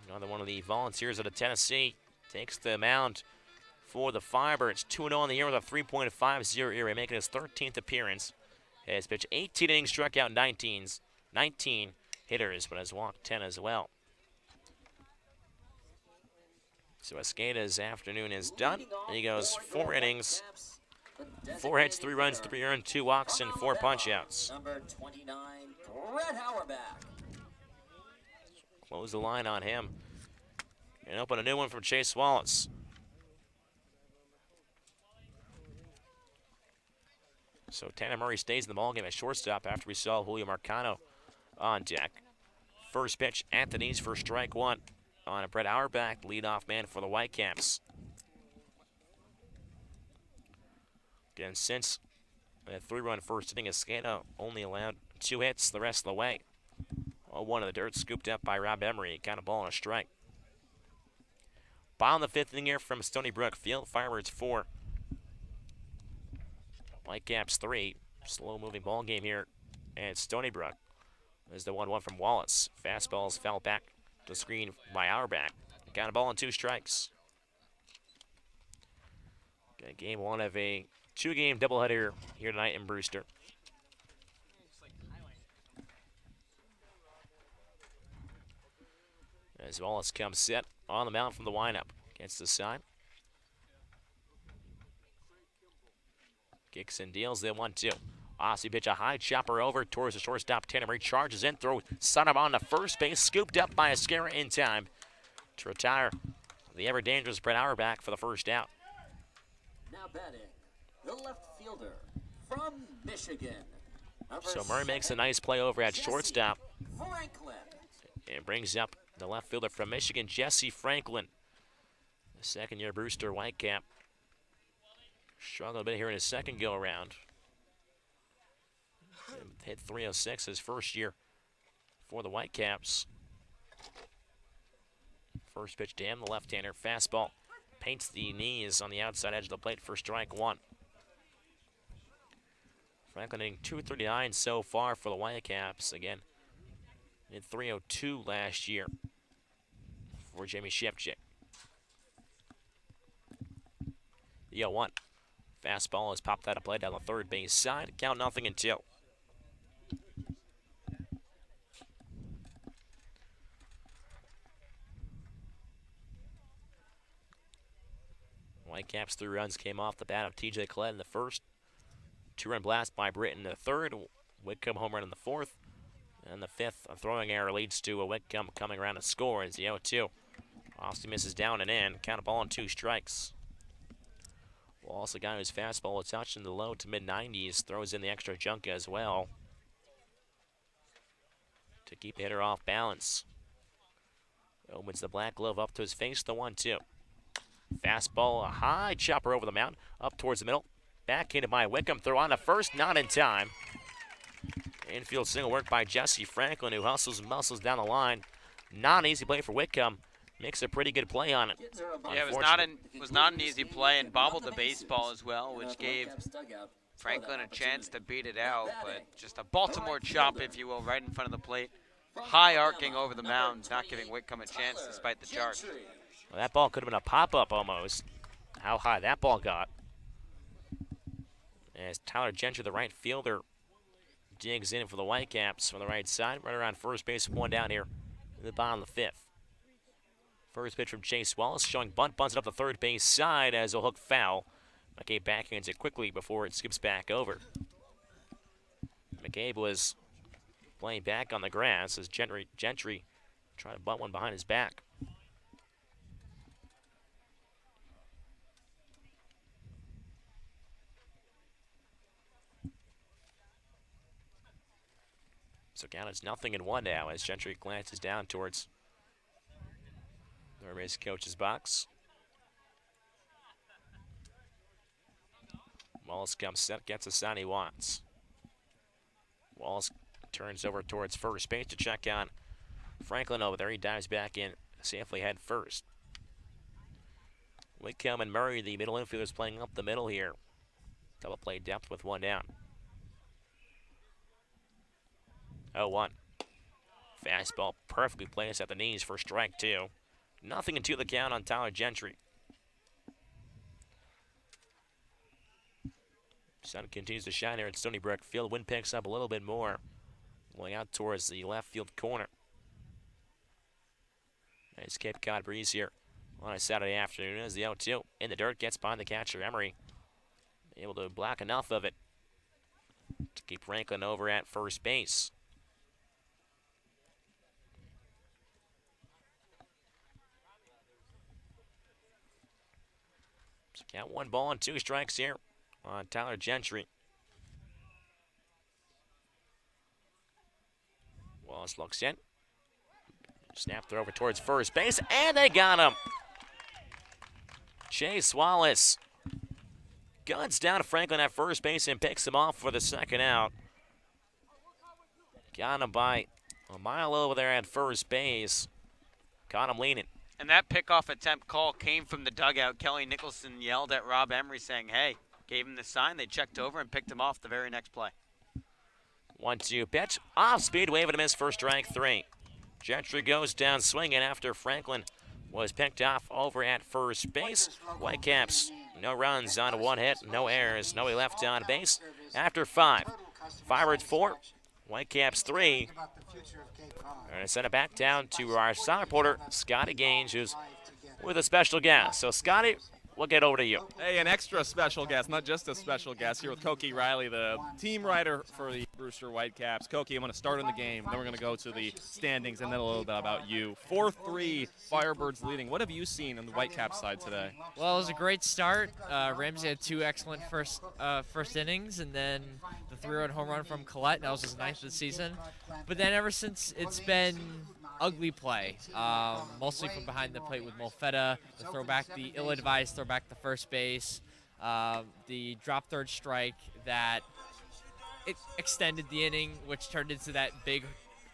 Another one of the Volunteers out of Tennessee takes the mound for the Firebirds. 2-0 on the year with a 3.50 ERA, making his 13th appearance. Has pitched 18 innings, struck out 19 hitters, but has walked 10 as well. So Esqueda's afternoon is done. He goes 4 innings, 4 hits, 3 runs, 3 earned, 2 walks, and 4 punch-outs. Number 29, Brett Auerbach. Close the line on him. And open a new one from Chase Wallace. So Tanner Murray stays in the ballgame at shortstop after we saw Julio Marcano on deck. First pitch at the knees for strike one on a Brett Auerbach, leadoff man for the Whitecaps. Again, since a 3-run first inning, Esqueda only allowed 2 hits the rest of the way. One of the dirt scooped up by Rob Emery, kind of ball on a strike. Bottom of the 5th inning here from Stony Brook Field. Firebirds 4. Whitecaps 3. Slow moving ball game here at Stony Brook. There's the 1-1 from Wallace. Fastballs foul back to the screen by Auerbach. Got a ball on 2 strikes. Got game 1 of a 2-game doubleheader here tonight in Brewster. As Wallace comes set on the mound from the windup. Gets the side. Kicks and deals the 1-2. Aussie pitch a high chopper over towards the shortstop. Tanner Murray charges in, throw son of on to first base. Scooped up by Esquera in time to retire the ever dangerous Brett Auerbach for the first out. Now batting, the left fielder from Michigan. So Murray makes a nice play over at shortstop. Franklin. And brings up the left fielder from Michigan, Jesse Franklin. The second-year Brewster Whitecap. Struggled a bit here in his second go-around. Hit 306 his first year for the Whitecaps. First pitch to him, the left-hander. Fastball paints the knees on the outside edge of the plate for strike one. Franklin hitting .239 so far for the Whitecaps. Again, hit .302 last year for Jamie Shevchik. The 0-1. Fastball has popped out of play down the third base side. Count 0-2. Whitecaps 3 runs came off the bat of TJ Collette in the first. 2-run blast by Britton in the third. Whitcomb home run in the fourth. And the fifth, a throwing error leads to a Whitcomb coming around to score as the 0-2. Austin misses down and in. Count a ball on 2 strikes. Wallace, a guy whose fastball is touched in the low to mid-90s, throws in the extra junk as well to keep the hitter off balance. Opens the black glove up to his face, the 1-2. Fastball, a high chopper over the mound, up towards the middle. Backhanded by Wickham, throw on to first, not in time. Infield single work by Jesse Franklin, who hustles and muscles down the line. Not an easy play for Wickham. Makes a pretty good play on it. Yeah, it was not an easy play and bobbled the baseball as well, which gave Franklin a chance to beat it out. But just a Baltimore chop, if you will, right in front of the plate. High arcing over the mound, not giving Wickham a chance despite the charge. Well, that ball could have been a pop-up almost. How high that ball got. As Tyler Gentry, the right fielder, digs in for the Whitecaps from the right side. Right around first base, one down here in the bottom of the 5th. First pitch from Chase Wallace, showing bunt, bunts it up the third base side as a hook foul. McCabe backhands it quickly before it skips back over. McCabe was playing back on the grass as Gentry tried to bunt one behind his back. So count is 0-1 now as Gentry glances down towards the base coach's box. Wallace comes set, gets the sign he wants. Wallace turns over towards first base to check on Franklin over there. He dives back in safely head first. Wickham and Murray, the middle infielders, playing up the middle here. Double play depth with one down. 0-1. Fastball perfectly placed at the knees for strike 2. 0-2 the count on Tyler Gentry. Sun continues to shine here at Stony Brook Field. Wind picks up a little bit more, going out towards the left field corner. Nice Cape Cod breeze here on a Saturday afternoon as the 0-2 in the dirt gets behind the catcher Emery. Able to block enough of it to keep Franklin over at first base. So count 1 ball and 2 strikes here on Tyler Gentry. Wallace looks in. Snap throw over towards first base, and they got him. Chase Wallace guns down to Franklin at first base and picks him off for the second out. Got him by a mile over there at first base. Caught him leaning. And that pickoff attempt call came from the dugout. Kelly Nicholson yelled at Rob Emery saying, hey, gave him the sign. They checked over and picked him off the very next play. 1-2 pitch. Off speed, wave and a miss for strike 3. Gentry goes down swinging after Franklin was picked off over at first base. Whitecaps, no runs on 1 hit, no errors, nobody left on base. After 5, Firebirds 4, Whitecaps 3. We're going to send it back down to our sound reporter, Scotty Gaines, who's with a special guest. So, Scotty, we'll get over to you. Hey, an extra special guest, not just a special guest, here with Koki Riley, the team writer for the Brewster Whitecaps. Koki, I'm going to start in the game, then we're going to go to the standings, and then a little bit about you. 4-3, Firebirds leading. What have you seen on the Whitecaps side today? Well, it was a great start. Ramsey had 2 excellent first innings, and then the 3-run home run from Collette. That was his 9th of the season. But then ever since, it's been ugly play, mostly from behind the plate with Molfetta, the throwback, the ill-advised throwback to first base, the drop third strike that it extended the inning, which turned into that big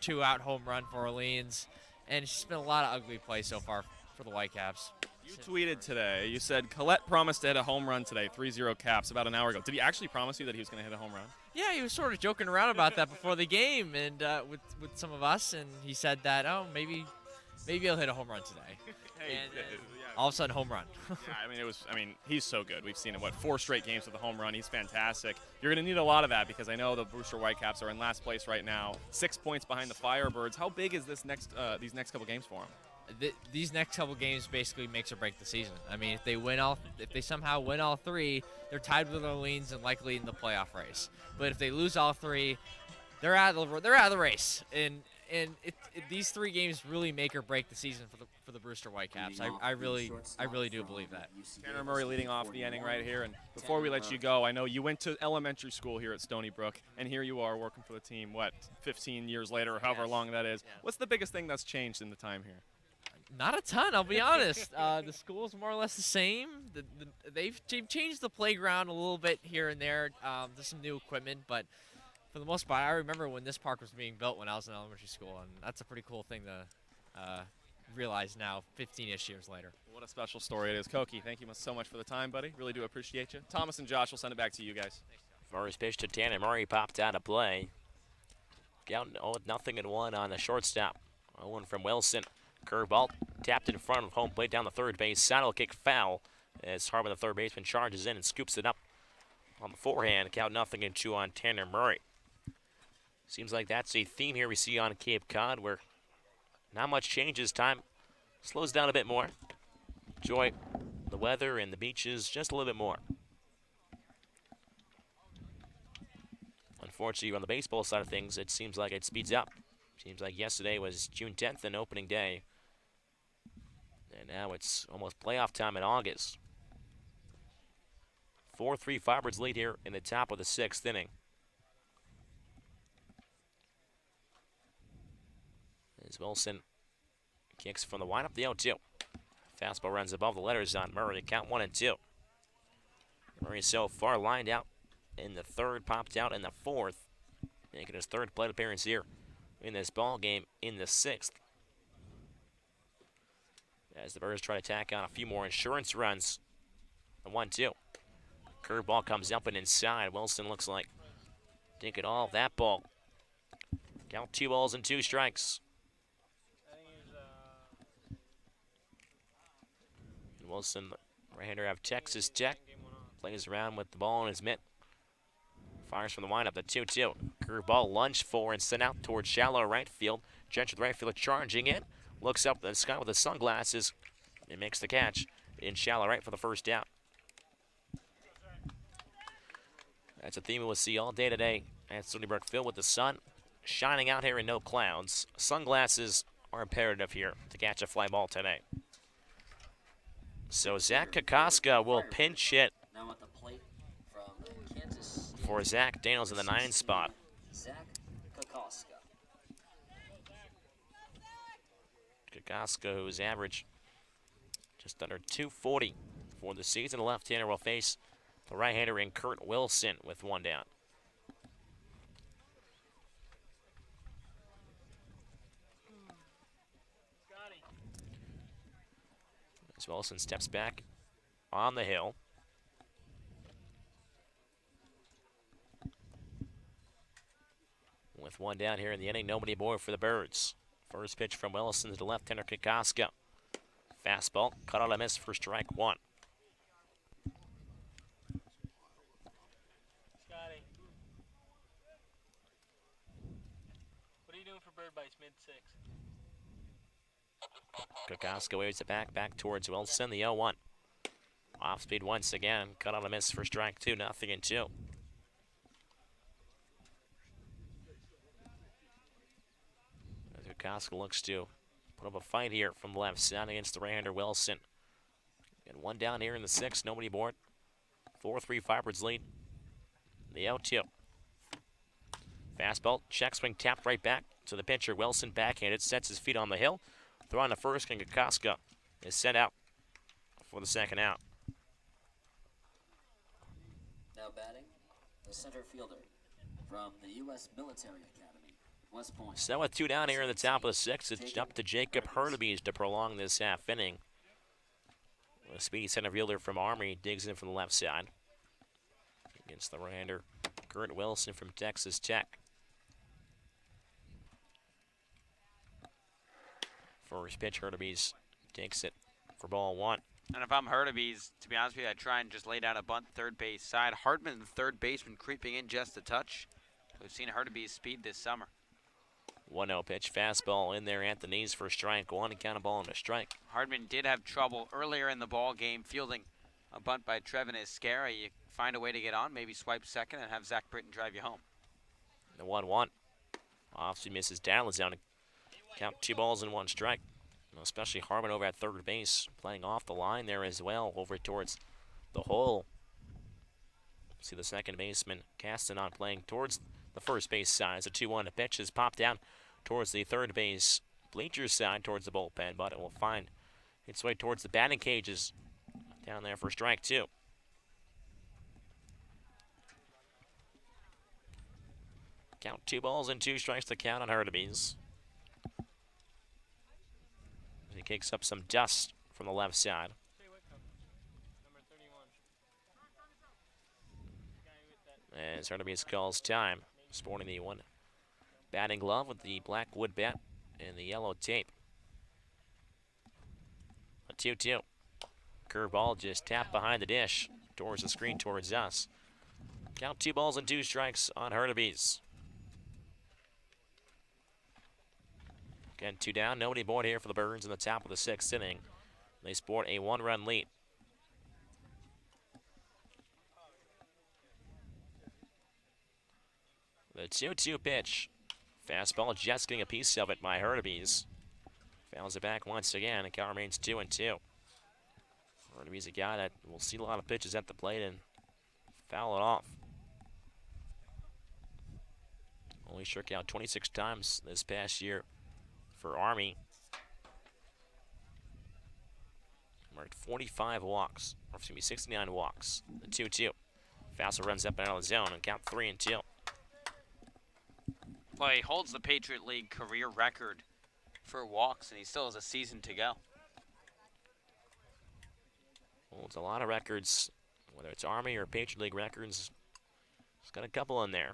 2-out home run for Orleans, and it's just been a lot of ugly play so far for the Whitecaps. You tweeted today, you said Collette promised to hit a home run today, 3-0 Caps, about an hour ago. Did he actually promise you that he was going to hit a home run? Yeah, he was sort of joking around about that before the game and with some of us, and he said that, oh, maybe he'll hit a home run today. Hey, and all of a sudden, home run. Yeah, he's so good. We've seen it, 4 straight games with a home run. He's fantastic. You're going to need a lot of that because I know the Brewster Whitecaps are in last place right now, 6 points behind the Firebirds. How big is these next couple games for them? These next couple games basically makes or break the season. I mean, if they somehow win all 3, they're tied with Orleans and likely in the playoff race. But if they lose all 3, they're out of the race. And these 3 games really make or break the season for the Brewster Whitecaps. I really do believe that. Tanner Murray leading off the inning right here. And before we let you go, I know you went to elementary school here at Stony Brook, and here you are working for the team. 15 years later, or however long that is. What's the biggest thing that's changed in the time here? Not a ton, I'll be honest. The school's more or less the same. They've changed the playground a little bit here and there. There's some new equipment, but for the most part, I remember when this park was being built when I was in elementary school, and that's a pretty cool thing to realize now, 15-ish years later. What a special story it is. Koki, thank you so much for the time, buddy. Really do appreciate you. Thomas and Josh will send it back to you guys. First pitch to Tanner Murray popped out of play. Down 0-1 on the shortstop. 0-1 from Wilson. Curveball tapped in front of home plate down the third base. Saddle kick foul as Harbin, the third baseman, charges in and scoops it up on the forehand. Count 0-2 on Tanner Murray. Seems like that's a theme here we see on Cape Cod where not much changes. Time slows down a bit more. Enjoy the weather and the beaches just a little bit more. Unfortunately, on the baseball side of things, it seems like it speeds up. Seems like yesterday was June 10th and opening day. And now it's almost playoff time in August. 4-3 Firebirds lead here in the top of the 6th inning. As Wilson kicks from the windup, the 0-2. Fastball runs above the letters on Murray. Count 1-2. Murray so far lined out in the third, popped out in the fourth, making his third plate appearance here in this ball game in the 6th. As the Birds try to tack on a few more insurance runs. The 1-2. Curveball comes up and inside. Wilson looks like didn't get all of that ball. Count 2 balls and 2 strikes. And Wilson, right-hander out of Texas Tech, plays around with the ball in his mitt. Fires from the windup, the 2-2. Curveball lunged for and sent out towards shallow right field. Gentry, the right fielder, charging in. Looks up at the sky with his sunglasses and makes the catch in shallow right for the first down. That's a theme we'll see all day today at Stony Brook Field with the sun shining out here and no clouds. Sunglasses are imperative here to catch a fly ball today. So Zach Kokoska will pinch hit Now at the plate from Kansas for Zach Daniels in the 9 spot. Zach Kokoska. Kokoska, who's average just under 240 for the season. The left-hander will face the right-hander in Kurt Wilson with 1 down. As Wilson steps back on the hill. With 1 down here in the inning, nobody aboard for the Birds. First pitch from Wilson to the left-hander Kokoska. Fastball, cut out a miss for strike 1. Scotty. What are you doing for bird bites mid-6? Kokoska waves it back towards Wilson, the 0-1. Off speed once again, cut out a miss for strike 2, 0-2. Kokoska looks to put up a fight here from the left side against the right-hander Wilson. And 1 down here in the 6th, nobody aboard. 4-3 Firebirds lead. The 0-2. Fastball, check swing, tapped right back to the pitcher. Wilson backhanded, sets his feet on the hill. Throw on the first, and Kokoska is sent out for the second out. Now batting, the center fielder from the U.S. Military Academy, West Point. So with 2 down here in the top of the 6th, it's up to Jacob Hurtubise to prolong this half inning. A speedy center fielder from Army digs in from the left side against the right-hander Kurt Wilson from Texas Tech. First pitch, Hurtubise takes it for ball 1. And if I'm Hurtubise, to be honest with you, I'd try and just lay down a bunt third base side. Hartman, the third baseman, creeping in just a touch. We've seen Hurtubise speed this summer. 1-0 pitch, fastball in there at the knees for strike 1, and count a ball and a strike. Hardman did have trouble earlier in the ball game fielding a bunt by Trevin Escara. You find a way to get on, maybe swipe second and have Zach Britton drive you home. The 1-1. Off-speed misses down. Count 2 balls and 1 strike. Especially Hartman over at third base, playing off the line there as well, over towards the hole. See the second baseman, Castanon, playing towards the first base side. As a 2-1 pitch is popped down towards the third base bleachers side towards the bullpen, but it will find its way towards the batting cages down there for strike 2. Count 2 balls and 2 strikes to count on Hurtubise. He kicks up some dust from the left side. As Hurtubise calls time, sporting the one batting glove with the black wood bat and the yellow tape. A 2-2. Curveball just tapped behind the dish towards the screen towards us. Count 2 balls and 2 strikes on Hurtubise. Again, 2 down, nobody aboard here for the Birds in the top of the 6th inning. They sport a 1-run lead. The 2-2 pitch. Fastball just getting a piece of it by Hurtubise. Fouls it back once again, and count remains 2-2. Hurtubise a guy that will see a lot of pitches at the plate and foul it off. Only struck out 26 times this past year for Army. Marked 45 walks, or excuse me, 69 walks. The 2-2. Fastball runs up and out of the zone and count 3-2. Well, he holds the Patriot League career record for walks, and he still has a season to go. Holds a lot of records, whether it's Army or Patriot League records. He's got a couple in there.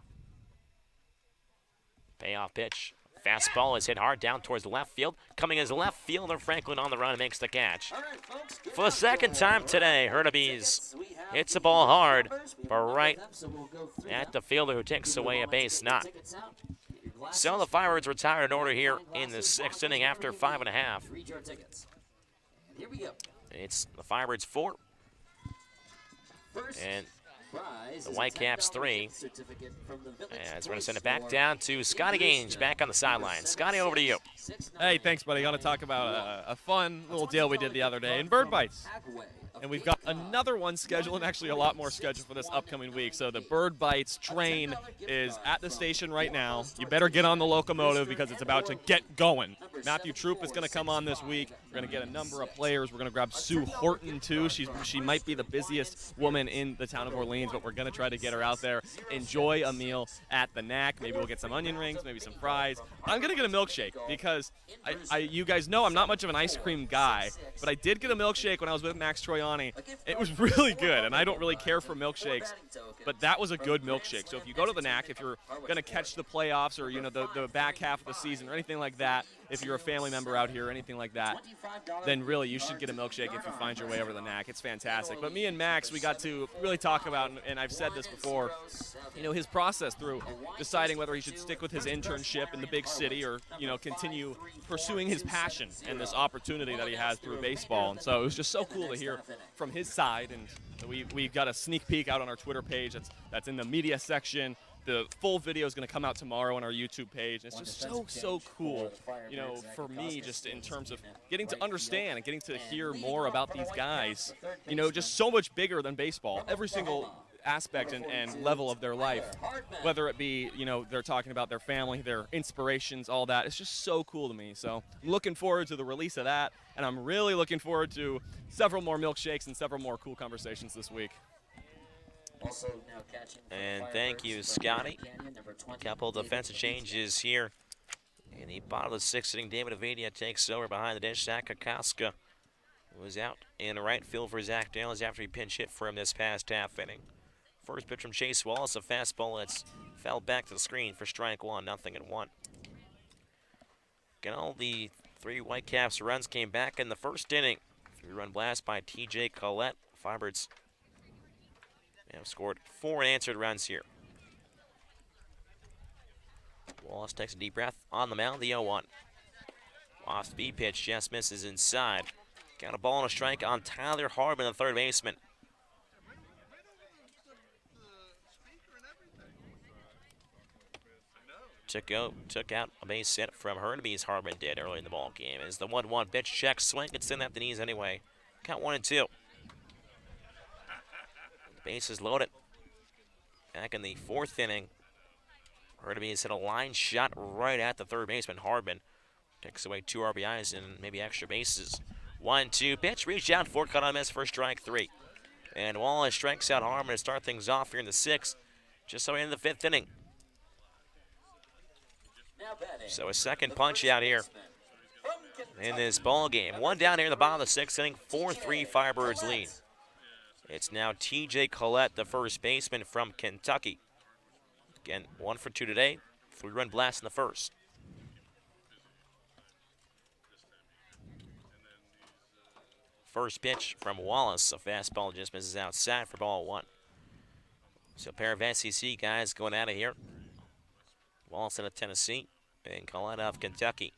Payoff pitch. Fastball is hit hard down towards the left field. Coming as left fielder Franklin on the run and makes the catch. For the second time today, Hurtubise hits the ball hard, but right at the fielder who takes away a base knock. So the Firebirds retire in order here in the 6th inning after 5.5. It's the Firebirds 4 and the Whitecaps 3. As we're going to send it back down to Scotty Gange back on the sideline. Scotty, over to you. Hey, thanks, buddy. Got to talk about a fun little deal we did the other day in Bird Bites. And we've got another one scheduled, and actually a lot more scheduled for this upcoming week. So the Bird Bites train is at the station right now. You better get on the locomotive because it's about to get going. Matthew Troop is going to come on this week. We're going to get a number of players. We're going to grab Sue Horton, too. She might be the busiest woman in the town of Orleans, but we're going to try to get her out there. Enjoy a meal at the Knack. Maybe we'll get some onion rings, maybe some fries. I'm going to get a milkshake because you guys know I'm not much of an ice cream guy, but I did get a milkshake when I was with Max Troiani. It was really good, and I don't really care for milkshakes, but that was a good milkshake. So if you go to the Knack, if you're going to catch the playoffs or the back half of the season or anything like that, if you're a family member out here or anything like that, then really you should get a milkshake if you find your way over to the Knack. It's fantastic. But me and Max, we got to really talk about, and I've said this before, his process through deciding whether he should stick with his internship in the big city or, continue pursuing his passion and this opportunity that he has through baseball. And so it was just so cool to hear from his side, and we got a sneak peek out on our Twitter page that's in the media section. The full video is going to come out tomorrow on our YouTube page. And it's just so cool, for me, just in terms of getting to understand and getting to hear more about these guys, just so much bigger than baseball. Every single aspect and level of their life, whether it be, they're talking about their family, their inspirations, all that. It's just so cool to me. So I'm looking forward to the release of that, and I'm really looking forward to several more milkshakes and several more cool conversations this week. And thank you, Scotty. A couple defensive changes here. In the bottom of the 6th inning, David Avadia takes over behind the dish. Zach Kokoska was out in right field for Zach Dales after he pinch hit for him this past half inning. First pitch from Chase Wallace, a fastball that's fell back to the screen for strike 1, 0-1. Again, all the 3 Whitecaps runs came back in the first inning. 3-run blast by TJ Collette. Firebirds have scored 4 unanswered runs here. Wallace takes a deep breath on the mound, the 0-1. Off-speed pitch just misses inside. Got a ball and a strike on Tyler Hardman, the third baseman. Took out a base hit from Hurtubise. Hardman did early in the ball game. As the 1-1 pitch check swing, it's in at the knees anyway. Count 1-2. Bases loaded. Back in the 4th inning, Hurtubise hit a line shot right at the third baseman. Hardman Picks away 2 RBIs and maybe extra bases. 1-2 pitch, reach out, 4 cut on miss for strike 3. And Wallace strikes out Harmon to start things off here in the 6th, just so we're in the 5th inning. So a second punch out here in this ball game. 1 down here in the bottom of the 6th inning, 4-3 Firebirds lead. It's now TJ Collette, the first baseman from Kentucky. Again, 1 for 2 today, 3-run blast in the first. First pitch from Wallace, a fastball just misses outside for ball 1. So a pair of SEC guys going out of here. Wallace out of Tennessee and Collette out of Kentucky.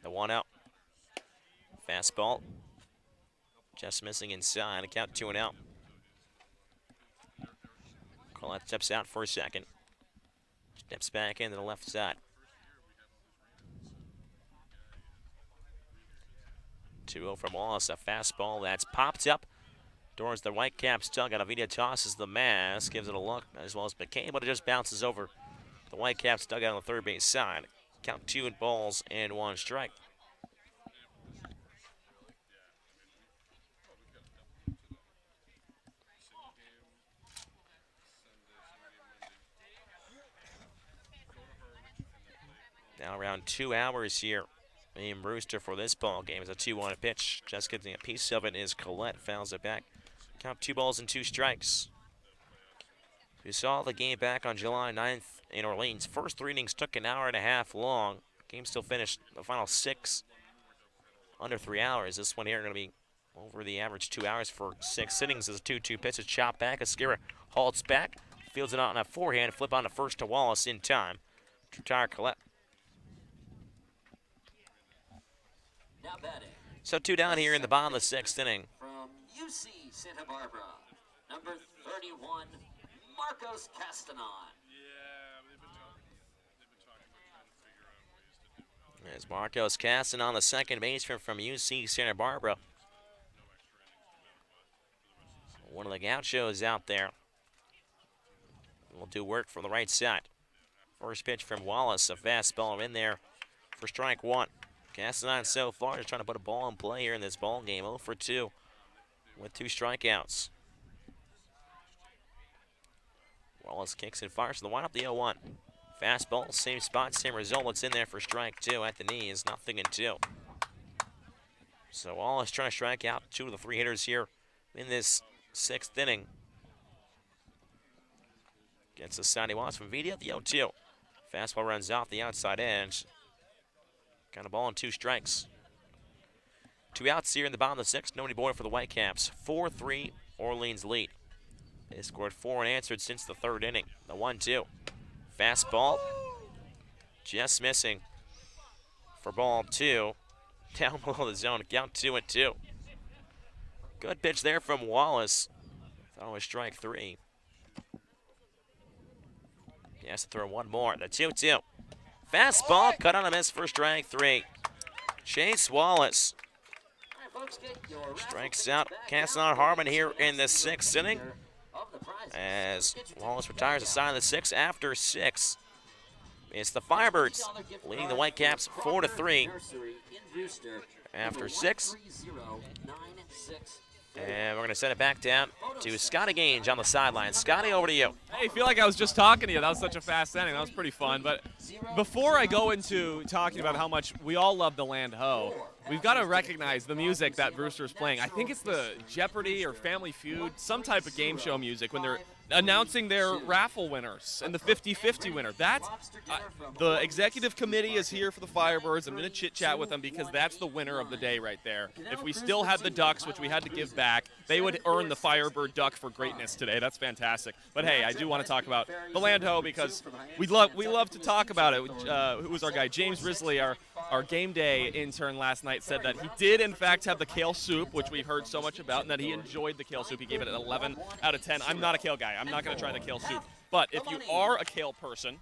The 1-0. Fastball just missing inside. A count 2-0. Collette steps out for a second. Steps back into the left side. 2-0 from Wallace, a fastball that's popped up towards the Whitecaps dugout. Avita tosses the mask, gives it a look, as well as McCain, but it just bounces over the Whitecaps dugout on the third base side. Count 2 balls and 1 strike. Now around 2 hours here in Brewster for this ball game. It's a 2-1 pitch. Just getting a piece of it is Collette. Fouls it back. Count 2 balls and 2 strikes. We saw the game back on July 9th in Orleans. First 3 innings took an hour and a half long. Game still finished the final 6 under 3 hours. This one here going to be over the average 2 hours for 6 innings. As a 2-2 pitch is chopped back. Ascara halts back. Fields it out on a forehand. Flip on to first to Wallace in time to retire Collette. So 2 down here in the bottom of the 6th inning. From UC Santa Barbara, number 31, Marcos Castanon. There's Marcos Castanon, the second baseman from UC Santa Barbara. One of the gauchos out there will do work from the right side. First pitch from Wallace, a fastball in there for strike 1. Castanon so far just trying to put a ball in play here in this ball game. 0 for 2 with 2 strikeouts. Wallace kicks and fires for the windup, the 0-1. Fastball, same spot, same result. It's in there for strike 2 at the knees, 0-2. So Wallace trying to strike out 2 of the 3 hitters here in this 6th inning. Gets the side he wants from Vidia, the 0-2. Fastball runs off the outside edge. Got a ball and 2 strikes. 2 outs here in the bottom of the 6th. Nobody boarding for the Whitecaps. 4-3 Orleans lead. They scored 4 unanswered since the 3rd inning. The 1-2. Fastball. Just missing for ball 2. Down below the zone. Count 2-2. Good pitch there from Wallace. Thought it was strike 3. He has to throw 1 more. The 2-2. Fastball, cut on a miss for strike 3. Chase Wallace strikes out Castanon Harmon here in the 6th inning as Wallace retires the side of the 6th after 6. It's the Firebirds leading the Whitecaps 4-3 after 6. And we're going to send it back down to Scotty Gange on the sideline. Scotty, over to you. Hey, I feel like I was just talking to you. That was such a fast inning. That was pretty fun. But before I go into talking about how much we all love the Land Ho, we've got to recognize the music that Brewster's playing. I think it's the Jeopardy or Family Feud, some type of game show music when they're announcing their raffle winners and the 50-50 winner. That's the executive committee is here for the Firebirds. I'm going to chit-chat with them because that's the winner of the day right there. If we still had the Ducks, which we had to give back, they would earn the Firebird Duck for greatness today. That's fantastic. But hey, I do want to talk about the Land Ho because we love to talk about it. Who was our guy? James Risley, our game day intern last night, said that he did in fact have the kale soup, which we've heard so much about, and that he enjoyed the kale soup. He gave it an 11 out of 10. I'm not a kale guy. I'm not going to try the kale soup. But if you are a kale person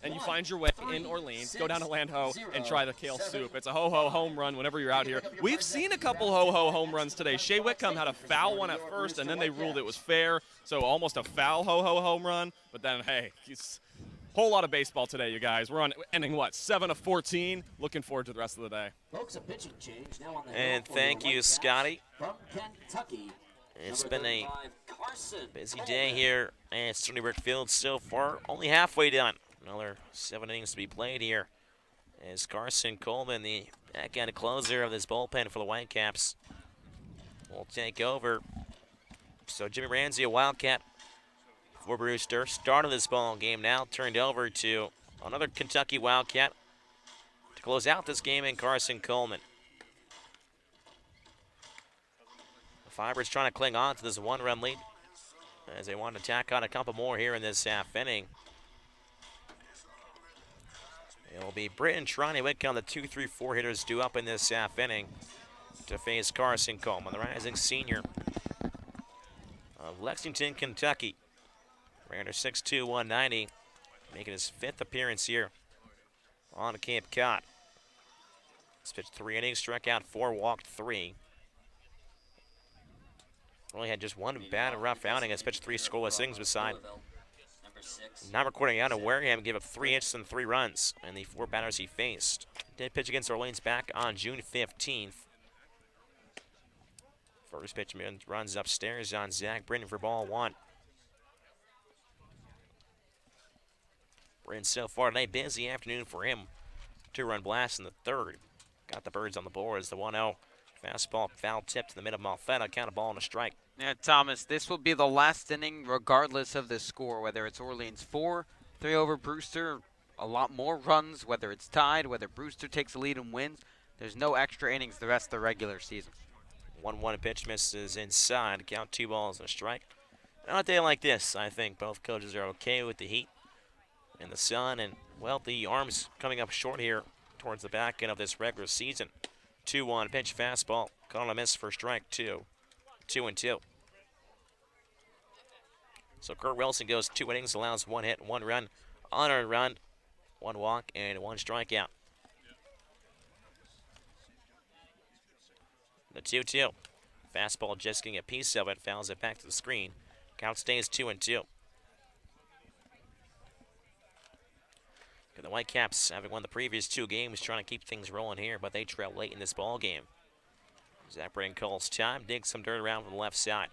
and you find your way in Orleans, go down to Land Ho and try the kale soup. It's a ho-ho home run whenever you're out here. We've seen a couple ho-ho home runs today. Shea Whitcomb had a foul one at first, and then they ruled it was fair, so almost a foul ho-ho home run. But then, hey, Whole lot of baseball today, you guys. We're on ending, what, 7 of 14? Looking forward to the rest of the day. Folks, a pitching change now on the And hill for thank your you, Whitecaps Scotty. From Kentucky. It's number been a 35, Carson busy Coleman. day here at Stony Brook Field so far. Only halfway done. Another 7 innings to be played here. As Carson Coleman, the backhand closer of this bullpen for the Whitecaps, will take over. So Jimmy Ramsey, a Wildcat for Brewster, started this ball game now, turned over to another Kentucky Wildcat to close out this game in Carson Coleman. The Firebirds trying to cling on to this 1-run lead as they want to tack on a couple more here in this half inning. It will be Britton, Trani, Whitcomb, the 2-3-4 hitters due up in this half inning to face Carson Coleman, the rising senior of Lexington, Kentucky. Ran under 6'2", 190, making his 5th appearance here on Cape Cod. He's pitched 3 innings, struck out 4, walked 3. Only had just one bad and rough outing. Has pitched 3 scoreless innings beside. Not recording out of Wareham, gave up 3 hits and 3 runs in the 4 batters he faced. Did pitch against Orleans back on June 15th. First pitch runs upstairs on Zach Britton for ball 1. Britton so far today, busy afternoon for him. 2-run blast in the 3rd. Got the Birds on the board as the 1-0. Fastball foul tipped to the mid of Malfetta. Count a ball and a strike. Yeah, Thomas, this will be the last inning regardless of the score, whether it's Orleans 4, 3 over Brewster, a lot more runs, whether it's tied, whether Brewster takes the lead and wins. There's no extra innings the rest of the regular season. 1-1 pitch misses inside. Count 2 balls and a strike. On a day like this, I think both coaches are okay with the heat and the sun. And, well, the arms coming up short here towards the back end of this regular season. 2-1 pitch fastball. Caught on a miss for strike 2. 2-2. So Kurt Wilson goes 2 innings, allows 1 hit, 1 run, unearned run, 1 walk, and 1 strikeout. The 2-2. Fastball just getting a piece of it, fouls it back to the screen. Count stays 2-2. The Whitecaps, having won the previous 2 games, trying to keep things rolling here, but they trail late in this ball game. Zach Britton calls time, digs some dirt around from the left side.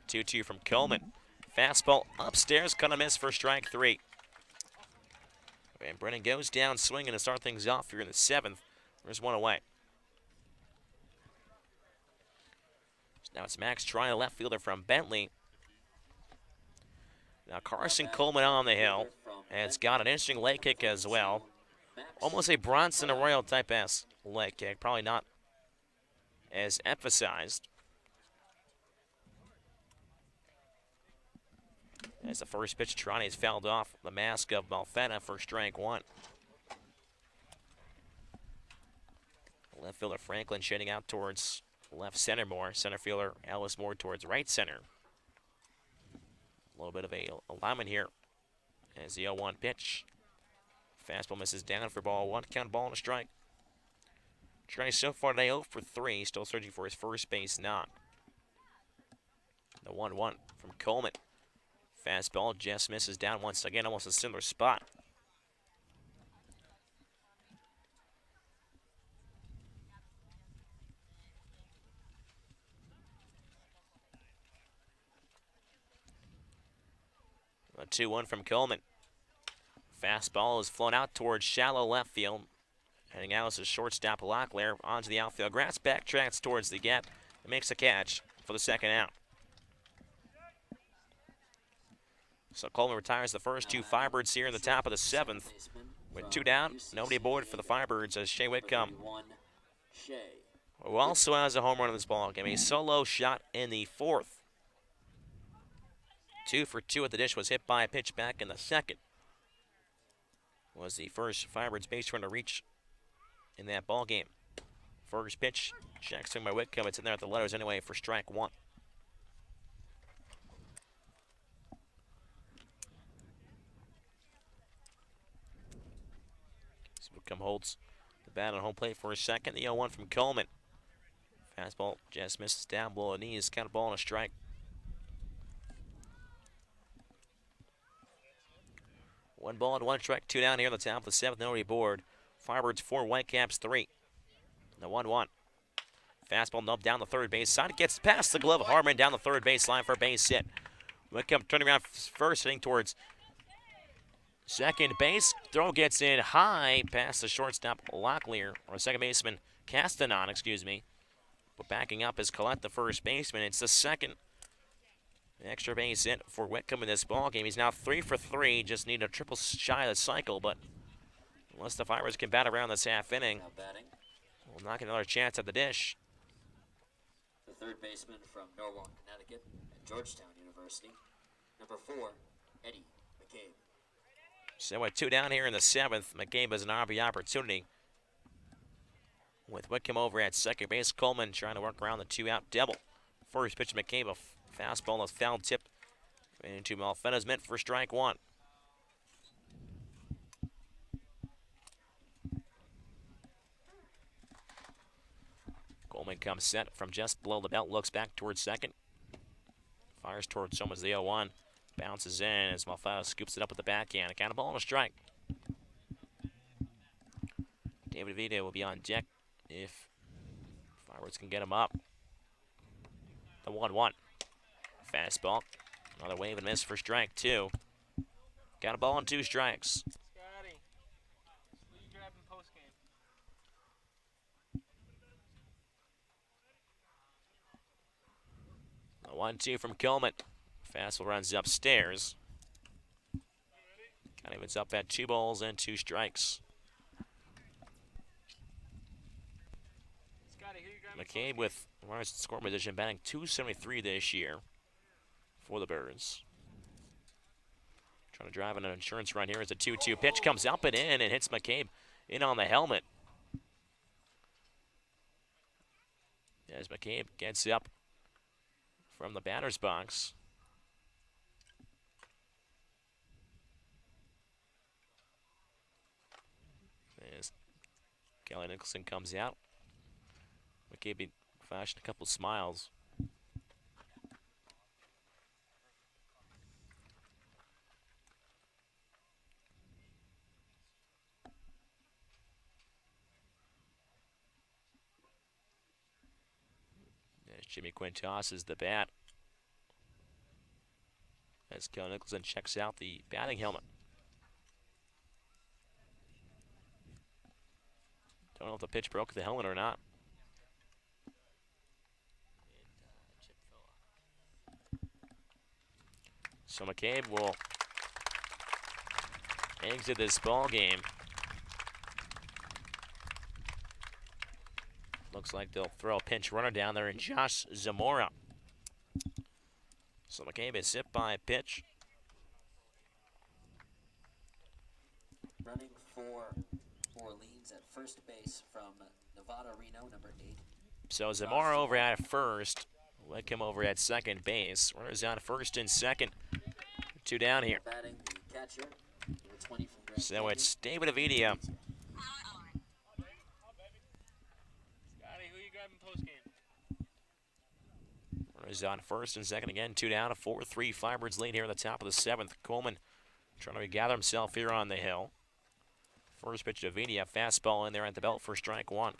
2-2 from Coleman. Fastball upstairs, cut a miss for strike 3. And Brennan goes down swinging to start things off here in the 7th. There's 1 away. So now it's Max trying, a left fielder from Bentley. Now Carson Coleman on the hill has got an interesting leg kick as well. Almost a Bronson Arroyo type ass leg kick, probably not as emphasized. As the first pitch, Trani is fouled off the mask of Malfetta for strike 1. Left fielder Franklin shading out towards left center more. Center fielder Ellis Moore towards right center. A little bit of a alignment here as the 0-1 pitch. Fastball misses down for ball 1. Count ball and a strike. Trani so far today 0 for 3. Still searching for his first base knock. The 1-1 from Coleman. Fastball just misses down once again, almost a similar spot. A 2-1 from Coleman. Fastball is flown out towards shallow left field. Heading out is a shortstop Locklear onto the outfield. Grass backtracks towards the gap and makes a catch for the 2nd out. So Coleman retires the first 2 Firebirds here in the top of the 7th. With 2 down, nobody aboard for the Firebirds as Shea Whitcomb, who also has a home run in this ball game. A solo shot in the 4th. 2 for 2 at the dish, was hit by a pitch back in the 2nd. Was the first Firebirds base run to reach in that ball game. First pitch, check swing by Whitcomb. It's in there at the letters anyway for strike 1. So Whitcomb holds the bat on home plate for a second. The 0-1 from Coleman. Fastball just misses down below the knees. Count a ball and a strike. 1 ball and 1 strike, 2 down here on the top of the 7th. Nobody aboard. Firebirds 4, Whitecaps 3. The 1-1. Fastball nubbed down the third base side. It gets past the glove of Harmon down the third base line for a base hit. Wickham turning around first, heading towards second base. Throw gets in high past the shortstop Locklear, or second baseman Castanon, excuse me. But backing up is Collette, the first baseman. It's the second extra base hit for Wickham in this ball game. He's now 3 for 3. Just need a triple shy of the cycle, but unless the Firebirds can bat around this half inning, we'll knock another chance at the dish. The third baseman from Norwalk, Connecticut, at Georgetown University, number 4, Eddie McCabe. So with 2 down here in the 7th, McCabe has an RBI opportunity. With Wickham over at second base, Coleman trying to work around the 2-out double. First pitch, McCabe, a fastball, a foul tip into Malfetta's mitt for strike 1. Coleman comes set from just below the belt, looks back towards second. Fires towards someone's the 0-1. Bounces in as Malfetta scoops it up with the backhand. A count of ball and a strike. David Vita will be on deck if Firebirds can get him up. The 1-1. Fastball. Another wave and miss for strike 2. Got a ball and 2 strikes. Scotty, what are you grabbing post game? The 1-2 from Coleman. Fastball runs upstairs. Kind of it's up at 2 balls and 2 strikes. Scotty, who you grabbing? McCabe with runners in scoring position, batting .273 this year for the Birds. Trying to drive an insurance run here as a 2-2 pitch comes up and in and hits McCabe in on the helmet. As McCabe gets up from the batter's box. As Kelly Nicholson comes out. McCabe flashed a couple smiles. As Jimmy Quinn tosses the bat. As Kelly Nicholson checks out the batting helmet. Don't know if the pitch broke the helmet or not. So McCabe will exit this ball game. Looks like they'll throw a pinch runner down there in Josh Zamora. So McCabe is hit by a pitch. Running for Orleans at first base from Nevada Reno, number 8. So Zamora over at first. Wickham over at second base. Runners on first and second. 2 down here. Batting the catcher, number 20 from Grand So it's David Avidia. Scotty, who you grabbing post game? Runners on first and second again. 2 down, a 4-3 Firebirds lead here at the top of the 7th. Coleman trying to regather himself here on the hill. First pitch to Avidia. Fastball in there at the belt for strike 1.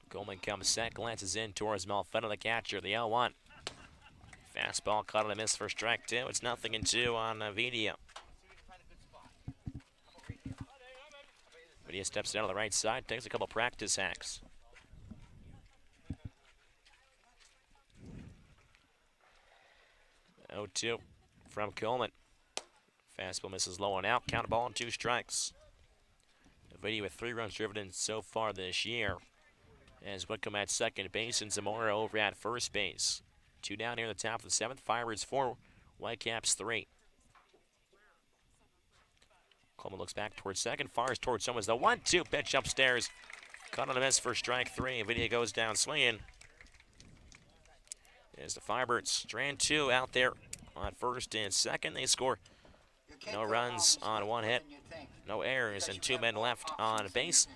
Coleman comes set, glances in towards Malfetta, the catcher, the 0-1. Fastball caught on a miss for strike 2. It's 0-2 on Avidia. Avidia steps down to the right side, takes a couple practice hacks. Oh, 2 from Coleman. Fastball misses low and out. Count a ball and 2 strikes. Avidia with 3 runs driven in so far this year. As Wickham at second base and Zamora over at first base. 2 down here at the top of the 7th. Firebirds 4, Whitecaps 3. Coleman looks back towards second, fires towards someone's the 1-2 pitch upstairs. Caught on a miss for strike 3. Avidia goes down swinging. As the Firebirds strand 2 out there on first and second. They score no runs on 1 hit, no errors, and 2 men left on base.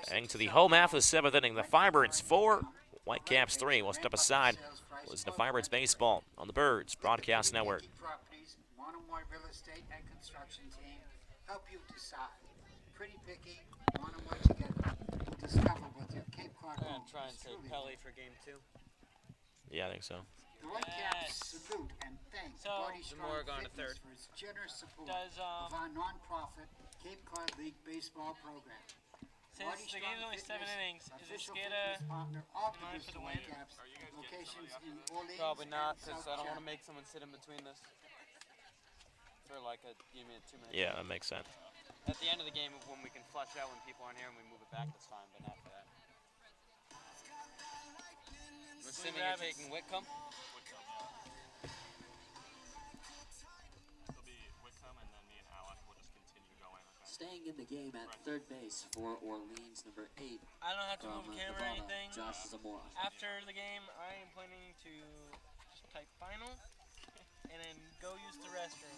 Heading to the home half of the 7th inning, the Firebirds 4, Whitecaps 3. We'll step aside. Listen to Firebirds baseball on the Birds Broadcast Network. Properties, Monomoy Real Estate and Construction Team help you decide. Pretty picky, Monomoy together. Discover what your Cape Cod home Try and is say truly Pelly for game 2. Yeah, I think so. The Whitecaps salute and thank Body Zamora Strong gone to Fitness third. for its generous support Does, of our non-profit Cape Cod League baseball program. Since the game's only 7 innings, is it Skada in line for the win? Locations in Orleans Probably not, and because South I don't want to China. make someone sit in between this for like a 2 minute. Yeah, that makes sense. At the end of the game, when we can flush out when people aren't here and we move it back, that's fine, but not for that. I'm assuming you're taking Whitcomb? Staying in the game at third base for Orleans, number 8. I don't have to from move camera or Nevada, anything. Josh Zamora. After the game, I am planning to just type final and then go use the restroom.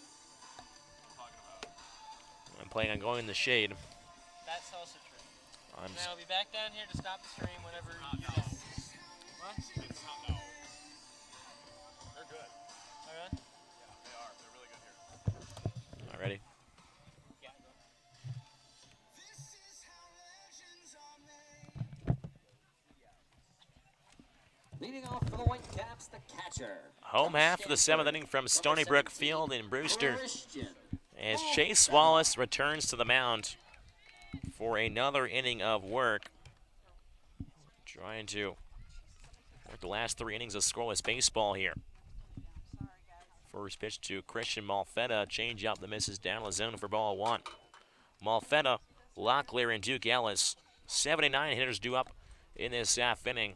I'm planning on going in the shade. That's also true. I'm And I'll be back down here to stop the stream whenever you're done. What? They're good. All right. Yeah, they are. They're really good here. All ready? Yeah. Leading off for the Whitecaps, the catcher. Home half of the 7th inning from Stony Brook Field in Brewster. As Chase Wallace returns to the mound for another inning of work. Trying to work the last 3 innings of scoreless baseball here. First pitch to Christian Malfetta. Change up that misses down the zone for ball 1. Malfetta, Locklear, and Duke Ellis. 79 hitters due up in this half inning.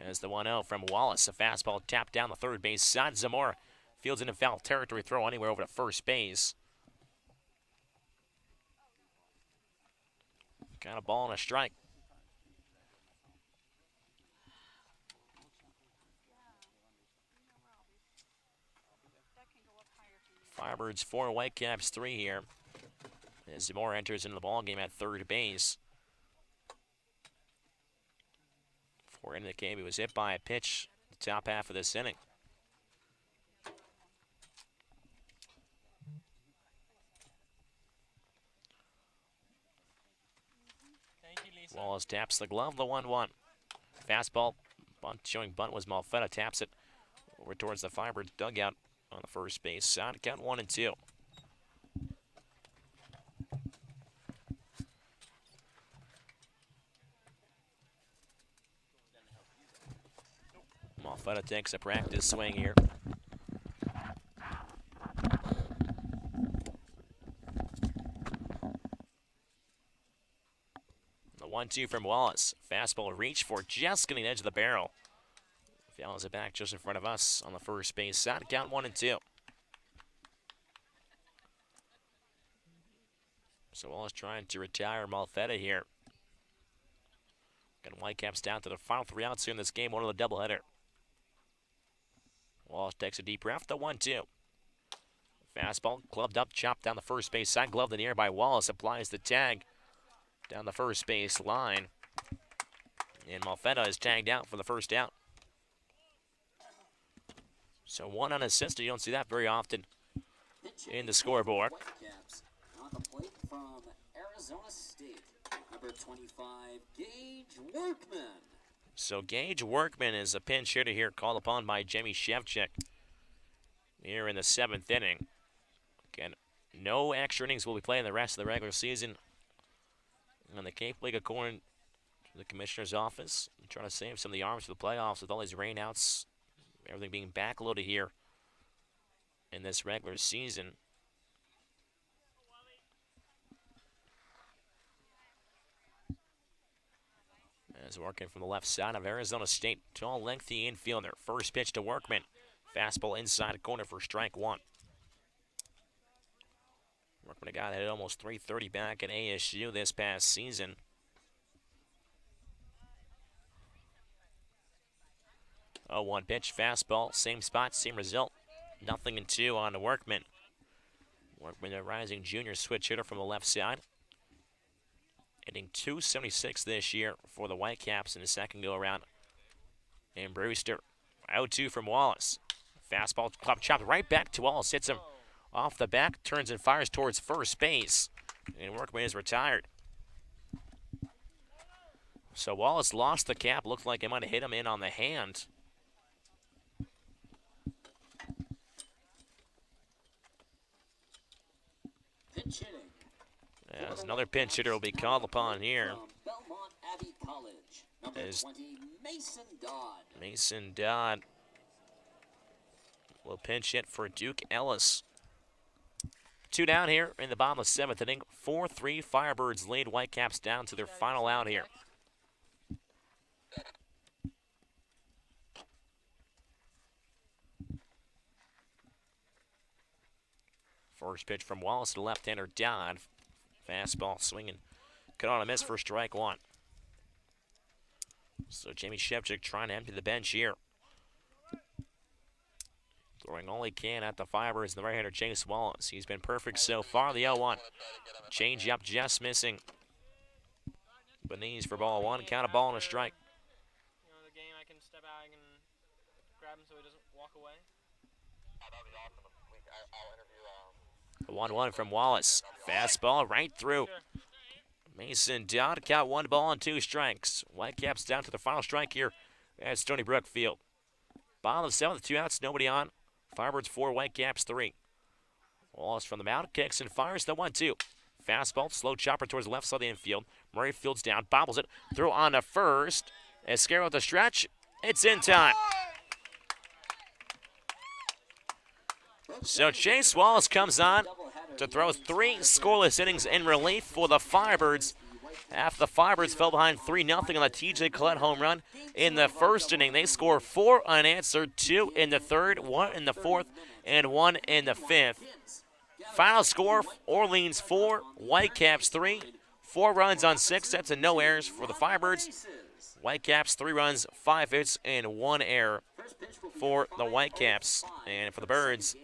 As the 1-0 from Wallace, a fastball tapped down the third base side. Zamora fields into foul territory, throw anywhere over to first base. Got a ball and a strike. Firebirds 4, Whitecaps 3 here. As Zamora enters into the ball game at third base. Before ending the game, he was hit by a pitch the top half of this inning. Thank you, Lisa. Wallace taps the glove, the 1-1. Fastball, bunt, showing bunt was Malfetta, taps it over towards the Firebirds dugout on the first base side. Count 1-2. Malfetta takes a practice swing here. The 1-2 from Wallace. Fastball reach for just getting the edge of the barrel. Fouls it back just in front of us on the first base side. Count 1-2. So Wallace trying to retire Malfetta here. Got Whitecaps down to the final 3 outs here in this game, one of the doubleheader. Wallace takes a deep breath, the 1-2. Fastball clubbed up, chopped down the first base side, gloved in the air by Wallace, applies the tag down the first base line. And Malfetta is tagged out for the first out. So 1 unassisted, you don't see that very often in the scoreboard. Whitecaps on the plate from Arizona State, number 25, Gage Workman. So Gage Workman is a pinch hitter here, called upon by Jimmy Shevchik here in the 7th inning. Again, no extra innings will be played in the rest of the regular season. And the Cape League, according to the commissioner's office, trying to save some of the arms for the playoffs with all these rainouts, everything being backloaded here in this regular season. As working from the left side of Arizona State, tall, lengthy infielder. First pitch to Workman. Fastball inside the corner for strike 1. Workman, a guy that hit almost 330 back at ASU this past season. Oh, 1 pitch, fastball, same spot, same result. 0-2 on the Workman. Workman, a rising junior switch hitter from the left side. Hitting .276 this year for the Whitecaps in the second go-around. And Brewster, 0-2 from Wallace. Fastball chopped right back to Wallace. Hits him off the back, turns and fires towards first base. And Workman is retired. So Wallace lost the cap. Looked like it might have hit him in on the hand. Pinch hitting. As another pinch hitter will be called upon here. Belmont Abbey College, number 20, Mason Dodd. Mason Dodd will pinch hit for Duke Ellis. 2 down here in the bottom of the 7th inning. 4-3 Firebirds lead Whitecaps down to their final out here. First pitch from Wallace to left-hander Dodd. Fastball swinging. Cut on a miss for strike one. So Jamie Shevchik trying to empty the bench here. Throwing all he can at the Firebirds, the right-hander Chase Wallace. He's been perfect so far. The 0-1. Change up just missing. Benitez for ball one. Count a ball and a strike. You know, the game I can step out and grab him so he doesn't walk away. The 1-1 from Wallace. Fastball right through. Mason Dodd count 1 ball and 2 strikes. Whitecaps down to the final strike here at Stony Brook Field. Bottom of the 7th, 2 outs, nobody on. Firebirds 4, Whitecaps 3. Wallace from the mound, kicks and fires the 1-2. Fastball, slow chopper towards the left side of the infield. Murray fields down, bobbles it, throw on to first. Escaro at the stretch, it's in time. So Chase Wallace comes on to throw 3 scoreless innings in relief for the Firebirds. After the Firebirds fell behind 3-0 on the TJ Collette home run in the first inning. They score 4 unanswered, 2 in the third, 1 in the fourth, and 1 in the fifth. Final score, Orleans 4, Whitecaps 3. 4 runs on 6 sets and no errors for the Firebirds. Whitecaps 3 runs, 5 hits, and 1 error for the Whitecaps. And for the Birds,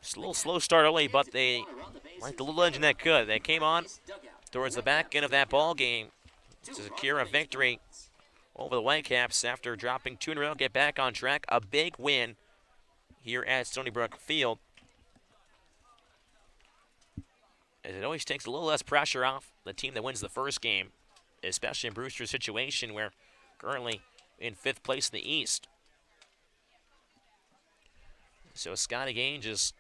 just a little slow start early, but they, like the little engine that could, they came on towards the back end of that ball game to secure a victory over the Whitecaps after dropping 2 in a row, get back on track. A big win here at Stony Brook Field. As it always takes a little less pressure off the team that wins the first game, especially in Brewster's situation where currently in 5th place in the East. So Scotty Gange is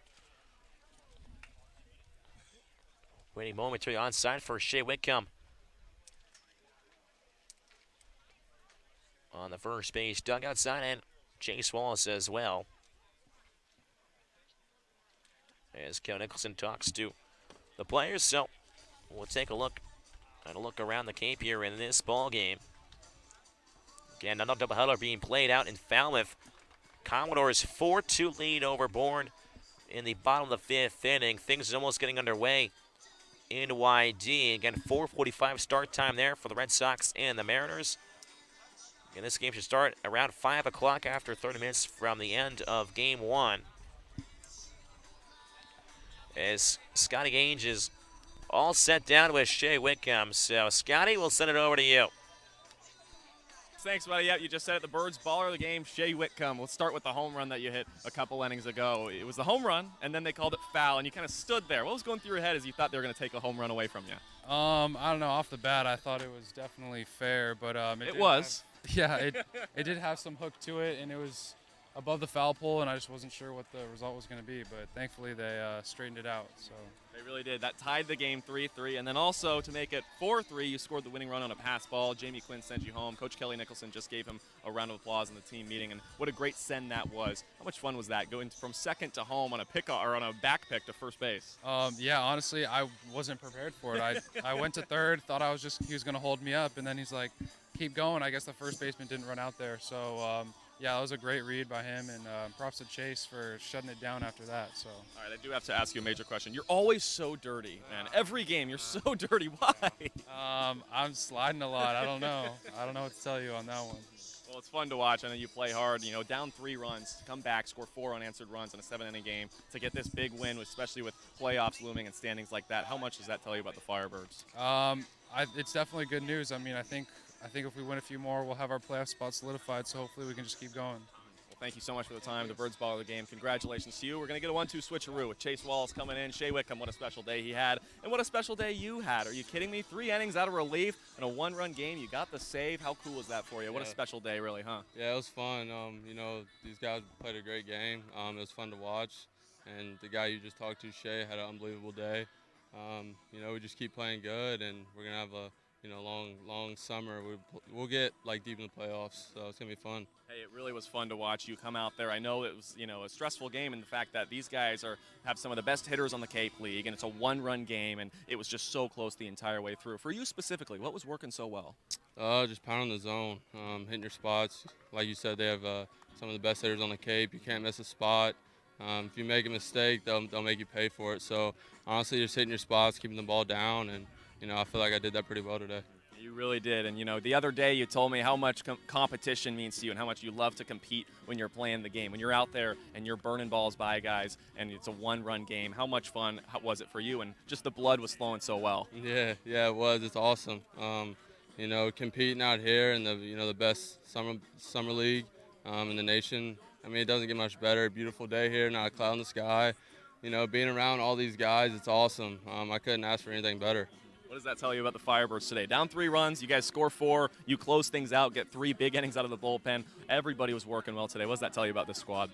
waiting momentarily onside for Shea Whitcomb on the first base dugout side, and Chase Wallace as well. As Kevin Nicholson talks to the players, so we'll take a look around the Cape here in this ball game. Again, another doubleheader being played out in Falmouth. Commodores 4-2 lead over Bourne in the bottom of the 5th inning. Things are almost getting underway in YD. Again, 4:45 start time there for the Red Sox and the Mariners. And this game should start around 5 o'clock after 30 minutes from the end of game 1. As Scotty Gange is all set down with Shea Whitcomb. So, Scotty, we'll send it over to you. Thanks, buddy. Yeah, you just said it. The Birds baller of the game, Shea Whitcomb. Let's start with the home run that you hit a couple innings ago. It was the home run, and then they called it foul, and you kind of stood there. What was going through your head as you thought they were going to take a home run away from you? I don't know. Off the bat, I thought it was definitely fair, but it was. It did have some hook to it, and it was above the foul pole, and I just wasn't sure what the result was going to be. But thankfully, they straightened it out. So they really did. That tied the game 3-3, and then also to make it 4-3, you scored the winning run on a pass ball. Jamie Quinn sent you home. Coach Kelly Nicholson just gave him a round of applause in the team meeting, and what a great send that was. How much fun was that, going from second to home on a on a back pick to first base? Yeah, honestly, I wasn't prepared for it. I went to third, thought he was going to hold me up, and then he's like, keep going. I guess the first baseman didn't run out there, so yeah, that was a great read by him, and props to Chase for shutting it down after that. So. All right, I do have to ask you a major question. You're always so dirty, man. Every game, you're so dirty. Why? I'm sliding a lot. I don't know. I don't know what to tell you on that one. Well, it's fun to watch. I know you play hard. You know, down 3 runs, come back, score 4 unanswered runs in a 7-inning game to get this big win, especially with playoffs looming and standings like that. How much does that tell you about the Firebirds? It's definitely good news. I mean, I think if we win a few more, we'll have our playoff spot solidified. So hopefully we can just keep going. Well, thank you so much for the time. The Birds ball of the game. Congratulations to you. We're going to get a 1-2 switcheroo with Chase Wallace coming in. Shea Wickham, what a special day he had. And what a special day you had. Are you kidding me? 3 innings out of relief in a 1-run game. You got the save. How cool was that for you? What a special day, really, huh? Yeah, it was fun. You know, these guys played a great game. It was fun to watch. And the guy you just talked to, Shea, had an unbelievable day. You know, we just keep playing good, and we're going to have a long summer. We'll get like deep in the playoffs, so it's gonna be fun. Hey, it really was fun to watch you come out there. I know it was, a stressful game in the fact that these guys have some of the best hitters on the Cape League, and it's a 1-run game, and it was just so close the entire way through. For you specifically, what was working so well? Just pounding the zone, hitting your spots. Like you said, they have some of the best hitters on the Cape. You can't miss a spot. If you make a mistake, they'll make you pay for it. So honestly, just hitting your spots, keeping the ball down, and I feel like I did that pretty well today. You really did. And, the other day you told me how much competition means to you and how much you love to compete when you're playing the game. When you're out there and you're burning balls by guys and it's a 1-run game, how much fun was it for you? And just the blood was flowing so well. Yeah, it was. It's awesome. Competing out here in the best summer league in the nation. I mean, it doesn't get much better. Beautiful day here, not a cloud in the sky. Being around all these guys, it's awesome. I couldn't ask for anything better. What does that tell you about the Firebirds today? Down 3 runs, you guys score 4, you close things out, get 3 big innings out of the bullpen. Everybody was working well today. What does that tell you about this squad?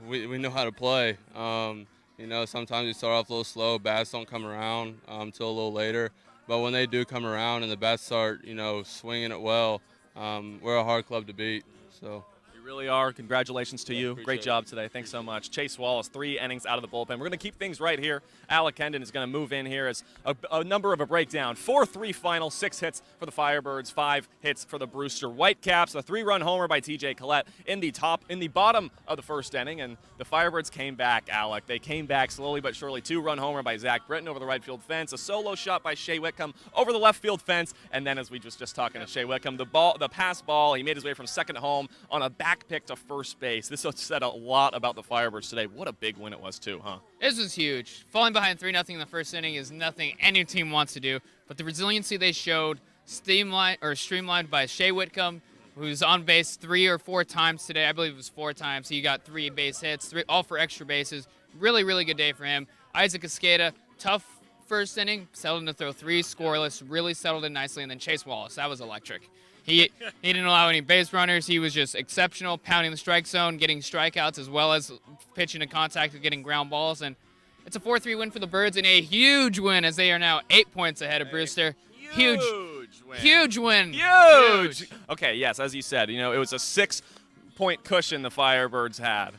We know how to play. Sometimes we start off a little slow. Bats don't come around until a little later. But when they do come around and the bats start, swinging it well, we're a hard club to beat. So. Really are. Congratulations to you. Great job today. Thanks so much. Chase Wallace, 3 innings out of the bullpen. We're going to keep things right here. Alec Hendon is going to move in here as a number of a breakdown. 4-3 final, 6 hits for the Firebirds, 5 hits for the Brewster Whitecaps. A 3-run homer by TJ Collette in the bottom of the first inning, and the Firebirds came back, Alec. They came back slowly but surely. 2-run homer by Zach Britton over the right field fence. A solo shot by Shea Wickham over the left field fence, and then as we just talking to Shea Wickham, the pass ball, he made his way from second to home on a back pick to first base. This said a lot about the Firebirds today. What a big win it was too, huh? This was huge. Falling behind 3-0 in the first inning is nothing any team wants to do, but the resiliency they showed, streamlined by Shea Whitcomb, who's on base 3 or 4 times today. I believe it was 4 times. He got 3 base hits, all for extra bases. Really, really good day for him. Isaac Escada, tough first inning, settled in to throw 3 scoreless, really settled in nicely, and then Chase Wallace, that was electric. He didn't allow any base runners. He was just exceptional, pounding the strike zone, getting strikeouts, as well as pitching to contact and getting ground balls. And it's a 4-3 win for the Birds and a huge win as they are now 8 points ahead of Brewster. Huge win. Huge win. Huge. Okay, yes, as you said, it was a 6-point cushion the Firebirds had.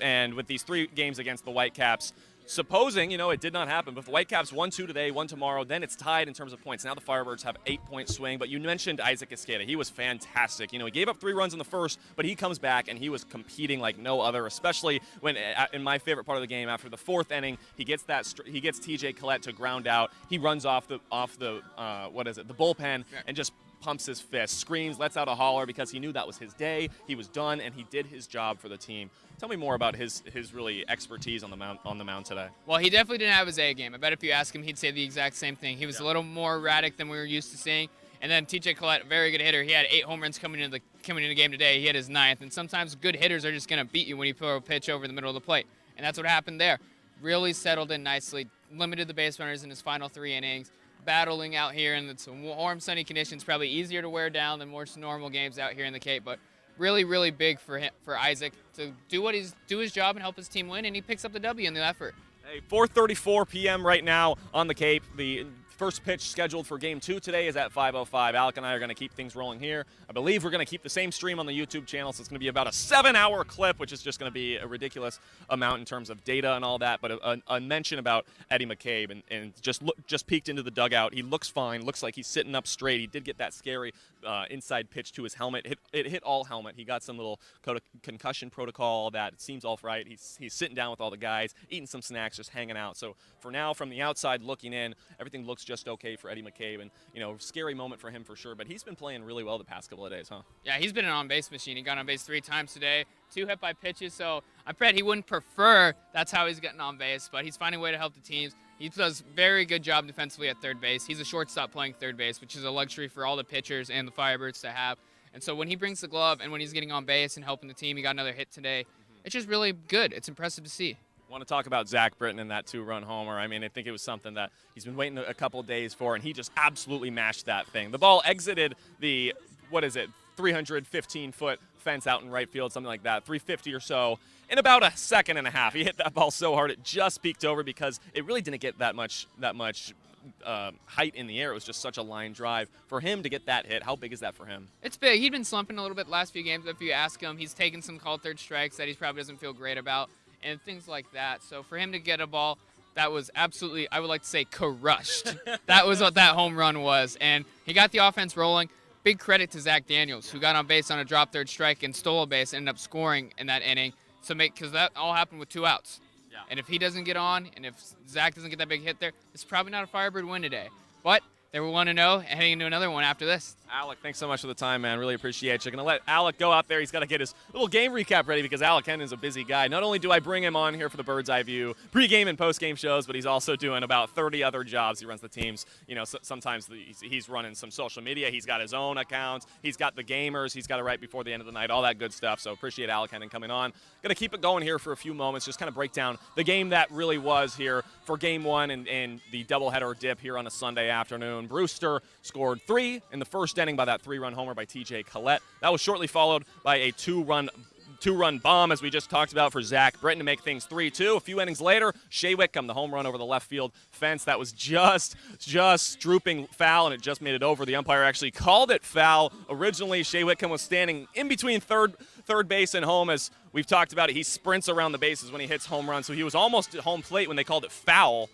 And with these 3 games against the Whitecaps, supposing, it did not happen, but if the Whitecaps won 2 today, 1 tomorrow, then it's tied in terms of points. Now the Firebirds have 8-point swing, but you mentioned Isaac Escada. He was fantastic. He gave up 3 runs in the first, but he comes back and he was competing like no other, especially when, in my favorite part of the game, after the 4th inning, he gets TJ Collette to ground out. He runs off the bullpen and just pumps his fist, screams, lets out a holler because he knew that was his day. He was done, and he did his job for the team. Tell me more about his really expertise on the mound today. Well, he definitely didn't have his A game. I bet if you ask him, he'd say the exact same thing. He was a little more erratic than we were used to seeing. And then TJ Collette, very good hitter. He had 8 home runs coming into the game today. He had his 9th. And sometimes good hitters are just going to beat you when you throw a pitch over the middle of the plate. And that's what happened there. Really settled in nicely, limited the base runners in his final 3 innings. Battling out here in the warm, sunny conditions, probably easier to wear down than more normal games out here in the Cape. But really, really big for Isaac to do his job and help his team win, and he picks up the W in the effort. Hey, 4:34 p.m. right now on the Cape. The First pitch scheduled for Game 2 today is at 5:05. Alec and I are going to keep things rolling here. I believe we're going to keep the same stream on the YouTube channel, so it's going to be about a 7-hour clip, which is just going to be a ridiculous amount in terms of data and all that. But a mention about Eddie McCabe and just peeked into the dugout. He looks fine. Looks like he's sitting up straight. He did get that scary inside pitch to his helmet. It hit all helmet. He got some little concussion protocol. That it seems all right. He's sitting down with all the guys, eating some snacks, just hanging out. So for now, from the outside looking in, everything looks just okay for Eddie McCabe, and scary moment for him for sure. But he's been playing really well the past couple of days, huh? Yeah, he's been an on-base machine. He got on base 3 times today, 2 hit by pitches. So I bet he wouldn't prefer that's how he's getting on base, but he's finding a way to help the teams. He does very good job defensively at third base. He's a shortstop playing third base, which is a luxury for all the pitchers and the Firebirds to have. And so when he brings the glove and when he's getting on base and helping the team, he got another hit today. It's just really good. It's impressive to see. I want to talk about Zach Britton and that 2-run homer. I mean, I think it was something that he's been waiting a couple of days for, and he just absolutely mashed that thing. The ball exited the, 315-foot fence out in right field, something like that, 350 or so, in about a second and a half. He hit that ball so hard it just peeked over because it really didn't get that much height in the air. It was just such a line drive. For him to get that hit, how big is that for him? It's big. He'd been slumping a little bit the last few games, but if you ask him, he's taken some called third strikes that he probably doesn't feel great about and things like that. So for him to get a ball that was absolutely, I would like to say, crushed. That was what that home run was. And he got the offense rolling. Big credit to Zach Daniels, who got on base on a drop third strike and stole a base and ended up scoring in that inning because that all happened with 2 outs. Yeah. And if he doesn't get on, and if Zach doesn't get that big hit there, it's probably not a Firebird win today. But they were 1-0 and heading into another one after this. Alec, thanks so much for the time, man. Really appreciate you. Going to let Alec go out there. He's got to get his little game recap ready because Alec Henn is a busy guy. Not only do I bring him on here for the Bird's Eye View pregame and postgame shows, but he's also doing about 30 other jobs. He runs the teams. Sometimes he's running some social media. He's got his own accounts. He's got the gamers. He's got it right before the end of the night, all that good stuff. So appreciate Alec Henn coming on. Going to keep it going here for a few moments, just kind of break down the game that really was here for Game 1 and the doubleheader dip here on a Sunday afternoon. Brewster scored 3 in the first inning by that 3-run homer by TJ Collette. That was shortly followed by a two-run bomb, as we just talked about, for Zach Britton to make things 3-2. A few innings later, Shea Whitcomb, the home run over the left field fence. That was just drooping foul, and it just made it over. The umpire actually called it foul. Originally, Shea Whitcomb was standing in between third base and home. As we've talked about it, he sprints around the bases when he hits home runs, so he was almost at home plate when they called it foul.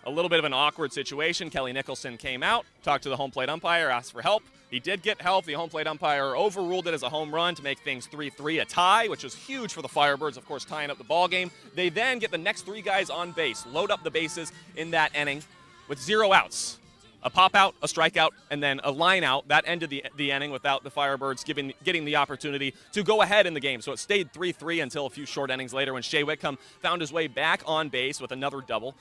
A little bit of an awkward situation. Kelly Nicholson came out, talked to the home plate umpire, asked for help. He did get help. The home plate umpire overruled it as a home run to make things 3-3, a tie, which was huge for the Firebirds, of course, tying up the ball game. They then get the next 3 guys on base, load up the bases in that inning with 0 outs. A pop-out, a strikeout, and then a line-out. That ended the inning without the Firebirds getting the opportunity to go ahead in the game. So it stayed 3-3 until a few short innings later when Shea Whitcomb found his way back on base with another double.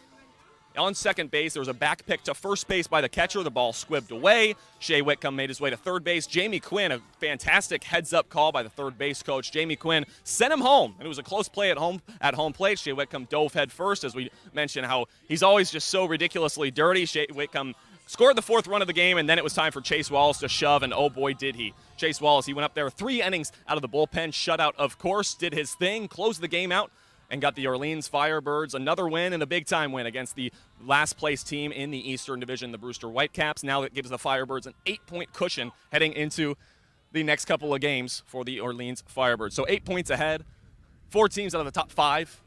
On second base, there was a back pick to first base by the catcher. The ball squibbed away. Shea Whitcomb made his way to third base. Jamie Quinn, a fantastic heads-up call by the third base coach. Jamie Quinn sent him home, and it was a close play at home plate. Shea Whitcomb dove head first, as we mentioned how he's always just so ridiculously dirty. Shea Whitcomb scored the 4th run of the game, and then it was time for Chase Wallace to shove, and oh boy did he. Chase Wallace, he went up there 3 innings out of the bullpen, shutout of course, did his thing, closed the game out, and got the Orleans Firebirds another win and a big-time win against the last-place team in the Eastern Division, the Brewster Whitecaps. Now that gives the Firebirds an 8-point cushion heading into the next couple of games for the Orleans Firebirds. So 8 points ahead, 4 teams out of the top 5.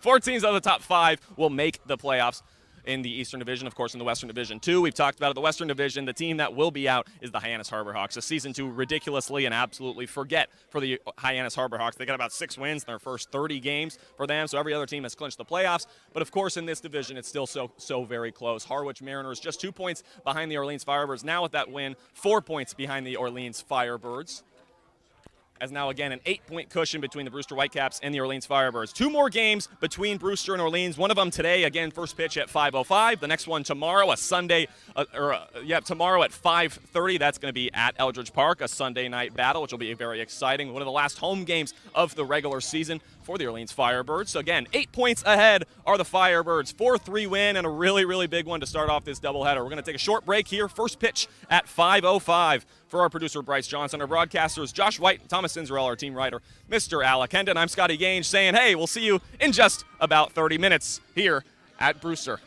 4 teams out of the top 5 will make the playoffs in the Eastern Division, of course, in the Western Division, too. We've talked about it. The Western Division, the team that will be out is the Hyannis Harbor Hawks. A season 2 ridiculously and absolutely forget for the Hyannis Harbor Hawks. They got about 6 wins in their first 30 games for them, so every other team has clinched the playoffs. But, of course, in this division, it's still so very close. Harwich Mariners just 2 points behind the Orleans Firebirds. Now with that win, 4 points behind the Orleans Firebirds. As now, again, an 8-point cushion between the Brewster Whitecaps and the Orleans Firebirds. 2 more games between Brewster and Orleans. One of them today, again, first pitch at 5:05. The next one tomorrow, tomorrow at 5:30. That's going to be at Eldridge Park, a Sunday night battle, which will be very exciting. One of the last home games of the regular season for the Orleans Firebirds. So, again, 8 points ahead are the Firebirds. 4-3 win and a really, really big one to start off this doubleheader. We're going to take a short break here. First pitch at 5:05. For our producer, Bryce Johnson, our broadcasters, Josh White and Thomas Cinzarella, our team writer, Mr. Alec Hendon. I'm Scotty Gange saying, hey, we'll see you in just about 30 minutes here at Brewster.